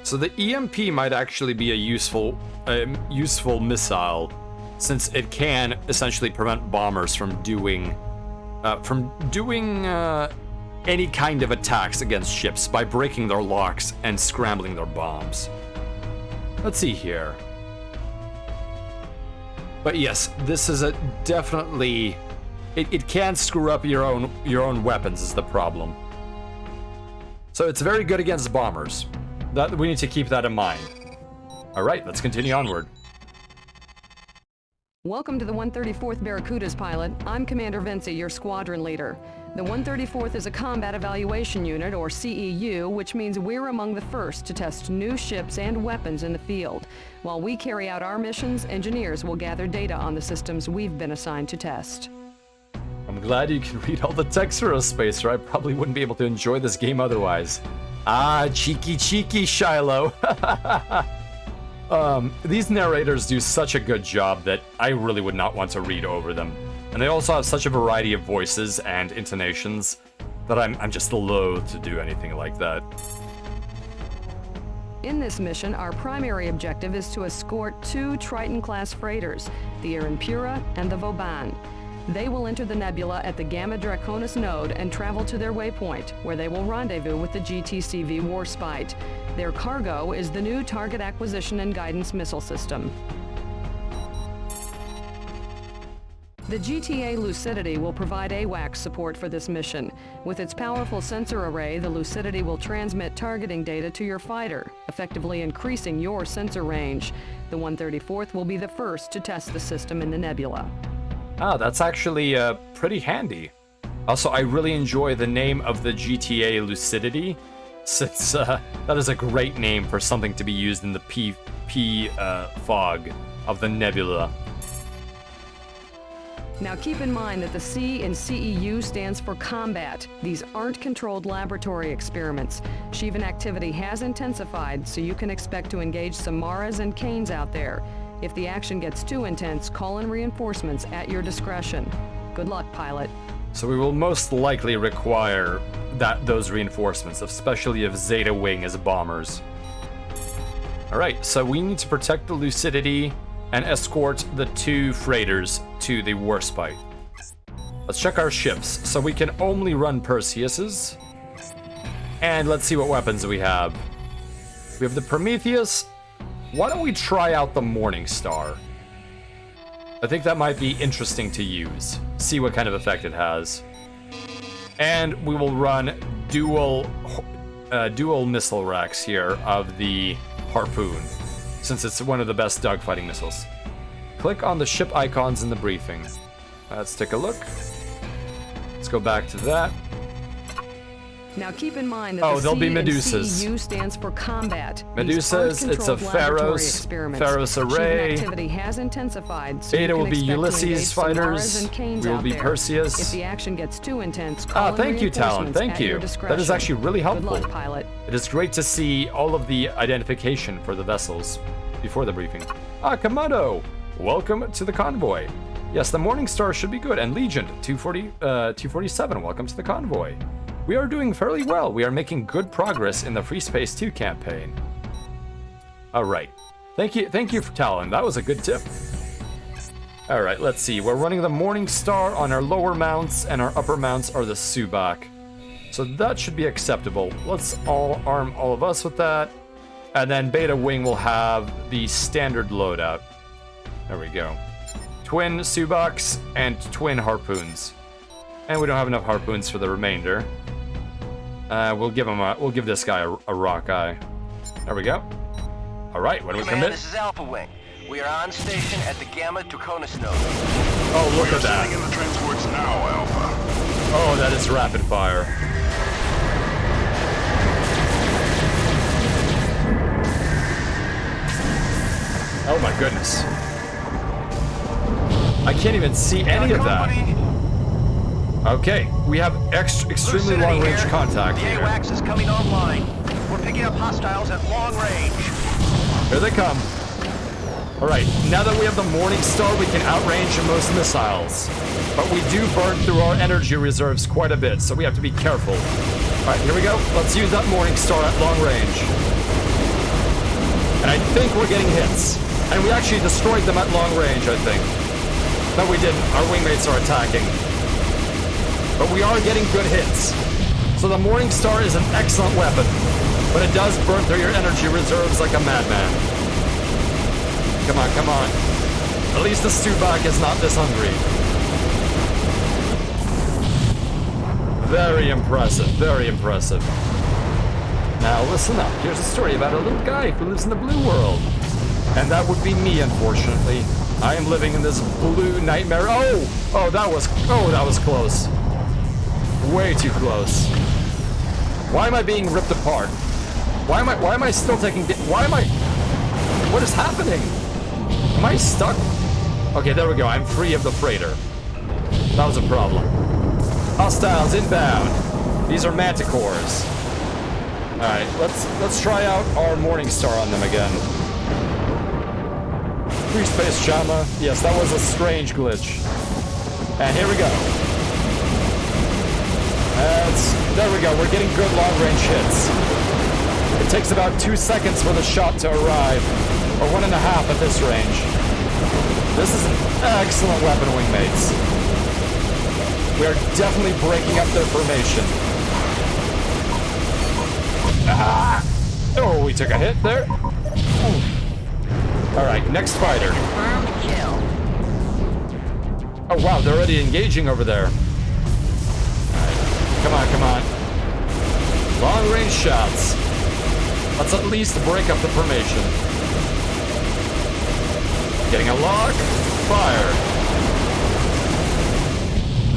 So the EMP might actually be a useful missile, since it can essentially prevent bombers from doing any kind of attacks against ships by breaking their locks and scrambling their bombs. Let's see here. But yes, this is a definitely... It can screw up your own weapons is the problem. So it's very good against bombers. That we need to keep that in mind. Alright, let's continue onward. Welcome to the 134th Barracudas, pilot. I'm Commander Vinci, your squadron leader. The 134th is a combat evaluation unit, or CEU, which means we're among the first to test new ships and weapons in the field. While we carry out our missions, engineers will gather data on the systems we've been assigned to test. I'm glad you can read all the text for a space, or I probably wouldn't be able to enjoy this game otherwise. Ah, cheeky Shiloh. These narrators do such a good job that I really would not want to read over them. And they also have such a variety of voices and intonations that I'm just loath to do anything like that. In this mission, our primary objective is to escort 2 Triton-class freighters, the Impura and the Vauban. They will enter the nebula at the Gamma Draconis node and travel to their waypoint, where they will rendezvous with the GTCV Warspite. Their cargo is the new Target Acquisition and Guidance Missile System. The GTA Lucidity will provide AWACS support for this mission. With its powerful sensor array, the Lucidity will transmit targeting data to your fighter, effectively increasing your sensor range. The 134th will be the first to test the system in the nebula. Ah, that's actually pretty handy. Also, I really enjoy the name of the GTA Lucidity, since that is a great name for something to be used in the P fog of the nebula. Now keep in mind that the C in CEU stands for combat. These aren't controlled laboratory experiments. Shivan activity has intensified, so you can expect to engage some Maras and Canes out there. If the action gets too intense, call in reinforcements at your discretion. Good luck, pilot. So we will most likely require those reinforcements, especially if Zeta Wing is bombers. Alright, so we need to protect the Lucidity and escort the 2 freighters to the Warspite. Let's check our ships. So we can only run Perseuses. And let's see what weapons we have. We have the Prometheus. Why don't we try out the Morning Star? I think that might be interesting to use. See what kind of effect it has. And we will run dual missile racks here of the Harpoon, since it's one of the best dogfighting missiles. Click on the ship icons in the briefing. Let's take a look. Let's go back to that. Now keep in mind that there'll be Medusas. CEU stands for combat. Medusas, it's a Pharos array. Activity has intensified, so Beta you will can be expect Ulysses to engage some Maras fighters. and Canes We will out be there. Perseus. If the action gets too intense, call in Thank you, Talon. reinforcements Thank at you. your That is discretion. actually really helpful. Good luck, pilot. It is great to see all of the identification for the vessels before the briefing. Komodo! Welcome to the convoy. Yes, the Morning Star should be good. And Legion 247, welcome to the convoy. We are doing fairly well. We are making good progress in the Freespace 2 campaign. Alright. Thank you for Talon. That was a good tip. Alright, let's see. We're running the Morning Star on our lower mounts, and our upper mounts are the Subak. So that should be acceptable. Let's all arm all of us with that. And then Beta Wing will have the standard loadout. There we go. Twin Subaks and twin Harpoons. And we don't have enough Harpoons for the remainder. We'll give this guy a rock eye. There we go. All right, when do we commit? This is Alpha Wing. We are on station at the Gamma Draconis node. Oh, look at that. In the transports now, Alpha. Oh, that is rapid fire. Oh my goodness. I can't even see any of that. Okay, we have extremely long-range contact The here. AWACS is coming online. We're picking up hostiles at long range. Here they come. Alright, now that we have the Morning Star, we can outrange most missiles. But we do burn through our energy reserves quite a bit, so we have to be careful. Alright, here we go. Let's use that Morning Star at long range. And I think we're getting hits. And we actually destroyed them at long range, I think. No, we didn't. Our wingmates are attacking. But we are getting good hits. So the Morning Star is an excellent weapon, but it does burn through your energy reserves like a madman. Come on, come on. At least the Stubak is not this hungry. Very impressive, very impressive. Now listen up. Here's a story about a little guy who lives in the blue world. And that would be me, unfortunately. I am living in this blue nightmare. Oh, that was close. Way too close. Why am I being ripped apart? Why am I still taking... What is happening? Am I stuck? Okay, there we go. I'm free of the freighter. That was a problem. Hostiles inbound. These are manticores. Alright, let's try out our Morning Star on them again. Freespace Shama. Yes, that was a strange glitch. And here we go. There we go. We're getting good long-range hits. It takes about 2 seconds for the shot to arrive, or 1.5 at this range. This is an excellent weapon, wingmates. We are definitely breaking up their formation. Ah! Oh, we took a hit there. Alright, next fighter. Confirm kill. Oh wow, they're already engaging over there. Alright, come on, come on. Long range shots. Let's at least break up the formation. Getting a lock. Fire.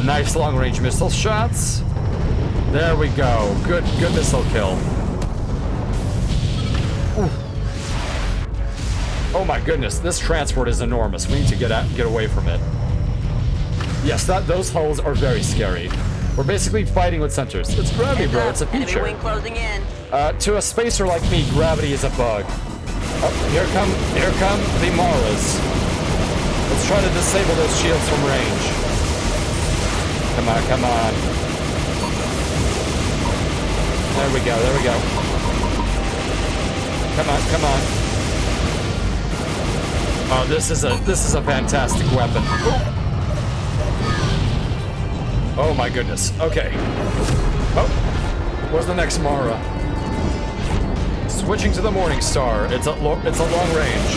Nice long range missile shots. There we go. Good missile kill. Ooh. Oh my goodness, this transport is enormous. We need to get away from it. Yes, those hulls are very scary. We're basically fighting with sensors. It's gravity, bro. It's a feature. Enemy wing closing in. To a spacer like me, gravity is a bug. Oh, here come the Maras. Let's try to disable those shields from range. Come on, come on. There we go, there we go. Come on, come on. Oh, this is a fantastic weapon. Oh my goodness. Okay. Oh, where's the next Mara? Switching to the Morning Star. It's a long range.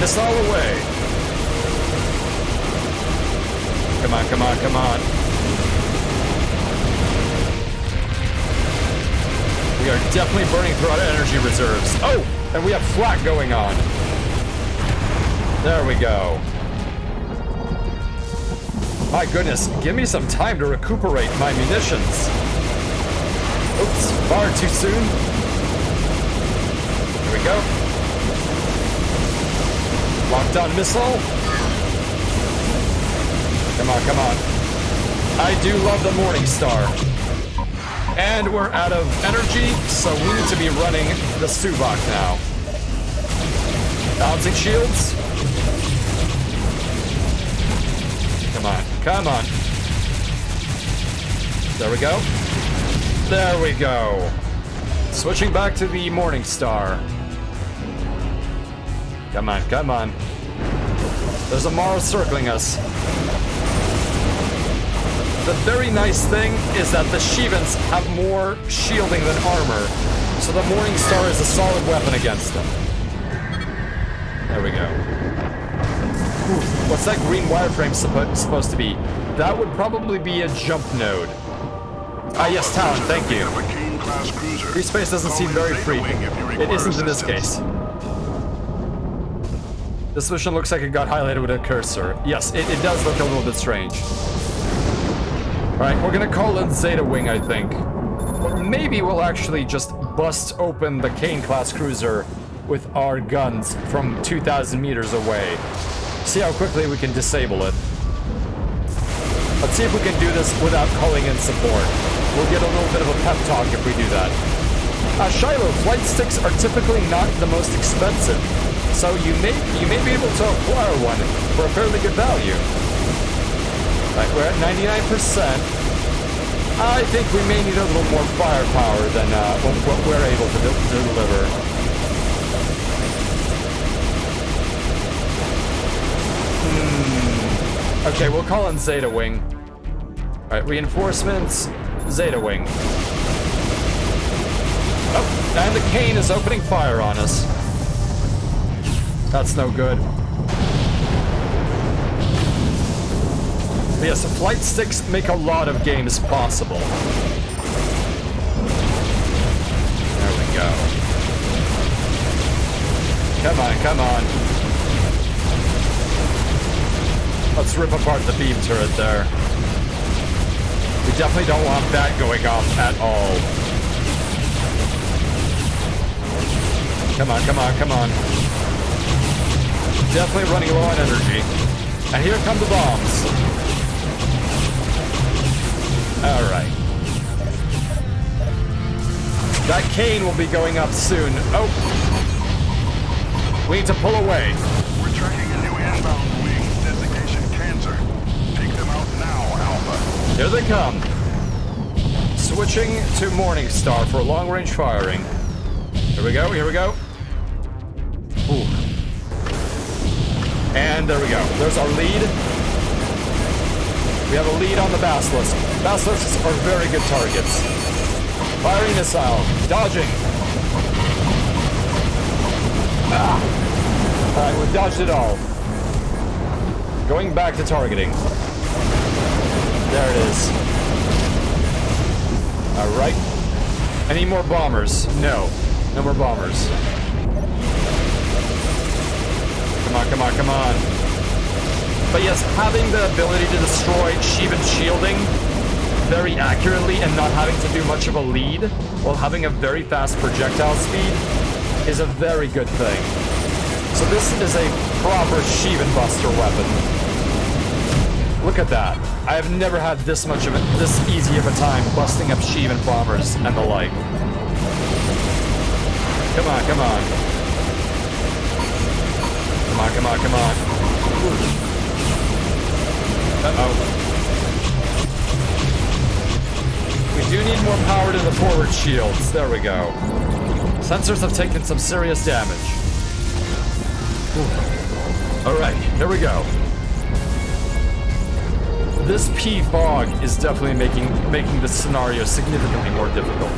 Missile away. Come on, come on, come on. We are definitely burning through our energy reserves. Oh, and we have flak going on. There we go. My goodness, give me some time to recuperate my munitions. Oops, far too soon. Here we go. Lockdown missile. Come on, come on. I do love the Morning Star. And we're out of energy, so we need to be running the Suvok now. Bouncing shields. Come on, come on. There we go. There we go. Switching back to the Morning Star. Come on, come on. There's a Mars circling us. The very nice thing is that the Shivans have more shielding than armor, so the Morning Star is a solid weapon against them. There we go. Ooh, what's that green wireframe supposed to be? That would probably be a jump node. Ah yes, Talon, thank you. Freespace doesn't seem very free. It isn't in this case. This mission looks like it got highlighted with a cursor. Yes, it does look a little bit strange. Alright, we're gonna call in Zeta Wing, I think. Or maybe we'll actually just bust open the Kane-class cruiser with our guns from 2,000 meters away. See how quickly we can disable it. Let's see if we can do this without calling in support. We'll get a little bit of a pep talk if we do that. Shiloh, flight sticks are typically not the most expensive, so you may be able to acquire one for a fairly good value. Right, we're at 99%. I think we may need a little more firepower than what we're able to deliver. Okay, we'll call in Zeta Wing. Alright, reinforcements, Zeta Wing. Oh, and the Kane is opening fire on us. That's no good. But yes, flight sticks make a lot of games possible. There we go. Come on, come on. Let's rip apart the beam turret there. We definitely don't want that going off at all. Come on, come on, come on. Definitely running low on energy. And here come the bombs. Alright. That Kane will be going up soon. Oh! We need to pull away. We're tracking a new inbound wing, designation Cancer. Take them out now, Alpha. Here they come. Switching to Morning Star for long-range firing. Here we go, here we go. Ooh. And there we go. There's our lead. We have a lead on the Basilisks. Basilisks are very good targets. Firing missile. Dodging. Alright, we've dodged it all. Going back to targeting. There it is. Alright. Any more bombers? No. No more bombers. Come on, come on, come on. But yes, having the ability to destroy Sheevan shielding very accurately and not having to do much of a lead while having a very fast projectile speed is a very good thing. So this is a proper Sheevan buster weapon. Look at that. I have never had this easy of a time busting up Sheevan bombers and the like. Come on, come on. Come on, come on, come on. Uh-oh. We do need more power to the forward shields. There we go. Sensors have taken some serious damage. Alright, here we go. This P-Fog is definitely making this scenario significantly more difficult.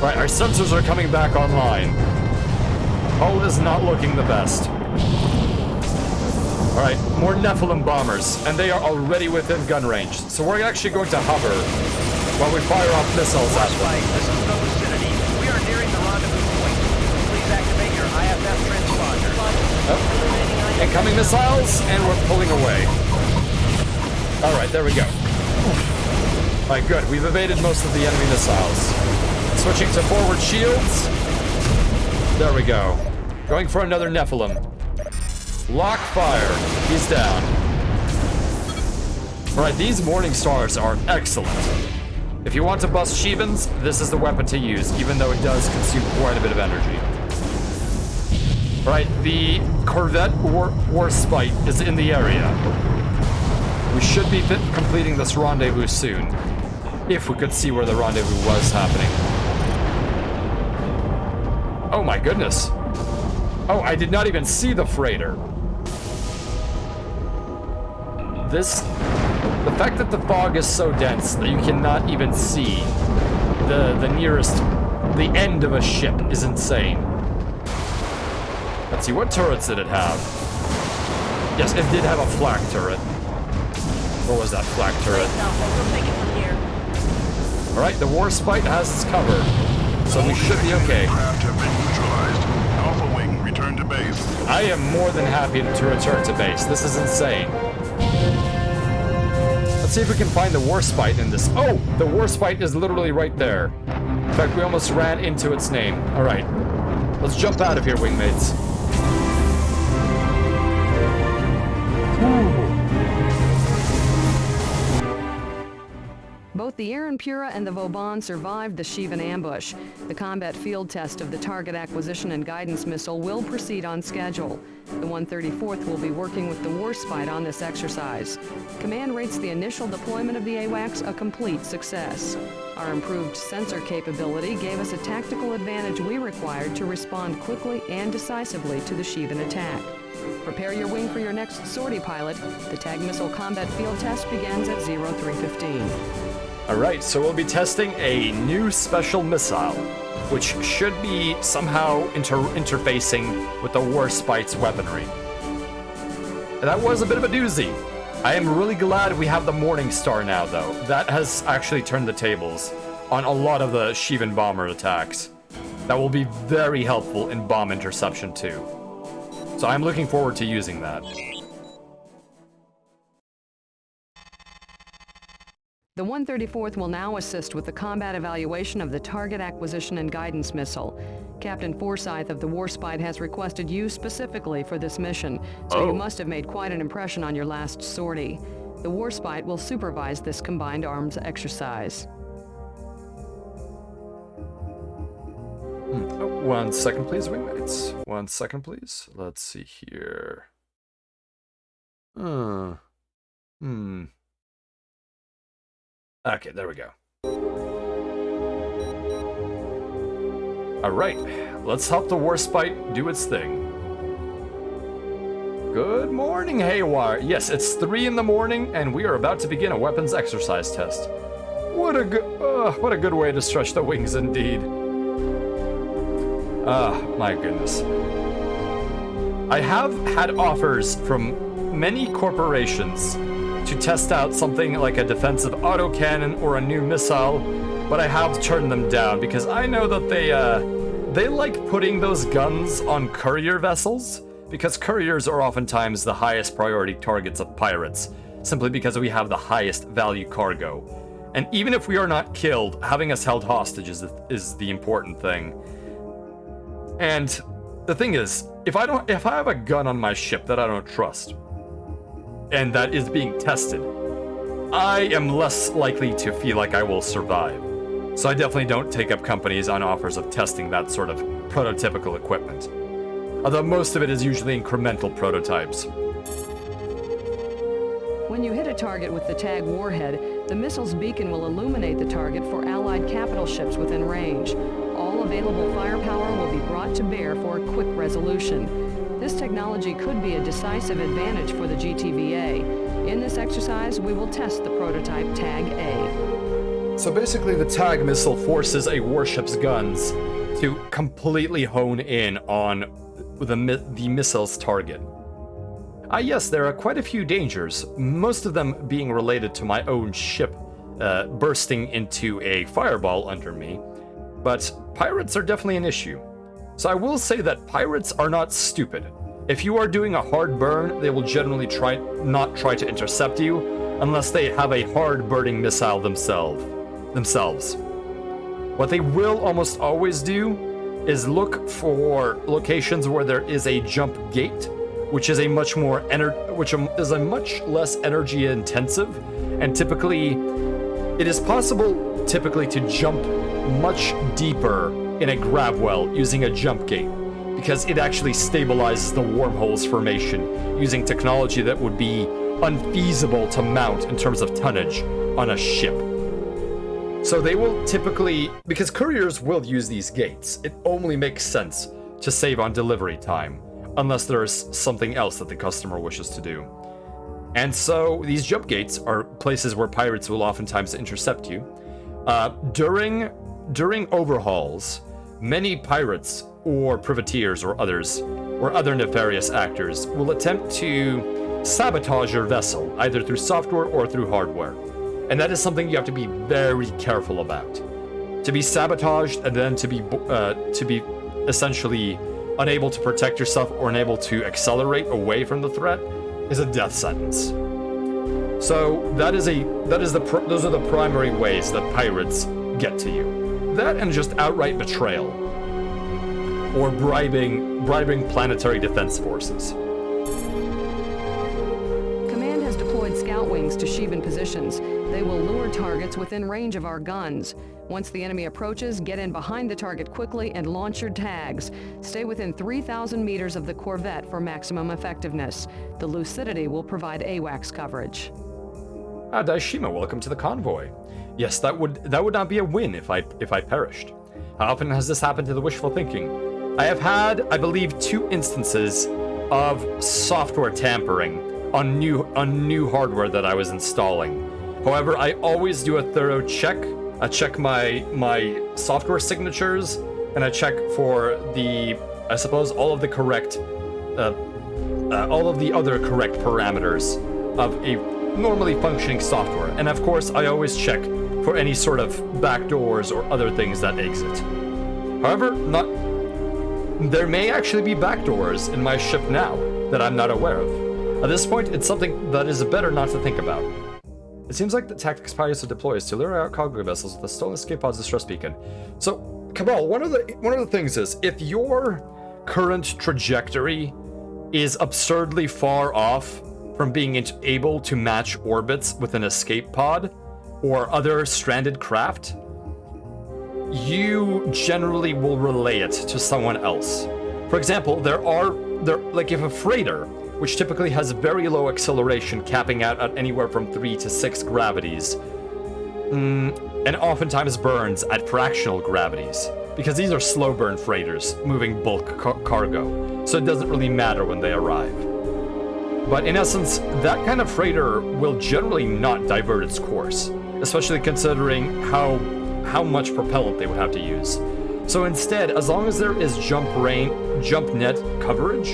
Right, our sensors are coming back online. Hull is not looking the best. Alright, more Nephilim bombers, and they are already within gun range. So we're actually going to hover while we fire off missiles at them. This is the vicinity. We are nearing the rendezvous point. Please activate your IFF transponder. Oh. Incoming missiles, and we're pulling away. Alright, there we go. Alright, good. We've evaded most of the enemy missiles. Switching to forward shields. There we go. Going for another Nephilim. Lock fire. He's down. Alright, these Morning Stars are excellent. If you want to bust Sheevans, this is the weapon to use, even though it does consume quite a bit of energy. Alright, the Corvette Warspite is in the area. We should be completing this rendezvous soon, if we could see where the rendezvous was happening. Oh my goodness. Oh, I did not even see the freighter. The fact that the fog is so dense that you cannot even see the end of a ship is insane. Let's see, what turrets did it have? Yes, it did have a flak turret. What was that flak turret? Alright, the Warspite has its cover, so we should be okay. Craft have been neutralized. Alpha Wing, return to base. I am more than happy to return to base. This is insane. Let's see if we can find the Warspite in this. Oh, the Warspite is literally right there. In fact, we almost ran into its name. Alright, let's jump out of here, wingmates. Ooh. Both the Aaron-Pura and the Vauban survived the Sheevan ambush. The combat field test of the target acquisition and guidance missile will proceed on schedule. The 134th will be working with the Warspite on this exercise. Command rates the initial deployment of the AWACS a complete success. Our improved sensor capability gave us a tactical advantage we required to respond quickly and decisively to the Sheevan attack. Prepare your wing for your next sortie, pilot. The TAG missile combat field test begins at 0315. Alright, so we'll be testing a new special missile, which should be somehow interfacing with the Warspite's weaponry. And that was a bit of a doozy. I am really glad we have the Morning Star now, though. That has actually turned the tables on a lot of the Sheevan bomber attacks. That will be very helpful in bomb interception, too. So I'm looking forward to using that. The 134th will now assist with the combat evaluation of the target acquisition and guidance missile. Captain Forsyth of the Warspite has requested you specifically for this mission, so you must have made quite an impression on your last sortie. The Warspite will supervise this combined arms exercise. Oh, 1 second, please, wingmates. 1 second, please. Let's see here. Okay, there we go. Alright, let's help the Warspite do its thing. Good morning, Haywire. Yes, it's 3 in the morning, and we are about to begin a weapons exercise test. What a good way to stretch the wings, indeed. My goodness. I have had offers from many corporations to test out something like a defensive autocannon or a new missile, but I have turned them down because I know that they like putting those guns on courier vessels, because couriers are oftentimes the highest priority targets of pirates, simply because we have the highest value cargo. And even if we are not killed, having us held hostage is the important thing. And the thing is, if I have a gun on my ship that I don't trust, and that is being tested, I am less likely to feel like I will survive. So I definitely don't take up companies on offers of testing that sort of prototypical equipment. Although most of it is usually incremental prototypes. When you hit a target with the TAG warhead, the missile's beacon will illuminate the target for Allied capital ships within range. All available firepower will be brought to bear for a quick resolution. This technology could be a decisive advantage for the GTVA. In this exercise, we will test the prototype TAG-A. So basically, the TAG missile forces a warship's guns to completely hone in on the missile's target. Yes, there are quite a few dangers, most of them being related to my own ship bursting into a fireball under me, but pirates are definitely an issue. So I will say that pirates are not stupid. If you are doing a hard burn, they will generally not try to intercept you unless they have a hard burning missile themselves. What they will almost always do is look for locations where there is a jump gate, which is a much less energy intensive, and typically it is possible to jump much deeper in a grav well using a jump gate, because it actually stabilizes the wormholes formation using technology that would be unfeasible to mount in terms of tonnage on a ship. So they will typically, because couriers will use these gates, it only makes sense to save on delivery time, unless there's something else that the customer wishes to do. And so these jump gates are places where pirates will oftentimes intercept you. During overhauls, many pirates or privateers or others, or other nefarious actors, will attempt to sabotage your vessel, either through software or through hardware. And that is something you have to be very careful about. To be sabotaged and then to be essentially unable to protect yourself or unable to accelerate away from the threat is a death sentence. So those are the primary ways that pirates get to you. That and just outright betrayal, or bribing planetary defense forces. Command has deployed scout wings to Sheevan positions. They will lure targets within range of our guns. Once the enemy approaches, get in behind the target quickly and launch your tags. Stay within 3,000 meters of the corvette for maximum effectiveness. The Lucidity will provide AWACS coverage. Daishima, welcome to the convoy. Yes, that would not be a win if I perished. How often has this happened to the wishful thinking? I have had, I believe, 2 instances of software tampering on new hardware that I was installing. However, I always do a thorough check. I check my software signatures, and I check for all of the other correct parameters of a normally functioning software. And of course, I always check for any sort of backdoors or other things that exit. However, there may actually be backdoors in my ship now that I'm not aware of. At this point, it's something that is better not to think about. It seems like the tactics pilots deploy is to lure out cargo vessels with a stolen escape pod's distress beacon. So, Cabal, one of the things is, if your current trajectory is absurdly far off from being able to match orbits with an escape pod or other stranded craft, you generally will relay it to someone else. For example, if a freighter, which typically has very low acceleration, capping out at anywhere from 3 to 6 gravities, and oftentimes burns at fractional gravities, because these are slow burn freighters moving bulk cargo, so it doesn't really matter when they arrive. But in essence, that kind of freighter will generally not divert its course, especially considering how much propellant they would have to use. So instead, as long as there is jump net coverage,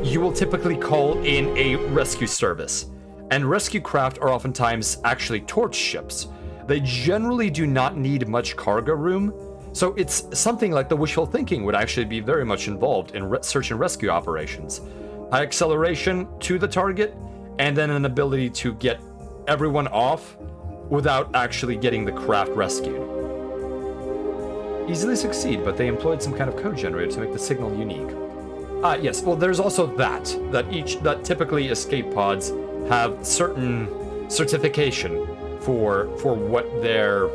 you will typically call in a rescue service. And rescue craft are oftentimes actually torch ships. They generally do not need much cargo room, so it's something like the wishful thinking would actually be very much involved in search and rescue operations. High acceleration to the target, and then an ability to get everyone off without actually getting the craft rescued. Easily succeed, but they employed some kind of code generator to make the signal unique. Yes, well there's also that typically escape pods have certain certification for what their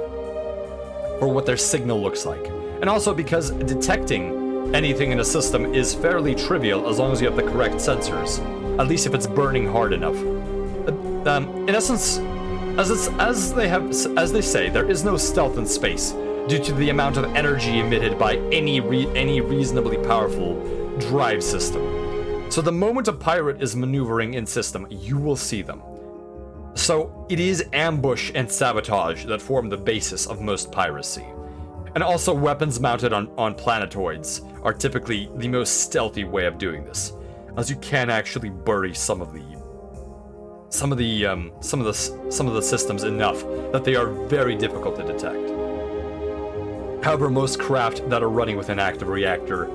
signal looks like. And also because detecting anything in a system is fairly trivial as long as you have the correct sensors, at least if it's burning hard enough. In essence, as they say, there is no stealth in space due to the amount of energy emitted by any reasonably powerful drive system. So the moment a pirate is maneuvering in system, you will see them. So it is ambush and sabotage that form the basis of most piracy. And also weapons mounted on planetoids are typically the most stealthy way of doing this, as you can actually bury some of the systems enough that they are very difficult to detect. However, most craft that are running with an active reactor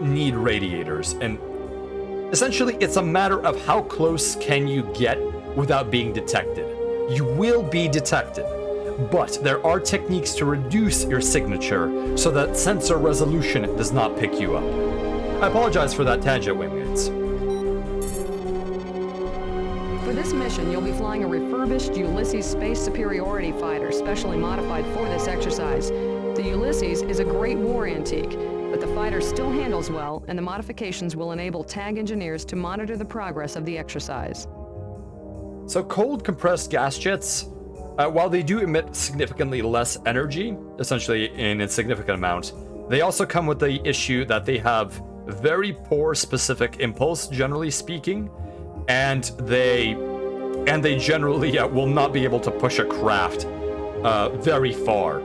need radiators, and essentially it's a matter of how close can you get without being detected. You will be detected, but there are techniques to reduce your signature so that sensor resolution does not pick you up. I apologize for that tangent, wingmates. For this mission, you'll be flying a refurbished Ulysses Space Superiority Fighter, specially modified for this exercise. The Ulysses is a great war antique, but the fighter still handles well, and the modifications will enable TAG engineers to monitor the progress of the exercise. So cold compressed gas jets, while they do emit significantly less energy, essentially in a significant amount, they also come with the issue that they have very poor specific impulse, generally speaking, and they generally will not be able to push a craft very far.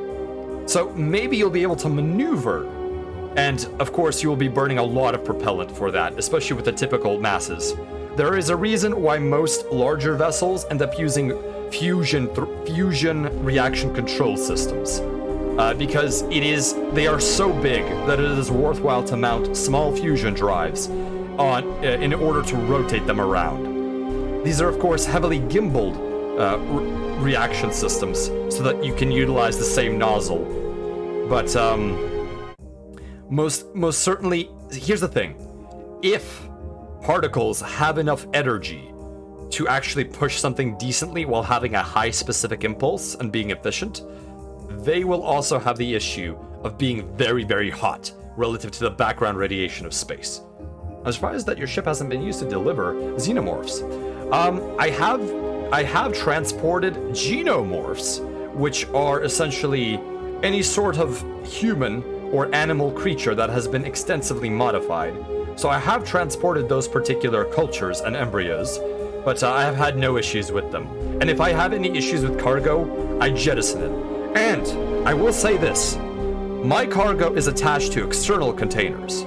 So maybe you'll be able to maneuver, and of course you will be burning a lot of propellant for that, especially with the typical masses. There is a reason why most larger vessels end up using fusion reaction control systems, because they are so big that it is worthwhile to mount small fusion drives in order to rotate them around. These are of course heavily gimbaled reaction systems so that you can utilize the same nozzle. But most certainly, here's the thing: if particles have enough energy to actually push something decently while having a high specific impulse and being efficient, they will also have the issue of being very, very hot relative to the background radiation of space. I'm surprised that your ship hasn't been used to deliver xenomorphs. I have transported genomorphs, which are essentially any sort of human or animal creature that has been extensively modified. So I have transported those particular cultures and embryos, but I have had no issues with them. And if I have any issues with cargo, I jettison it. And I will say this: my cargo is attached to external containers,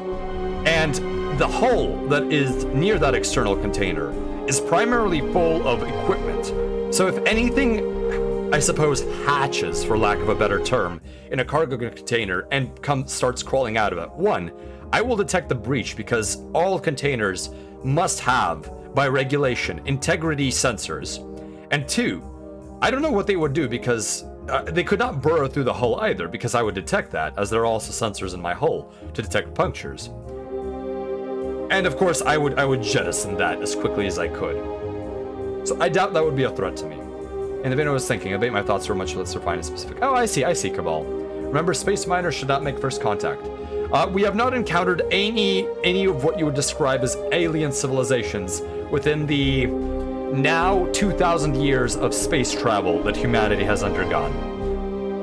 and the hull that is near that external container is primarily full of equipment. So if anything, I suppose, hatches, for lack of a better term, in a cargo container and starts crawling out of it, one, I will detect the breach because all containers must have, by regulation, integrity sensors. And two, I don't know what they would do because they could not burrow through the hull either, because I would detect that, as there are also sensors in my hull to detect punctures. And of course, I would jettison that as quickly as I could. So I doubt that would be a threat to me. And if anyone was thinking, I bet my thoughts were much less refined and specific. Oh, I see, Cabal. Remember, space miners should not make first contact. We have not encountered any of what you would describe as alien civilizations within the now 2,000 years of space travel that humanity has undergone.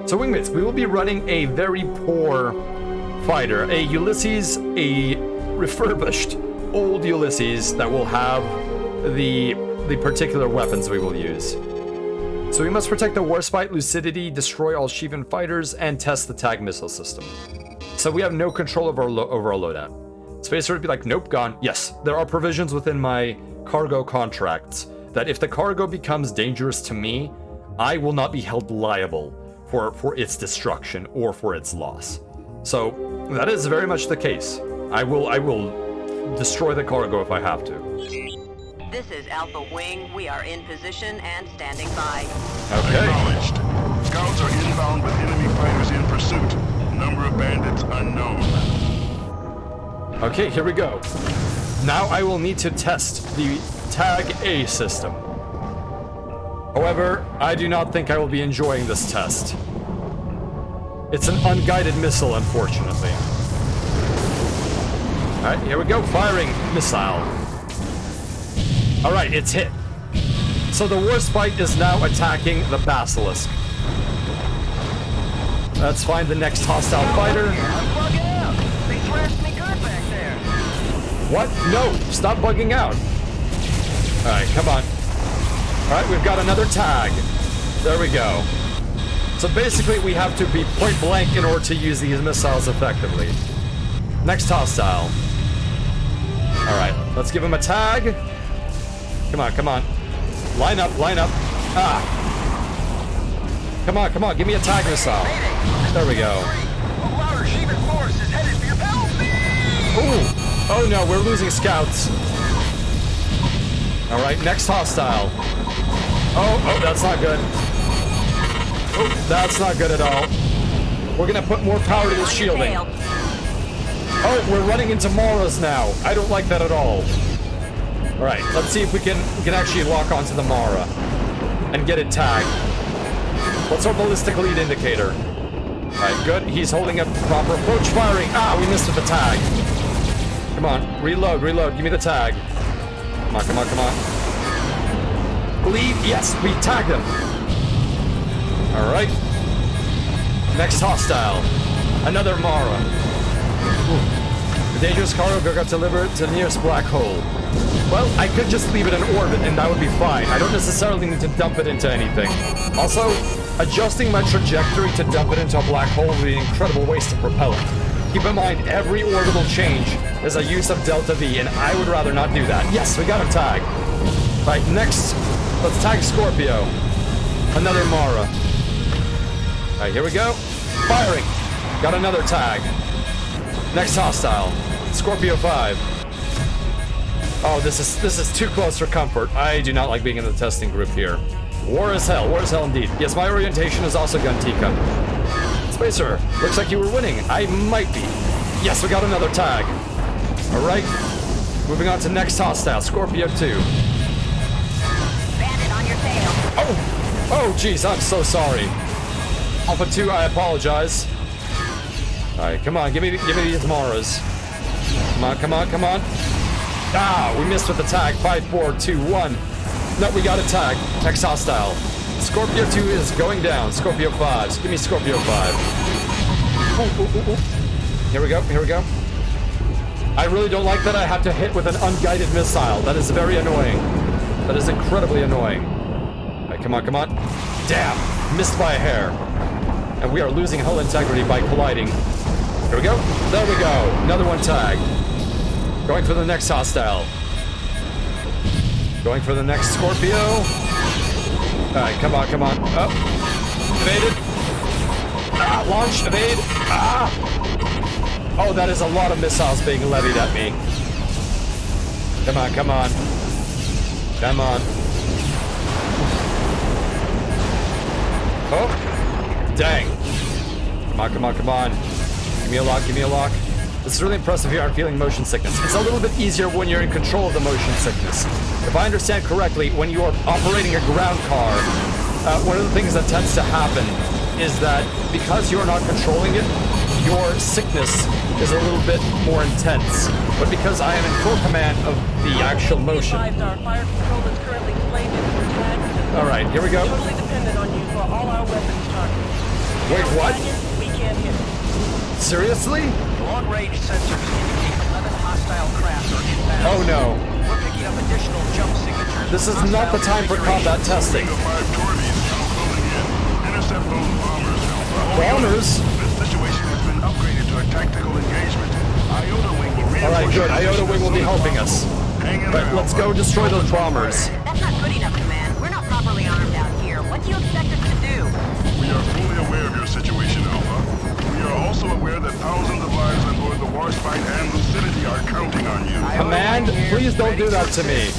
So wingmates, we will be running a very poor fighter, a Ulysses, a refurbished old Ulysses that will have the particular weapons we will use. So we must protect the Warspite, Lucidity, destroy all Sheevan fighters, and test the TAG missile system. So we have no control over our loadout. Spacer would be like, nope, gone. Yes, there are provisions within my cargo contracts that if the cargo becomes dangerous to me, I will not be held liable for its destruction or for its loss. So that is very much the case. I will destroy the cargo if I have to. This is Alpha Wing. We are in position and standing by. Okay. Acknowledged. Scouts are inbound with enemy fighters in pursuit. Number of bandits unknown. Okay, here we go. Now I will need to test the TAG A system. However, I do not think I will be enjoying this test. It's an unguided missile, unfortunately. Alright, here we go. Firing missile. Alright, it's hit. So the Warspite is now attacking the Basilisk. Let's find the next hostile fighter. I'm bugging out. They thrashed me good back there. What? No! Stop bugging out. Alright, come on. Alright, we've got another tag. There we go. So basically we have to be point blank in order to use these missiles effectively. Next hostile. Alright, let's give him a tag. Come on, come on. Line up, line up. Ah! Come on, come on, give me a tag missile. There we go. A louder Sheevan force is headed for your penalty! Ooh! Oh no, we're losing scouts. Alright, next hostile. Oh, that's not good. Oh, that's not good at all. We're gonna put more power to the shielding. Oh, we're running into Maras now. I don't like that at all. Alright, let's see if we can actually lock onto the Mara and get it tagged. What's our ballistic lead indicator? Alright, good. He's holding up proper approach firing. Ah, we missed with the tag. Come on, reload, reload. Give me the tag. Come on, come on, come on. Bleed. Yes, we tagged him. Alright. Next hostile. Another Mara. Ooh. The dangerous cargo got delivered to the nearest black hole. Well, I could just leave it in orbit and that would be fine. I don't necessarily need to dump it into anything. Also, adjusting my trajectory to dump it into a black hole would be an incredible waste of propellant. Keep in mind, every orbital change is a use of Delta V, and I would rather not do that. Yes, we got him tagged. Right, next, let's tag Scorpio. Another Mara. Alright, here we go. Firing. Got another tag. Next hostile. Scorpio 5. Oh, this is too close for comfort. I do not like being in the testing group here. War is hell indeed. Yes, my orientation is also Guntica. Spacer, looks like you were winning. I might be. Yes, we got another tag. Alright. Moving on to next hostile, Scorpio 2. Bandit on your tail. Oh, jeez, I'm so sorry. Alpha 2, I apologize. Alright, come on, give me these Maras. Come on, come on, come on. Ah, we missed with the tag. 5, 4, 2, 1. No, we got a tag. Next hostile. Scorpio 2 is going down. Scorpio 5. So give me Scorpio 5. Ooh, ooh, ooh, ooh. Here we go, here we go. I really don't like that I have to hit with an unguided missile. That is very annoying. That is incredibly annoying. Alright, come on, come on. Damn, missed by a hair. And we are losing hull integrity by colliding. Here we go. There we go. Another one tag. Going for the next hostile. Going for the next Scorpio. Alright, come on, come on. Up. Evaded. Ah, launch, evade. Ah! Oh, that is a lot of missiles being levied at me. Come on, come on. Come on. Oh. Dang. Come on, come on, come on. Give me a lock, give me a lock. This is really impressive here. I'm feeling motion sickness. It's a little bit easier when you're in control of the motion sickness. If I understand correctly, when you are operating a ground car, one of the things that tends to happen is that because you're not controlling it, your sickness is a little bit more intense. But because I am in full command of the actual motion. Our fire control is currently claimed in your tag. All right, here we go. Totally dependent on you for all our weapons targets. Wait, what? We can't hit it. Seriously? Long-range sensors indicate 11 hostile craft are inbound. Oh no. We're picking up additional jump signatures. This is not the time for combat testing. Wing of 5 Torbies now closing in. Intercept those bombers, Alpha. Bombers? This situation has been upgraded to a tactical engagement. Iota Wing will reinforce... Alright, good. Iota Wing will be helping us. Hang in But there, let's Alpha. go destroy those bombers. That's not good enough, Command. We're not properly armed out here. What do you expect us to do? We are fully aware of your situation, Alpha. We are also aware that thousands of lives on board the Warspite and Lucidity are counting on you. Command, please don't do that to me.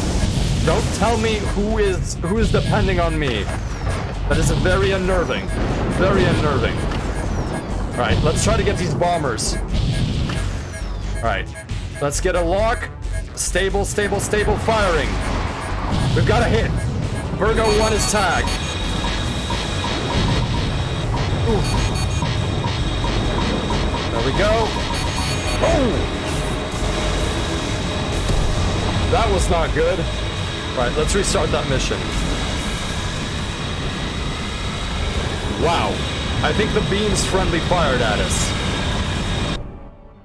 Don't tell me who is depending on me. That is very unnerving. Very unnerving. Alright, let's try to get these bombers. Alright, let's get a lock. Stable, stable, stable firing. We've got a hit. Virgo 1 is tagged. Ooh. There we go. Oh! That was not good. Right, let's restart that mission. Wow. I think the beams friendly fired at us.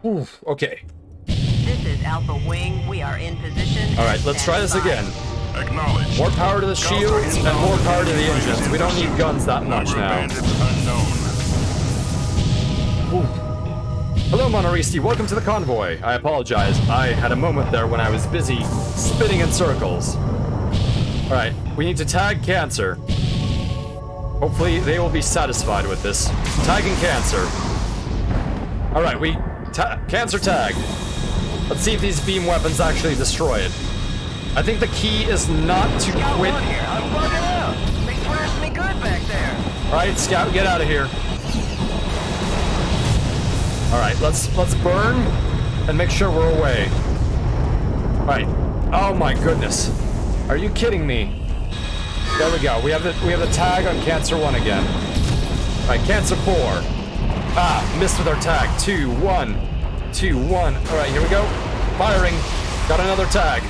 Oof, okay. This is Alpha Wing. We are in position. Alright, let's try this again. Acknowledged. More power to the shields and more power to the engines. We don't need guns that much now. Hello, Monoristi. Welcome to the convoy. I apologize. I had a moment there when I was busy spinning in circles. Alright, we need to tag Cancer. Hopefully they will be satisfied with this. Tagging Cancer. Alright, we... Cancer tag. Let's see if these beam weapons actually destroy it. I think the key is not to quit. Here. I'm bugging out. They thrashed me good back there. Alright, Scout, get out of here. Alright, let's burn and make sure we're away. Alright. Oh my goodness. Are you kidding me? There we go. We have the tag on Cancer 1 again. Alright, Cancer 4. Ah, missed with our tag. 2, 1. 2, 1. Alright, here we go. Firing. Got another tag.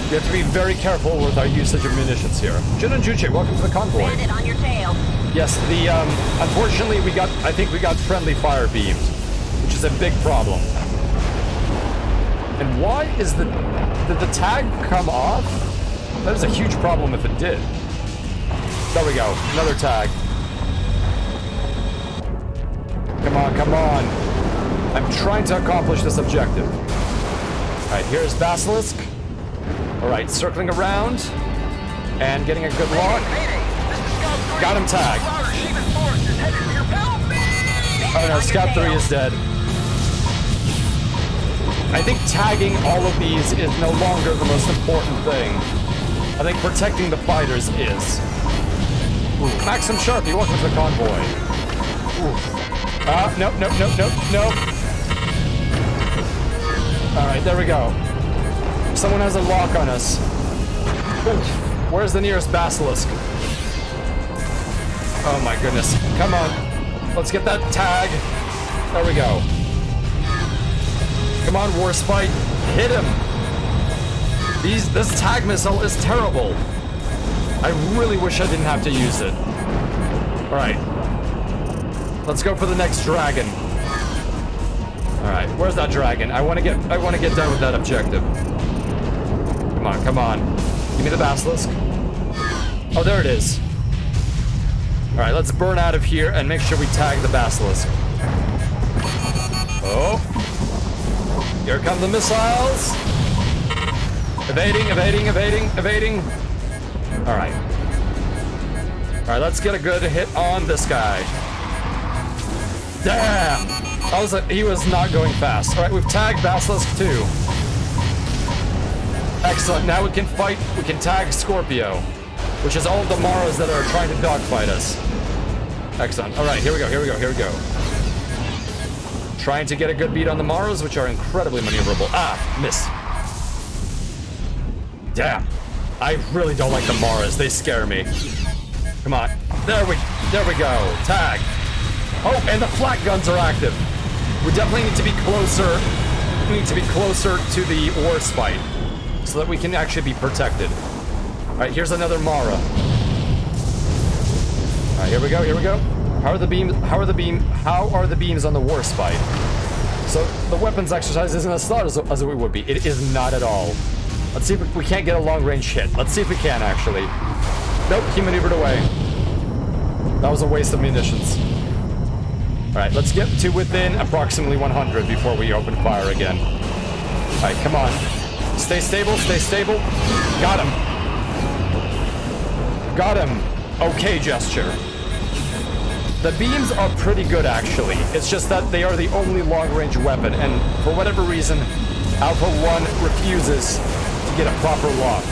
We have to be very careful with our usage of munitions here. Jin and Juche, welcome to the convoy. Bandit on your tail. Yes, unfortunately I think we got friendly fire beamed, which is a big problem. And why is did the tag come off? That is a huge problem if it did. There we go, another tag. Come on, come on. I'm trying to accomplish this objective. Alright, here's Basilisk. Alright, circling around. And getting a good lock. Got him tagged. Oh no, Scout 3 is dead. I think tagging all of these is no longer the most important thing. I think protecting the fighters is. Ooh, Maxim Sharpie, welcome to the convoy. Nope. Alright, there we go. Someone has a lock on us. Ooh, where's the nearest Basilisk? Oh my goodness. Come on. Let's get that tag. There we go. Come on, Warspite. Hit him. This tag missile is terrible. I really wish I didn't have to use it. Alright. Let's go for the next dragon. Alright, where's that dragon? I wanna get done with that objective. Come on, come on. Give me the Basilisk. Oh, there it is. Alright, let's burn out of here and make sure we tag the Basilisk. Oh. Here come the missiles. Evading, evading, evading, evading. Alright. Alright, let's get a good hit on this guy. Damn! He was not going fast. Alright, we've tagged Basilisk 2. Excellent, now we can fight, we can tag Scorpio, which is all the Maras that are trying to dogfight us. Excellent. Alright, here we go, here we go, here we go. Trying to get a good beat on the Maras, which are incredibly maneuverable. Ah, miss. Damn. I really don't like the Maras. They scare me. Come on. There we go. Tag. Oh, and the flak guns are active. We definitely need to be closer. We need to be closer to the Warspite so that we can actually be protected. Alright, here's another Mara. Alright, here we go, here we go. How are the beams on the Warspite? So the weapons exercise isn't as thought as it would be. It is not at all. Let's see if we can't get a long-range hit. Let's see if we can, actually. Nope, he maneuvered away. That was a waste of munitions. Alright, let's get to within approximately 100 before we open fire again. Alright, come on. Stay stable, stay stable. Got him. Got him. Okay gesture. The beams are pretty good, actually. It's just that they are the only long-range weapon, and for whatever reason, Alpha 1 refuses to get a proper lock.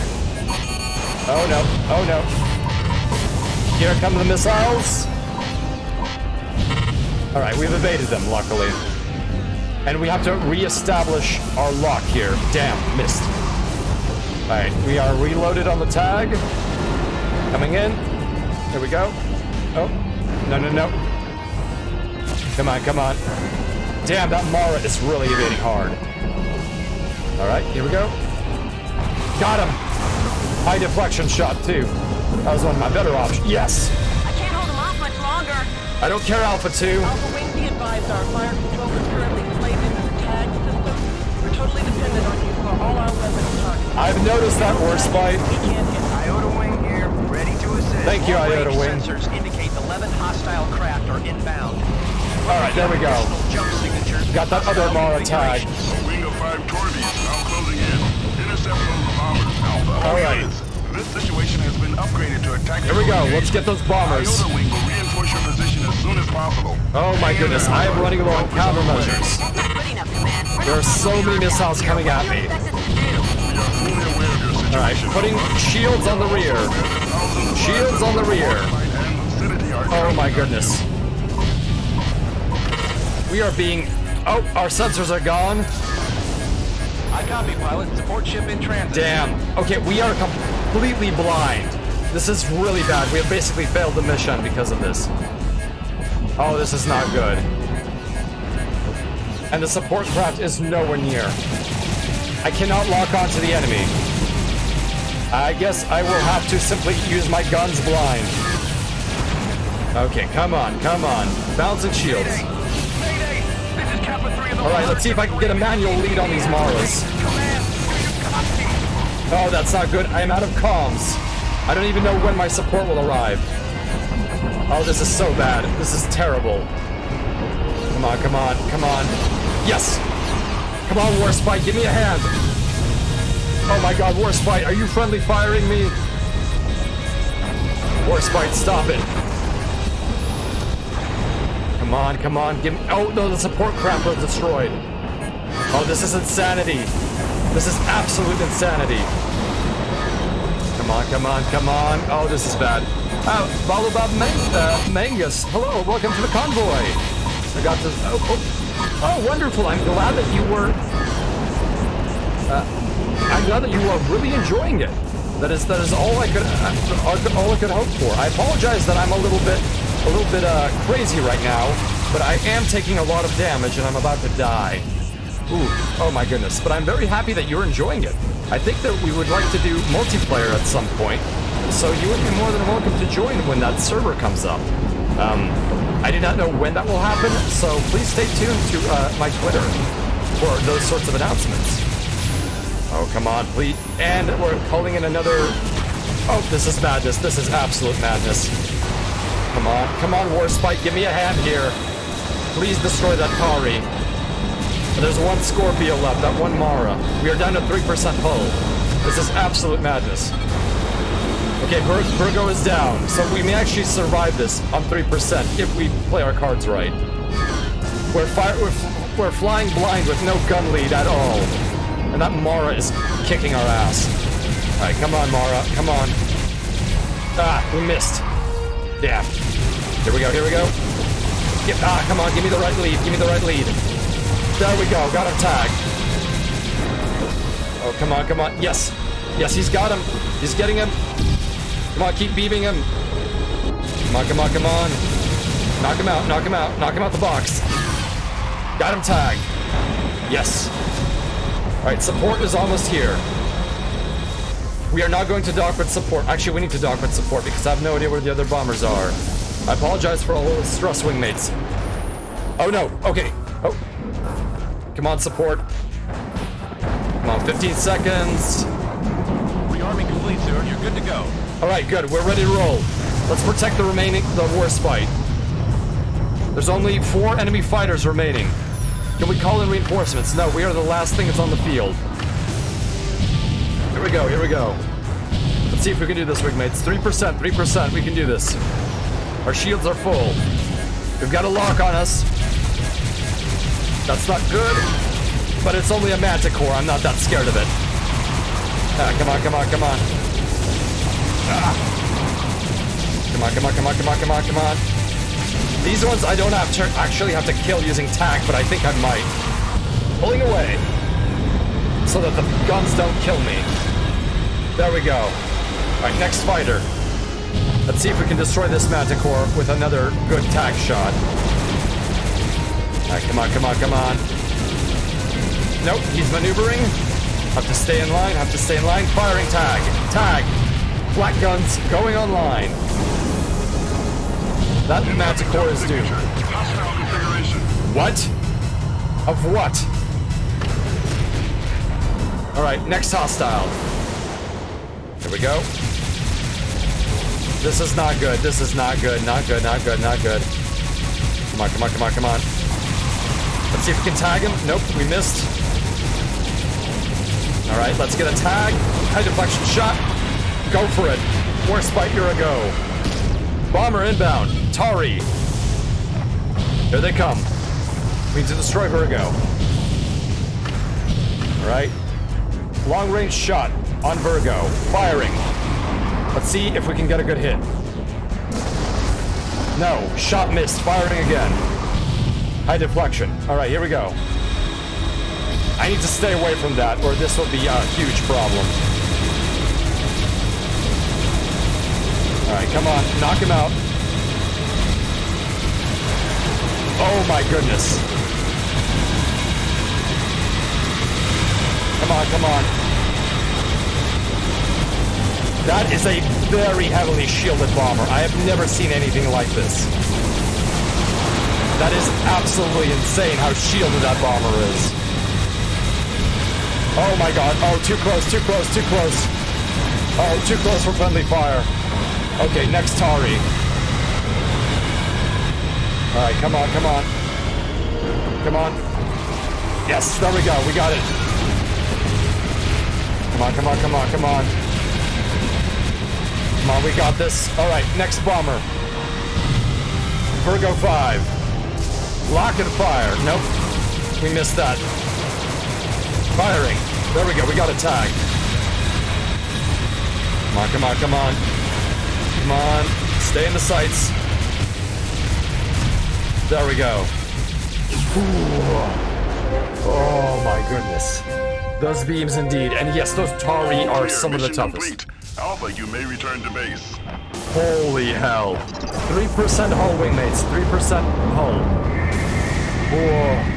Oh no, oh no. Here come the missiles. Alright, we've evaded them, luckily. And we have to re-establish our lock here. Damn, missed. Alright, we are reloaded on the tag. Coming in. There we go. Oh, no, no, no. Come on, come on. Damn, that Mara is really evading hard. Alright, here we go. Got him. High deflection shot, too. That was one of my better options. Yes! I can't hold him off much longer. I don't care, Alpha 2. Alpha Wing, be advised our fire control is currently played into the tag system. We're totally dependent on you for all our weapons targets. I've noticed that worst fight. Iota Wing here, ready to assist. Thank you, Iota Wing. Sensors indicate 11 hostile craft are inbound. Alright, there we go. Jump signatures. Got that other Mara tag. Wing of 5 Torbies now closing in. Intercept those bombers, Alpha. Alright. This situation has been upgraded to a tactical. Here we go. Let's get those bombers. Iota Wing will reinforce your position as soon as possible. Oh my goodness, I am running low on countermeasures. There are so many missiles coming at me. Alright, putting shields on the rear. Shields on the rear. Oh my goodness. We are being... Oh, our sensors are gone. I copy, pilot. Support ship in transit. Damn. Okay, we are completely blind. This is really bad. We have basically failed the mission because of this. Oh, this is not good. And the support craft is nowhere near. I cannot lock onto the enemy. I guess I will have to simply use my guns blind. Okay, come on, come on. Bouncing shields. Alright, let's see if I can get a manual lead on these Maras. Oh, that's not good. I am out of comms. I don't even know when my support will arrive. Oh, this is so bad. This is terrible. Come on, come on, come on. Yes! Come on, Warspite, give me a hand. Oh my god, Warspite, are you friendly firing me? Warspite, stop it. Come on, give me... Oh, no, the support craft was destroyed. Oh, this is insanity. This is absolute insanity. Come on, come on, come on. Oh, this is bad. Balubab Mangus, hello, welcome to the convoy. I got this... Oh, wonderful, I'm glad that you were... I'm glad that you are really enjoying it. That is all I could hope for. I apologize that I'm a little bit crazy right now, but I am taking a lot of damage and I'm about to die. Ooh, oh my goodness. But I'm very happy that you're enjoying it. I think that we would like to do multiplayer at some point, so you would be more than welcome to join when that server comes up. I do not know when that will happen, so please stay tuned to my Twitter for those sorts of announcements. Oh, come on, please. And we're calling in another... Oh, this is madness. This is absolute madness. Come on, Warspite, give me a hand here. Please destroy that Kari. There's one Scorpio left, that one Mara. We are down to 3% hull. This is absolute madness. Okay, Virgo is down, so we may actually survive this on 3% if we play our cards right. We're flying blind with no gun lead at all. And that Mara is kicking our ass. Alright, come on, Mara, come on. Ah, we missed. Damn. Here we go, here we go. Come on, give me the right lead, give me the right lead. There we go, got him tagged. Oh, come on, come on. Yes. Yes, he's got him. He's getting him. Come on, keep beaming him. Come on, come on, come on. Knock him out, knock him out. Knock him out the box. Got him tagged. Yes. Alright, support is almost here. We are not going to dock with support. Actually, we need to dock with support because I have no idea where the other bombers are. I apologize for all the stress, wingmates. Oh no, okay. Oh. Come on, support. Come on, 15 seconds. Rearming complete, sir. You're good to go. Alright, good. We're ready to roll. Let's protect the worst fight. There's only 4 enemy fighters remaining. Can we call in reinforcements? No, we are the last thing that's on the field. Here we go, here we go. Let's see if we can do this, wingmates. 3%, 3%, we can do this. Our shields are full. We've got a lock on us. That's not good, but it's only a manticore. I'm not that scared of it. Ah, come on, come on, come on. Ah. Come on, come on, come on, come on, come on, come on. These ones I don't have to actually have to kill using tack, but I think I might. Pulling away so that the guns don't kill me. There we go. Alright, next fighter. Let's see if we can destroy this manticore with another good tack shot. Alright, come on, come on, come on. Nope, he's maneuvering. Have to stay in line, have to stay in line. Firing tag. Tag. Black guns going online. That manticore is doomed. What? Of what? Alright, next hostile. Here we go. This is not good. This is not good. Not good, not good, not good. Come on, come on, come on, come on. Let's see if we can tag him. Nope, we missed. Alright, let's get a tag. High deflection shot. Go for it. Worst fight, you're a go. Bomber inbound. Tari. Here they come. We need to destroy Virgo. Alright. Long range shot on Virgo. Firing. Let's see if we can get a good hit. No. Shot missed. Firing again. High deflection. Alright, here we go. I need to stay away from that or this will be a huge problem. Alright, come on. Knock him out. Oh my goodness. Come on, come on. That is a very heavily shielded bomber. I have never seen anything like this. That is absolutely insane how shielded that bomber is. Oh my god. Oh, too close, too close, too close. Oh, too close for friendly fire. Okay, next Tari. Alright, come on, come on. Come on. Yes, there we go, we got it. Come on, come on, come on, come on. Come on, we got this. Alright, next bomber. Virgo 5. Lock and fire. Nope. We missed that. Firing. There we go, we got a tag. Come on, come on, come on. Come on. Stay in the sights. There we go. Ooh. Oh my goodness. Those beams indeed. And yes, those Tari are some of the toughest. Alpha, you may return to base. Holy hell. 3% hull, wingmates. 3% hull. Whoa.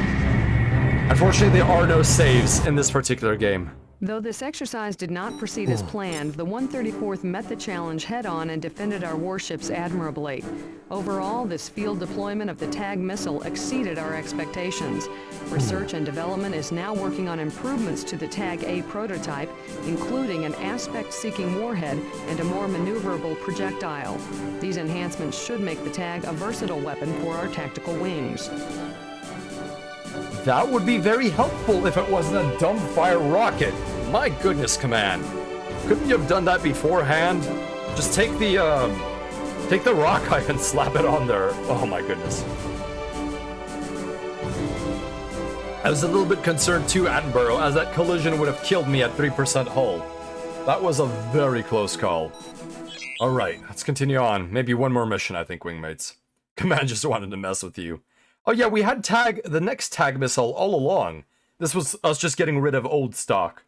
Unfortunately, there are no saves in this particular game. Though this exercise did not proceed as planned, the 134th met the challenge head-on and defended our warships admirably. Overall, this field deployment of the TAG missile exceeded our expectations. Research and development is now working on improvements to the TAG-A prototype, including an aspect-seeking warhead and a more maneuverable projectile. These enhancements should make the TAG a versatile weapon for our tactical wings. That would be very helpful if it wasn't a dumbfire rocket. My goodness, Command. Couldn't you have done that beforehand? Just take the rock pipe and slap it on there. Oh my goodness. I was a little bit concerned too, Attenborough, as that collision would have killed me at 3% hull. That was a very close call. Alright, let's continue on. Maybe one more mission, I think, wingmates. Command just wanted to mess with you. Oh yeah, we had the next TAG missile all along. This was us just getting rid of old stock.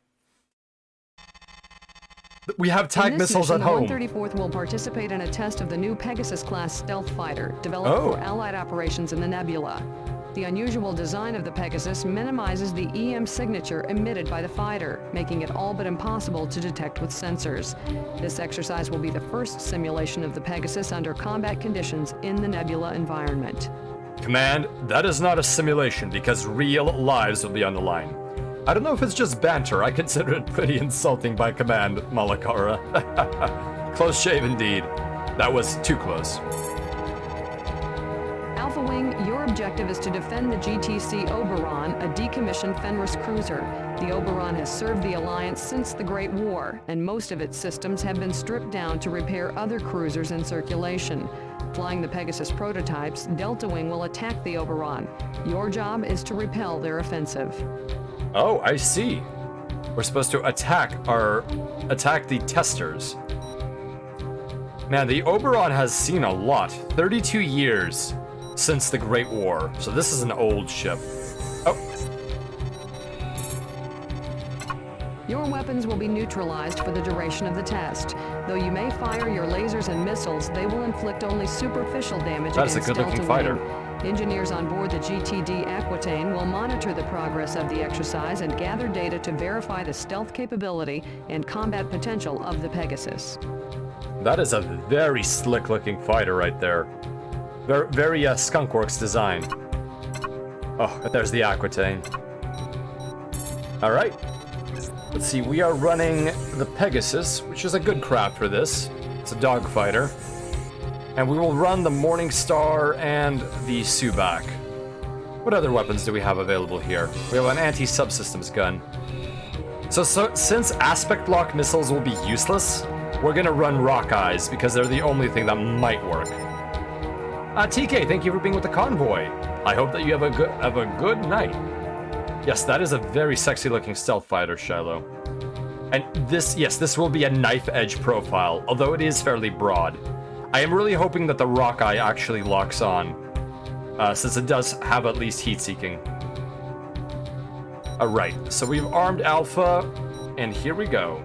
We have TAG missiles at home. The 134th will participate in a test of the new Pegasus-class stealth fighter, developed for Allied operations in the Nebula. The unusual design of the Pegasus minimizes the EM signature emitted by the fighter, making it all but impossible to detect with sensors. This exercise will be the first simulation of the Pegasus under combat conditions in the Nebula environment. Command, that is not a simulation because real lives will be on the line. I don't know if it's just banter. I consider it pretty insulting by Command, Malakara. Close shave indeed. That was too close. Alpha Wing, your objective is to defend the GTC Oberon, a decommissioned Fenris cruiser. The Oberon has served the Alliance since the Great War, and most of its systems have been stripped down to repair other cruisers in circulation. Flying the Pegasus prototypes, Delta Wing will attack the Oberon. Your job is to repel their offensive. Oh, I see. We're supposed to attack the testers. Man, the Oberon has seen a lot. 32 years since the Great War, so this is an old ship. Oh. Your weapons will be neutralized for the duration of the test. Though you may fire your lasers and missiles, they will inflict only superficial damage That is against a good-looking fighter. Engineers on board the GTD Aquitaine will monitor the progress of the exercise and gather data to verify the stealth capability and combat potential of the Pegasus. That is a very slick-looking fighter right there. Very Skunkworks design. Oh, there's the Aquitaine. All right. Let's see, we are running the Pegasus, which is a good craft for this. It's a dogfighter. And we will run the Morningstar and the Subak. What other weapons do we have available here? We have an anti-subsystems gun. So since aspect lock missiles will be useless, we're gonna run Rock Eyes because they're the only thing that might work. TK, thank you for being with the convoy. I hope that you have a good night. Yes, that is a very sexy looking stealth fighter, Shiloh. And this will be a knife edge profile, although it is fairly broad. I am really hoping that the Rock Eye actually locks on, since it does have at least heat seeking. Alright, so we've armed Alpha, and here we go.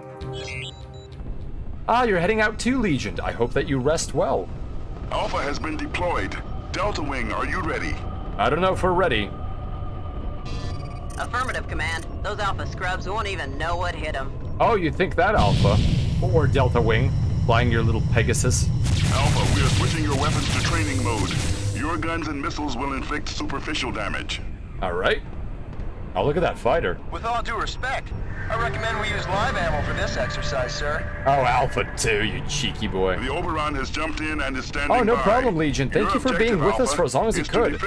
You're heading out too, Legion. I hope that you rest well. Alpha has been deployed. Delta Wing, are you ready? I don't know if we're ready. Affirmative, Command. Those Alpha scrubs won't even know what hit them. Oh, you think that, Alpha? Or Delta Wing, flying your little Pegasus? Alpha, we are switching your weapons to training mode. Your guns and missiles will inflict superficial damage. Alright. Oh, look at that fighter. With all due respect, I recommend we use live ammo for this exercise, sir. Oh, Alpha too, you cheeky boy. The Oberon has jumped in and is standing by. Oh, no problem, Legion. Thank you for being with us for as long as you could.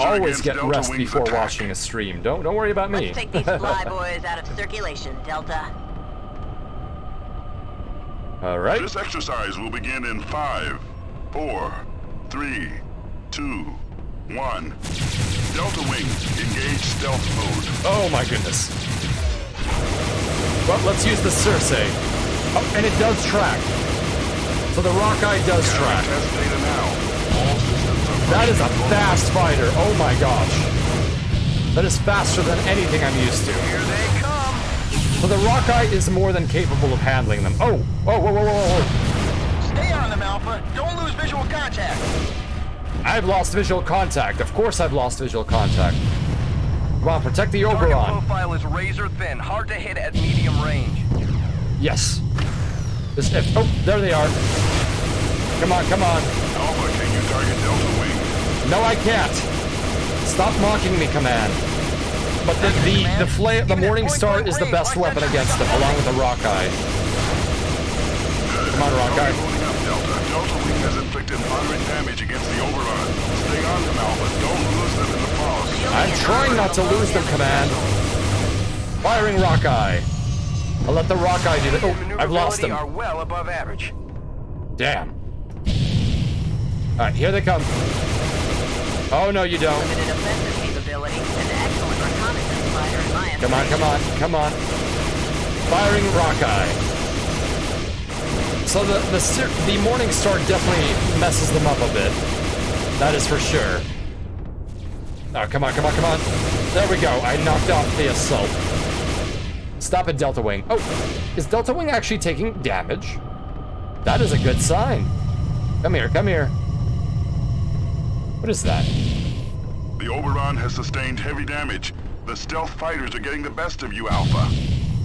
Always get rest before watching a stream. Don't worry about me. Let's take these flyboys out of circulation, Delta. All right. This exercise will begin in 5, 4, 3, 2, 1. Delta Wing, engage stealth mode. Oh my goodness. Well, let's use the Circe. Oh, and it does track. So the Rock Eye does track. Test data now. All systems are That is a fast fighter. Oh my gosh. That is faster than anything I'm used to. Here they come. So the Rock Eye is more than capable of handling them. Oh, whoa. Stay on them, Alpha. Don't lose visual contact. I've lost visual contact. Of course I've lost visual contact. Come on, protect the Target Oberon. profile is razor thin, hard to hit at medium range. Yes. Oh, there they are. Come on. Alpha, can you target Delta Wing? No, I can't. Stop mocking me, Command. But the Morningstar is the best weapon against them, along with the Rock Eye. Come on, Rock Eye. Loading up, Delta. Delta Wing has inflicted moderate damage against the Oberon. Stay on them, Alpha. Don't lose them in the pause. I'm trying not to lose them, Command. Firing Rock Eye. I'll let the Rock Eye do that. Oh, I've lost them. Are well above average. Damn. Alright, here they come. Oh, no, you don't. Limited offensive capability and excellent reconnaissance fighter in my estimation. Come on. Firing Rock Eye. So the Morningstar definitely messes them up a bit. That is for sure. Oh, come on. There we go. I knocked off the assault. Stop it, Delta Wing. Oh, is Delta Wing actually taking damage? That is a good sign. Come here. What is that? The Oberon has sustained heavy damage. The stealth fighters are getting the best of you, Alpha.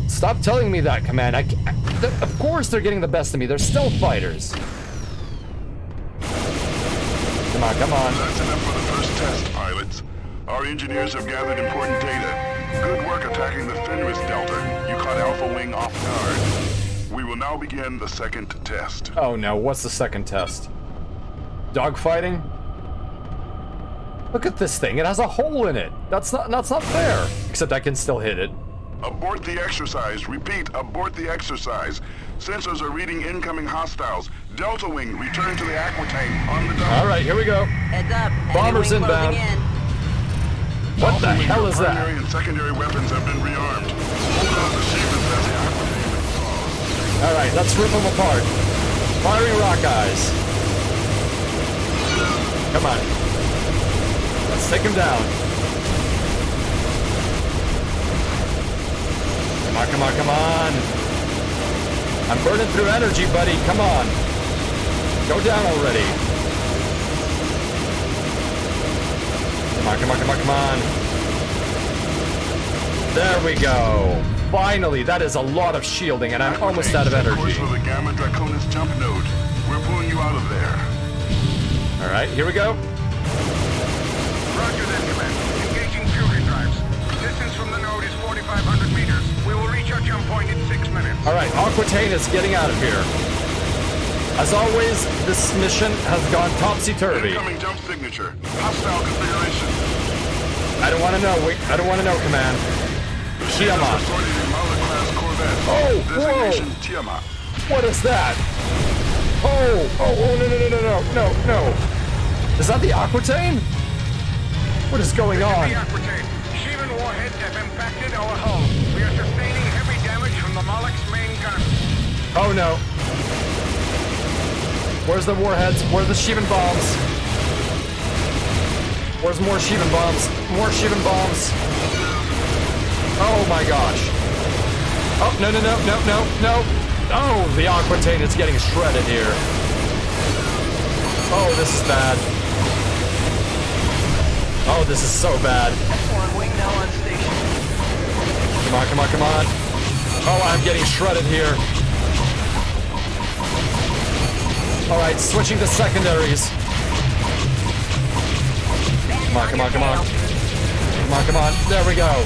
Stop telling me that, Command. Of course they're getting the best of me. They're stealth fighters. Come on. That's enough for the first test, pilots. Our engineers have gathered important data. Good work attacking the Fenris Delta. You caught Alpha Wing off guard. We will now begin the second test. Oh no, what's the second test? Dogfighting? Look at this thing, it has a hole in it. That's not fair. Except I can still hit it. Abort the exercise. Repeat, abort the exercise. Sensors are reading incoming hostiles. Delta Wing, return to the Aquitaine on the dock. Alright, here we go. Heads up. Bombers Enemy wing inbound. closing in. What the hell is that? Primary and secondary weapons have been rearmed. Hold on the Shivas as the Aquitaine installed. Alright, let's rip them apart. Fiery rock eyes. Come on. Let's take him down. Come on, come on, come on. I'm burning through energy, buddy. Come on. Go down already. Come on, come on, come on, come on. There we go. Finally, that is a lot of shielding, and I'm almost out of energy. Course for the Gamma Draconis jump node. We're pulling you out of there. All right, here we go. Roger that, Command. Engaging fury drives. Distance from the node is 4,500 meters. We will reach our jump point in 6 minutes. All right, Aquitaine is getting out of here. As always, this mission has gone topsy-turvy. Incoming jump signature. Hostile configuration. I don't want to know. I don't want to know, Command. Tiamat. Oh, whoa! Tiamat. What is that? Oh, no. Is that the Aquitaine? What is going on? The Aquitaine. Shivan warheads have impacted our hull. We are sustaining heavy damage from the Moloch's main gun. Oh no. Where's the warheads? Where's the Shivan bombs? Where's more Shivan bombs? More Shivan bombs. Oh my gosh. Oh, no. Oh, the Aquitaine is getting shredded here. Oh, this is bad. Oh, this is so bad. One wing now on station. Come on. Oh, I'm getting shredded here. Alright, switching to secondaries. Come on. There we go.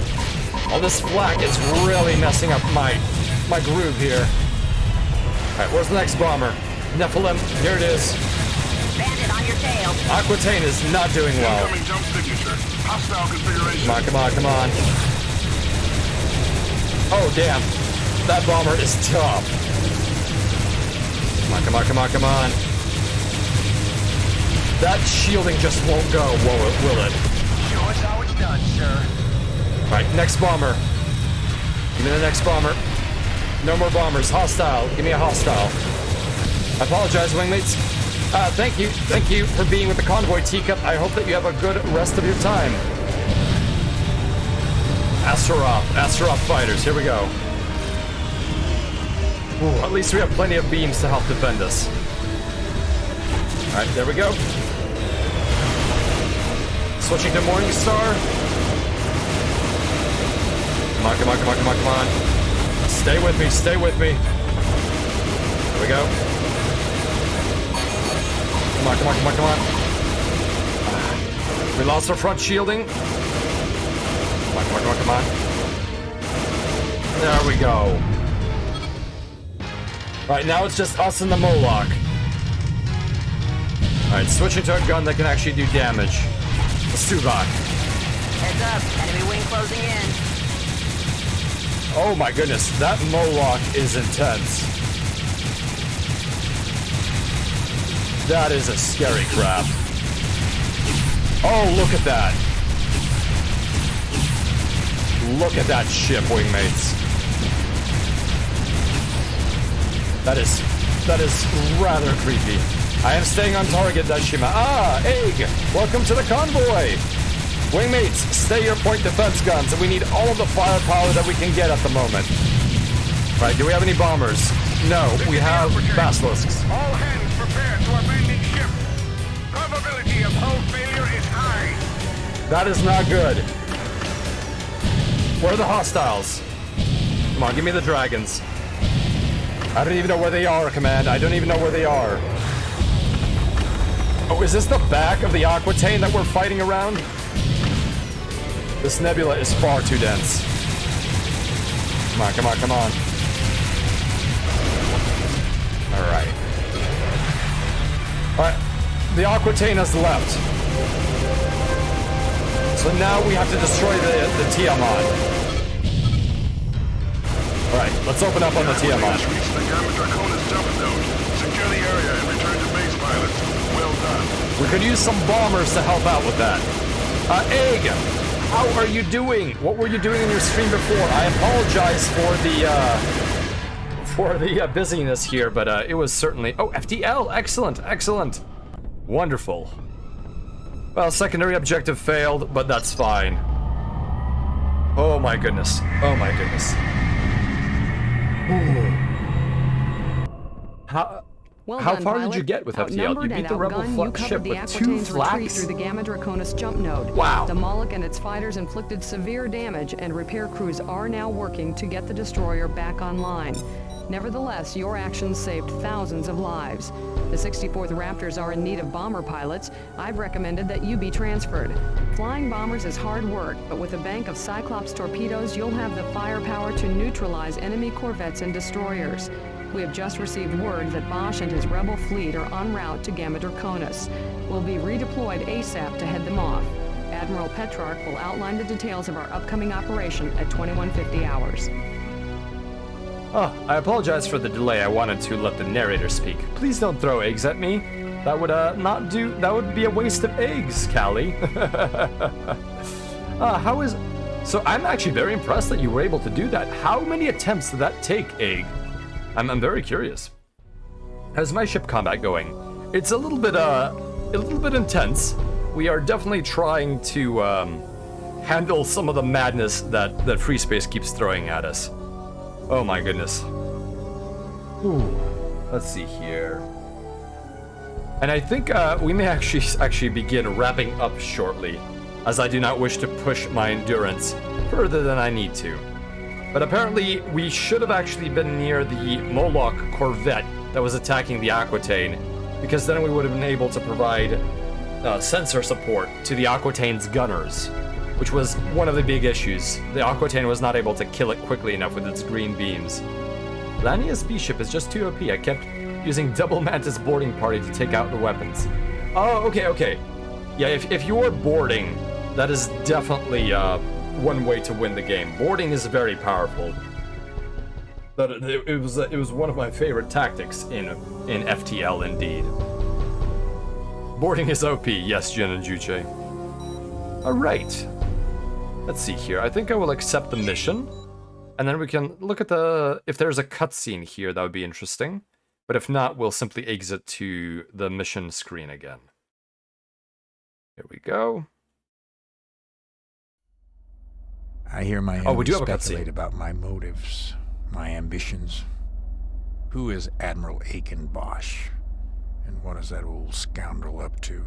All this flak is really messing up my groove here. Alright, where's the next bomber? Nephilim, here it is. Bandit on your tail. Aquitaine is not doing well. Incoming jump signature. Hostile configuration. Come on. Oh, damn. That bomber is tough. Come on. That shielding just won't go, will it? Show us how it's done, sir. Alright, next bomber. Give me the next bomber. No more bombers. Hostile. Give me a hostile. I apologize, wingmates. Thank you for being with the convoy, Teacup. I hope that you have a good rest of your time. Astaroth fighters, here we go. Ooh, at least we have plenty of beams to help defend us. Alright, there we go. Switching to Morningstar. Come on. Stay with me. There we go. Come on. We lost our front shielding. Come on. There we go. Right, now it's just us and the Moloch. Alright, switching to a gun that can actually do damage. The Stuvok. Heads up. Enemy wing closing in. Oh my goodness, that Moloch is intense. That is a scary crap. Oh, look at that. Look at that ship, wingmates. That is rather creepy. I am staying on target, Dashima. Egg! Welcome to the convoy! Wingmates, stay your point defense guns, and we need all of the firepower that we can get at the moment. Right, do we have any bombers? No, we have basilisks. All hands prepare to abandon ship. Probability of hull failure is high. That is not good. Where are the hostiles? Come on, give me the dragons. I don't even know where they are, Command. I don't even know where they are. Oh, is this the back of the Aquitaine that we're fighting around? This nebula is far too dense. Come on, come on, come on. Alright. Alright. The Aquitaine has left. So now we have to destroy the Tiamat. Alright, let's open up on the Tiamat. Reach the Gamma Draconis jump node. Secure the area and return to base, pilots. Well done. We could use some bombers to help out with that. Egg! How are you doing? What were you doing in your stream before? I apologize for the busyness here, but it was certainly... Oh, FTL! Excellent, excellent. Wonderful. Well, secondary objective failed, but that's fine. Oh my goodness. Oh my goodness. How... Well How done, far pilot. did you get with FTL? Outnumbered You beat and the rebel outgunned, you covered ship the with 2 Aquitaine's retreat flags? through the Gamma Draconis jump node. Wow. The Moloch and its fighters inflicted severe damage, and repair crews are now working to get the destroyer back online. Nevertheless, your actions saved thousands of lives. The 64th Raptors are in need of bomber pilots. I've recommended that you be transferred. Flying bombers is hard work, but with a bank of Cyclops torpedoes, you'll have the firepower to neutralize enemy corvettes and destroyers. We have just received word that Bosch and his rebel fleet are en route to Gamma Draconis. We'll be redeployed ASAP to head them off. Admiral Petrarch will outline the details of our upcoming operation at 2150 hours. Oh, I apologize for the delay. I wanted to let the narrator speak. Please don't throw eggs at me. That would not do. That would be a waste of eggs, Callie. How is... So I'm actually very impressed that you were able to do that. How many attempts did that take, Egg? I'm very curious. How's my ship combat going? It's a little bit intense. We are definitely trying to handle some of the madness that Freespace keeps throwing at us. Oh my goodness. Ooh. Let's see here. And I think we may actually begin wrapping up shortly, as I do not wish to push my endurance further than I need to. But apparently, we should have actually been near the Moloch corvette that was attacking the Aquitaine, because then we would have been able to provide sensor support to the Aquitaine's gunners, which was one of the big issues. The Aquitaine was not able to kill it quickly enough with its green beams. Lania's B-ship is just too OP. I kept using double Mantis boarding party to take out the weapons. Oh, okay. Yeah, if you're boarding, that is definitely one way to win the game. Boarding is very powerful. But it was one of my favorite tactics in FTL indeed. Boarding is OP, yes, Jin and Juche. Alright. Let's see here. I think I will accept the mission. And then we can look at if there's a cutscene here, that would be interesting. But if not, we'll simply exit to the mission screen again. Here we go. I hear my we do enemies have a speculate cutscene. about my motives, my ambitions. Who is Admiral Aiken Bosch? And what is that old scoundrel up to?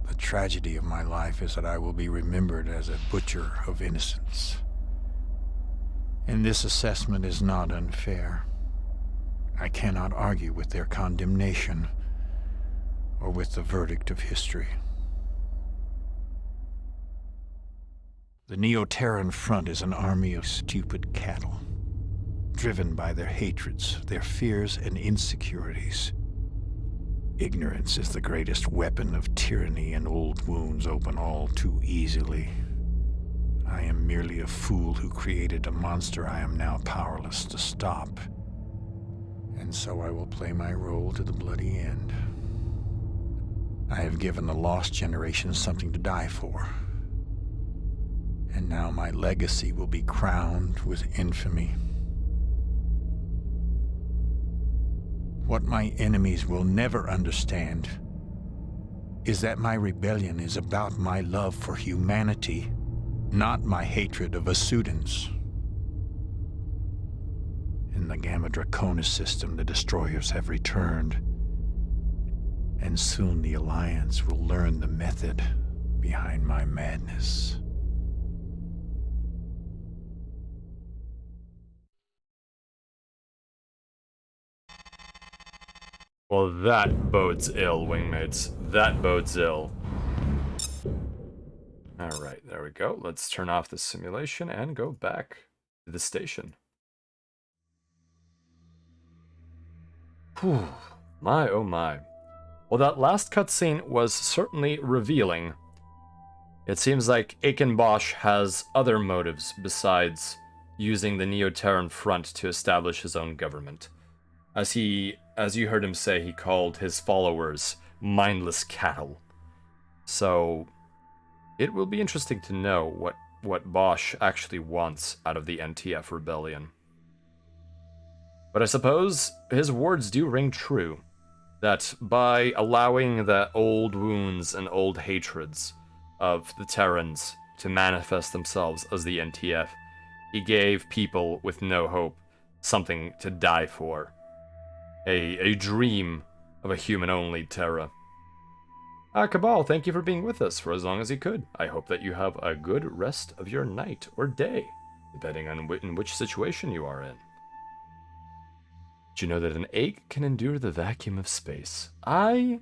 The tragedy of my life is that I will be remembered as a butcher of innocence. And this assessment is not unfair. I cannot argue with their condemnation or with the verdict of history. The Neo-Terran front is an army of stupid cattle, driven by their hatreds, their fears and insecurities. Ignorance is the greatest weapon of tyranny, and old wounds open all too easily. I am merely a fool who created a monster I am now powerless to stop. And so I will play my role to the bloody end. I have given the lost generation something to die for. And now my legacy will be crowned with infamy. What my enemies will never understand is that my rebellion is about my love for humanity, not my hatred of Asudans. In the Gamma Draconis system, the destroyers have returned. And soon the Alliance will learn the method behind my madness. Well, that bodes ill, wingmates. That bodes ill. Alright, there we go. Let's turn off the simulation and go back to the station. Whew. My, oh my. Well, that last cutscene was certainly revealing. It seems like Aiken Bosch has other motives besides using the Neo-Terran front to establish his own government. As you heard him say, he called his followers mindless cattle. So, it will be interesting to know what Bosch actually wants out of the NTF rebellion. But I suppose his words do ring true, that by allowing the old wounds and old hatreds of the Terrans to manifest themselves as the NTF, he gave people with no hope something to die for. A dream of a human-only Terra. Cabal, thank you for being with us for as long as you could. I hope that you have a good rest of your night or day, depending on in which situation you are in. Do you know that an egg can endure the vacuum of space? I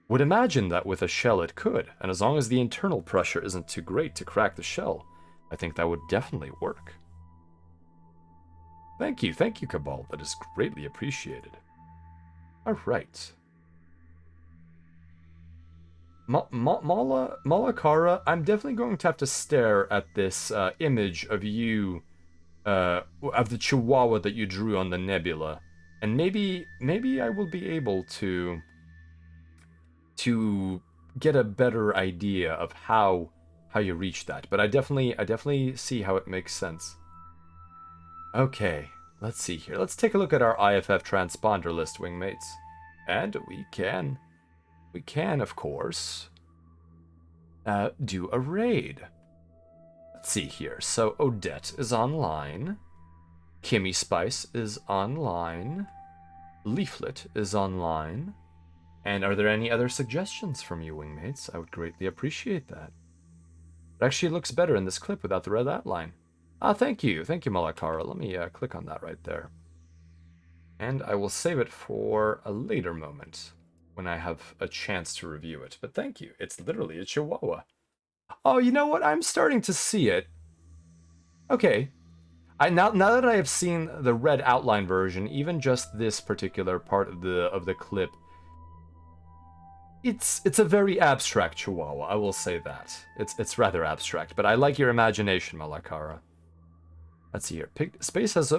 would imagine that with a shell it could, and as long as the internal pressure isn't too great to crack the shell, I think that would definitely work. Thank you, Cabal. That is greatly appreciated. Alright. Malakara, I'm definitely going to have to stare at this image of you, of the chihuahua that you drew on the nebula. And maybe I will be able to get a better idea of how you reach that. But I definitely see how it makes sense. Okay, let's see here. Let's take a look at our IFF transponder list, wingmates. And we can, of course, do a raid. Let's see here. So Odette is online. Kimmy Spice is online. Leaflet is online. And are there any other suggestions from you, wingmates? I would greatly appreciate that. It actually looks better in this clip without the red outline. Thank you, Malakara. Let me click on that right there. And I will save it for a later moment, when I have a chance to review it. But thank you, it's literally a chihuahua. Oh, you know what? I'm starting to see it. Okay. Now that I have seen the red outline version, even just this particular part of the clip, it's a very abstract chihuahua, I will say that. It's rather abstract, but I like your imagination, Malakara. Let's see here. Space has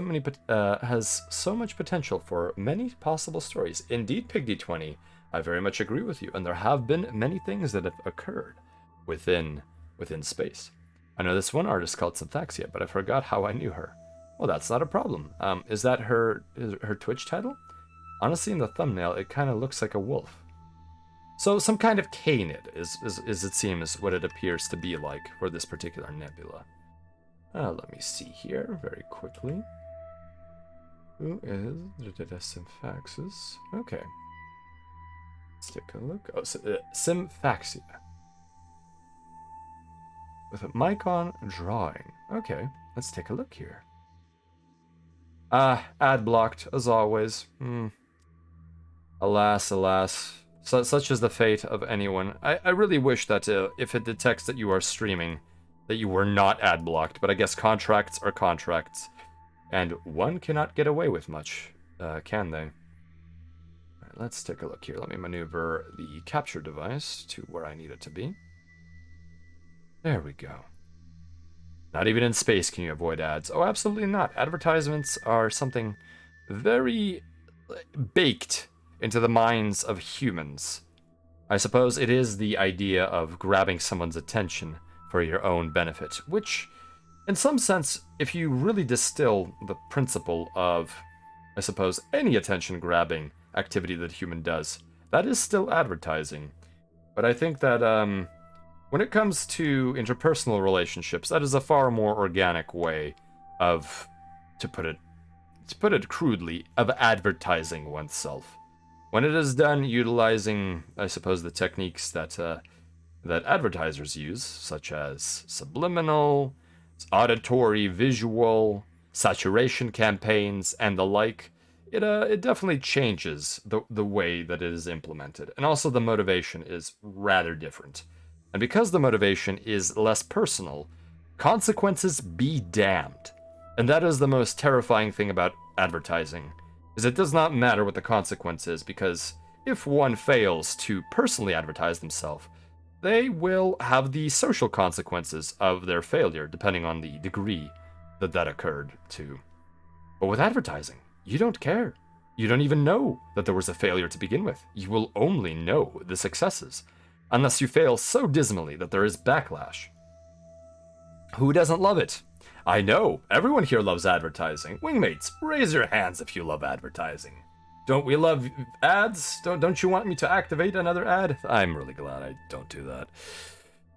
so much potential for many possible stories. Indeed, Pigdy20, I very much agree with you, and there have been many things that have occurred within space. I know this one artist called Synthaxia, but I forgot how I knew her. Well, that's not a problem. Is that her Twitch title? Honestly, in the thumbnail, it kind of looks like a wolf. So some kind of canid is it seems what it appears to be like for this particular nebula. Let me see here very quickly. Who is Symphaxis? Okay. Let's take a look. Oh, Symphaxia. With a mic on, drawing. Okay, let's take a look here. Ad blocked, as always. Alas. Such is the fate of anyone. I really wish that if it detects that you are streaming, that you were not ad blocked, but I guess contracts are contracts. And one cannot get away with much, can they? Alright, let's take a look here. Let me maneuver the capture device to where I need it to be. There we go. Not even in space can you avoid ads. Oh, absolutely not. Advertisements are something very baked into the minds of humans. I suppose it is the idea of grabbing someone's attention for your own benefit, which, in some sense, if you really distill the principle of, I suppose, any attention-grabbing activity that a human does, that is still advertising. But I think that, when it comes to interpersonal relationships, that is a far more organic way of, to put it crudely, of advertising oneself. When it is done utilizing, I suppose, the techniques that advertisers use, such as subliminal, auditory, visual, saturation campaigns, and the like, it definitely changes the way that it is implemented, and also the motivation is rather different. And because the motivation is less personal, consequences be damned. And that is the most terrifying thing about advertising, is it does not matter what the consequence is, because if one fails to personally advertise themselves, they will have the social consequences of their failure, depending on the degree that that occurred to. But with advertising, you don't care. You don't even know that there was a failure to begin with. You will only know the successes, unless you fail so dismally that there is backlash. Who doesn't love it? I know, everyone here loves advertising. Wingmates, raise your hands if you love advertising. Don't we love ads? Don't you want me to activate another ad? I'm really glad I don't do that.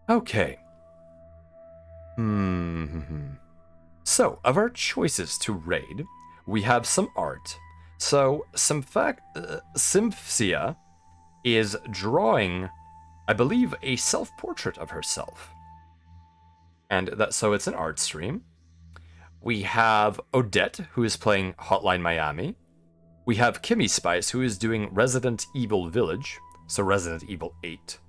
Okay. So, of our choices to raid, we have some art. So, Symphsia is drawing, I believe, a self-portrait of herself. And so it's an art stream. We have Odette, who is playing Hotline Miami. We have Kimmy Spice, who is doing Resident Evil Village, so Resident Evil 8.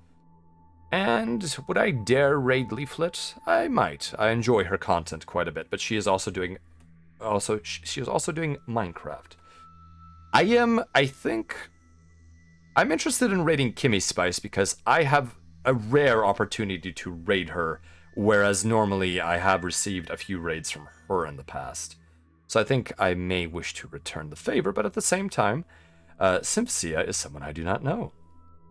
And would I dare raid Leaflet? I might. I enjoy her content quite a bit, but she is also doing Minecraft. I'm interested in raiding Kimmy Spice because I have a rare opportunity to raid her, whereas normally I have received a few raids from her in the past. So I think I may wish to return the favor, but at the same time, Symphsia is someone I do not know.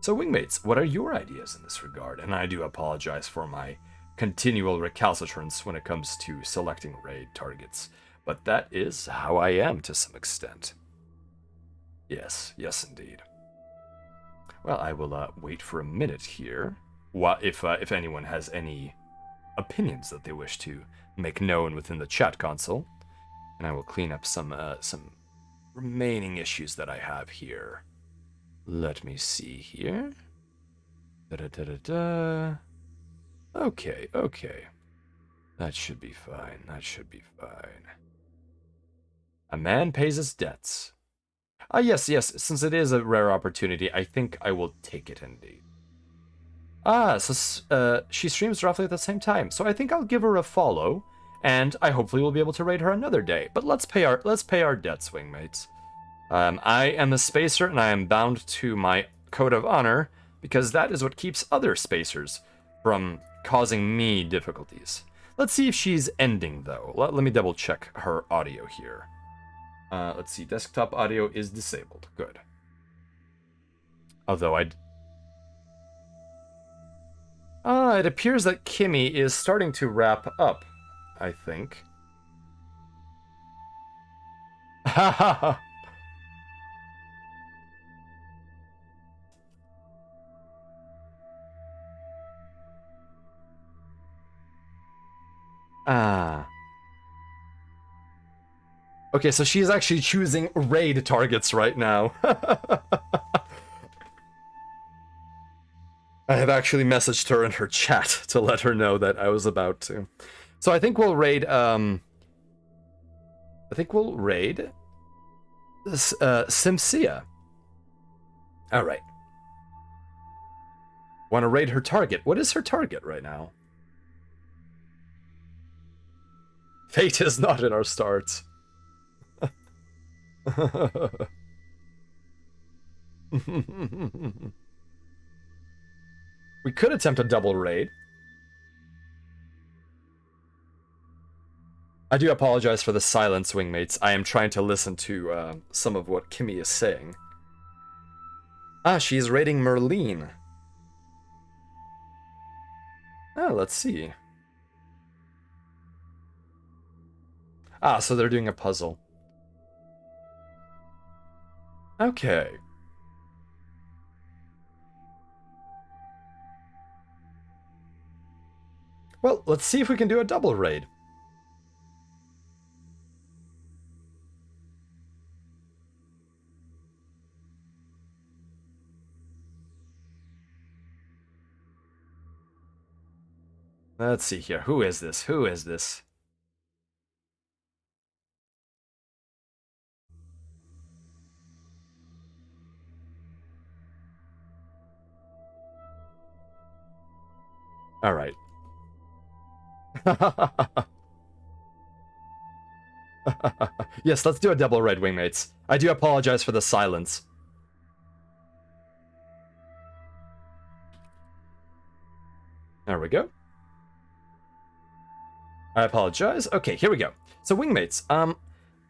So Wingmates, what are your ideas in this regard? And I do apologize for my continual recalcitrance when it comes to selecting raid targets, but that is how I am to some extent. Yes, indeed. Well, I will wait for a minute here, if anyone has any opinions that they wish to make known within the chat console, and I will clean up some remaining issues that I have here. Let me see here. Okay. That should be fine. A man pays his debts. Yes, since it is a rare opportunity, I think I will take it indeed. So she streams roughly at the same time, so I think I'll give her a follow, and I hopefully will be able to raid her another day. But let's pay our debts, Wingmates. I am a spacer, and I am bound to my code of honor, because that is what keeps other spacers from causing me difficulties. Let's see if she's ending, though. Let me double check her audio here. Let's see, desktop audio is disabled. Good. Although it appears that Kimmy is starting to wrap up, I think. Haha. Okay, so she's actually choosing raid targets right now. I have actually messaged her in her chat to let her know that I was about to. So I think we'll raid, Symphsia. Alright. Want to raid her target. What is her target right now? Fate is not in our stars. We could attempt a double raid. I do apologize for the silence, Wingmates. I am trying to listen to some of what Kimmy is saying. She's raiding Merlene. Let's see. So they're doing a puzzle. Okay. Well, let's see if we can do a double raid. Let's see here. Who is this? Alright. Yes, let's do a double raid, wingmates. I do apologize for the silence. There we go. I apologize. Okay, here we go. So, wingmates,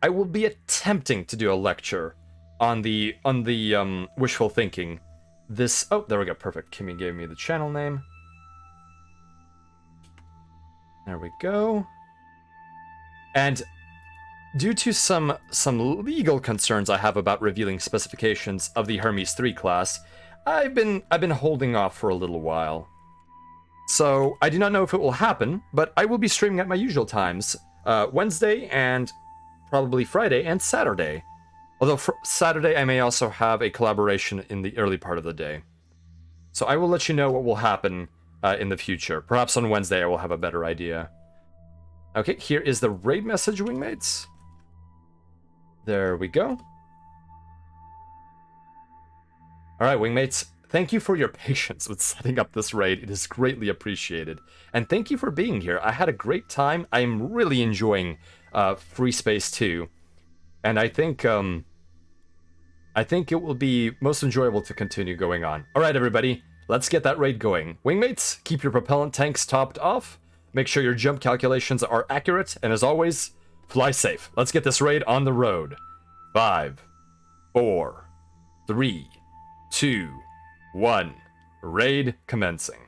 I will be attempting to do a lecture on the wishful thinking. This, oh, there we go, perfect. Kimmy gave me the channel name. There we go. And due to some legal concerns I have about revealing specifications of the Hermes 3 class, I've been holding off for a little while. So I do not know if it will happen, but I will be streaming at my usual times, Wednesday and probably Friday and Saturday. Although Saturday I may also have a collaboration in the early part of the day. So I will let you know what will happen in the future. Perhaps on Wednesday I will have a better idea. Okay, here is the raid message, wingmates. There we go. Alright, wingmates, thank you for your patience with setting up this raid. It is greatly appreciated. And thank you for being here. I had a great time. I am really enjoying Freespace 2. And I think it will be most enjoyable to continue going on. Alright, everybody, let's get that raid going. Wingmates, keep your propellant tanks topped off. Make sure your jump calculations are accurate. And as always, fly safe. Let's get this raid on the road. 5, 4, 3, 2, 1. Raid commencing.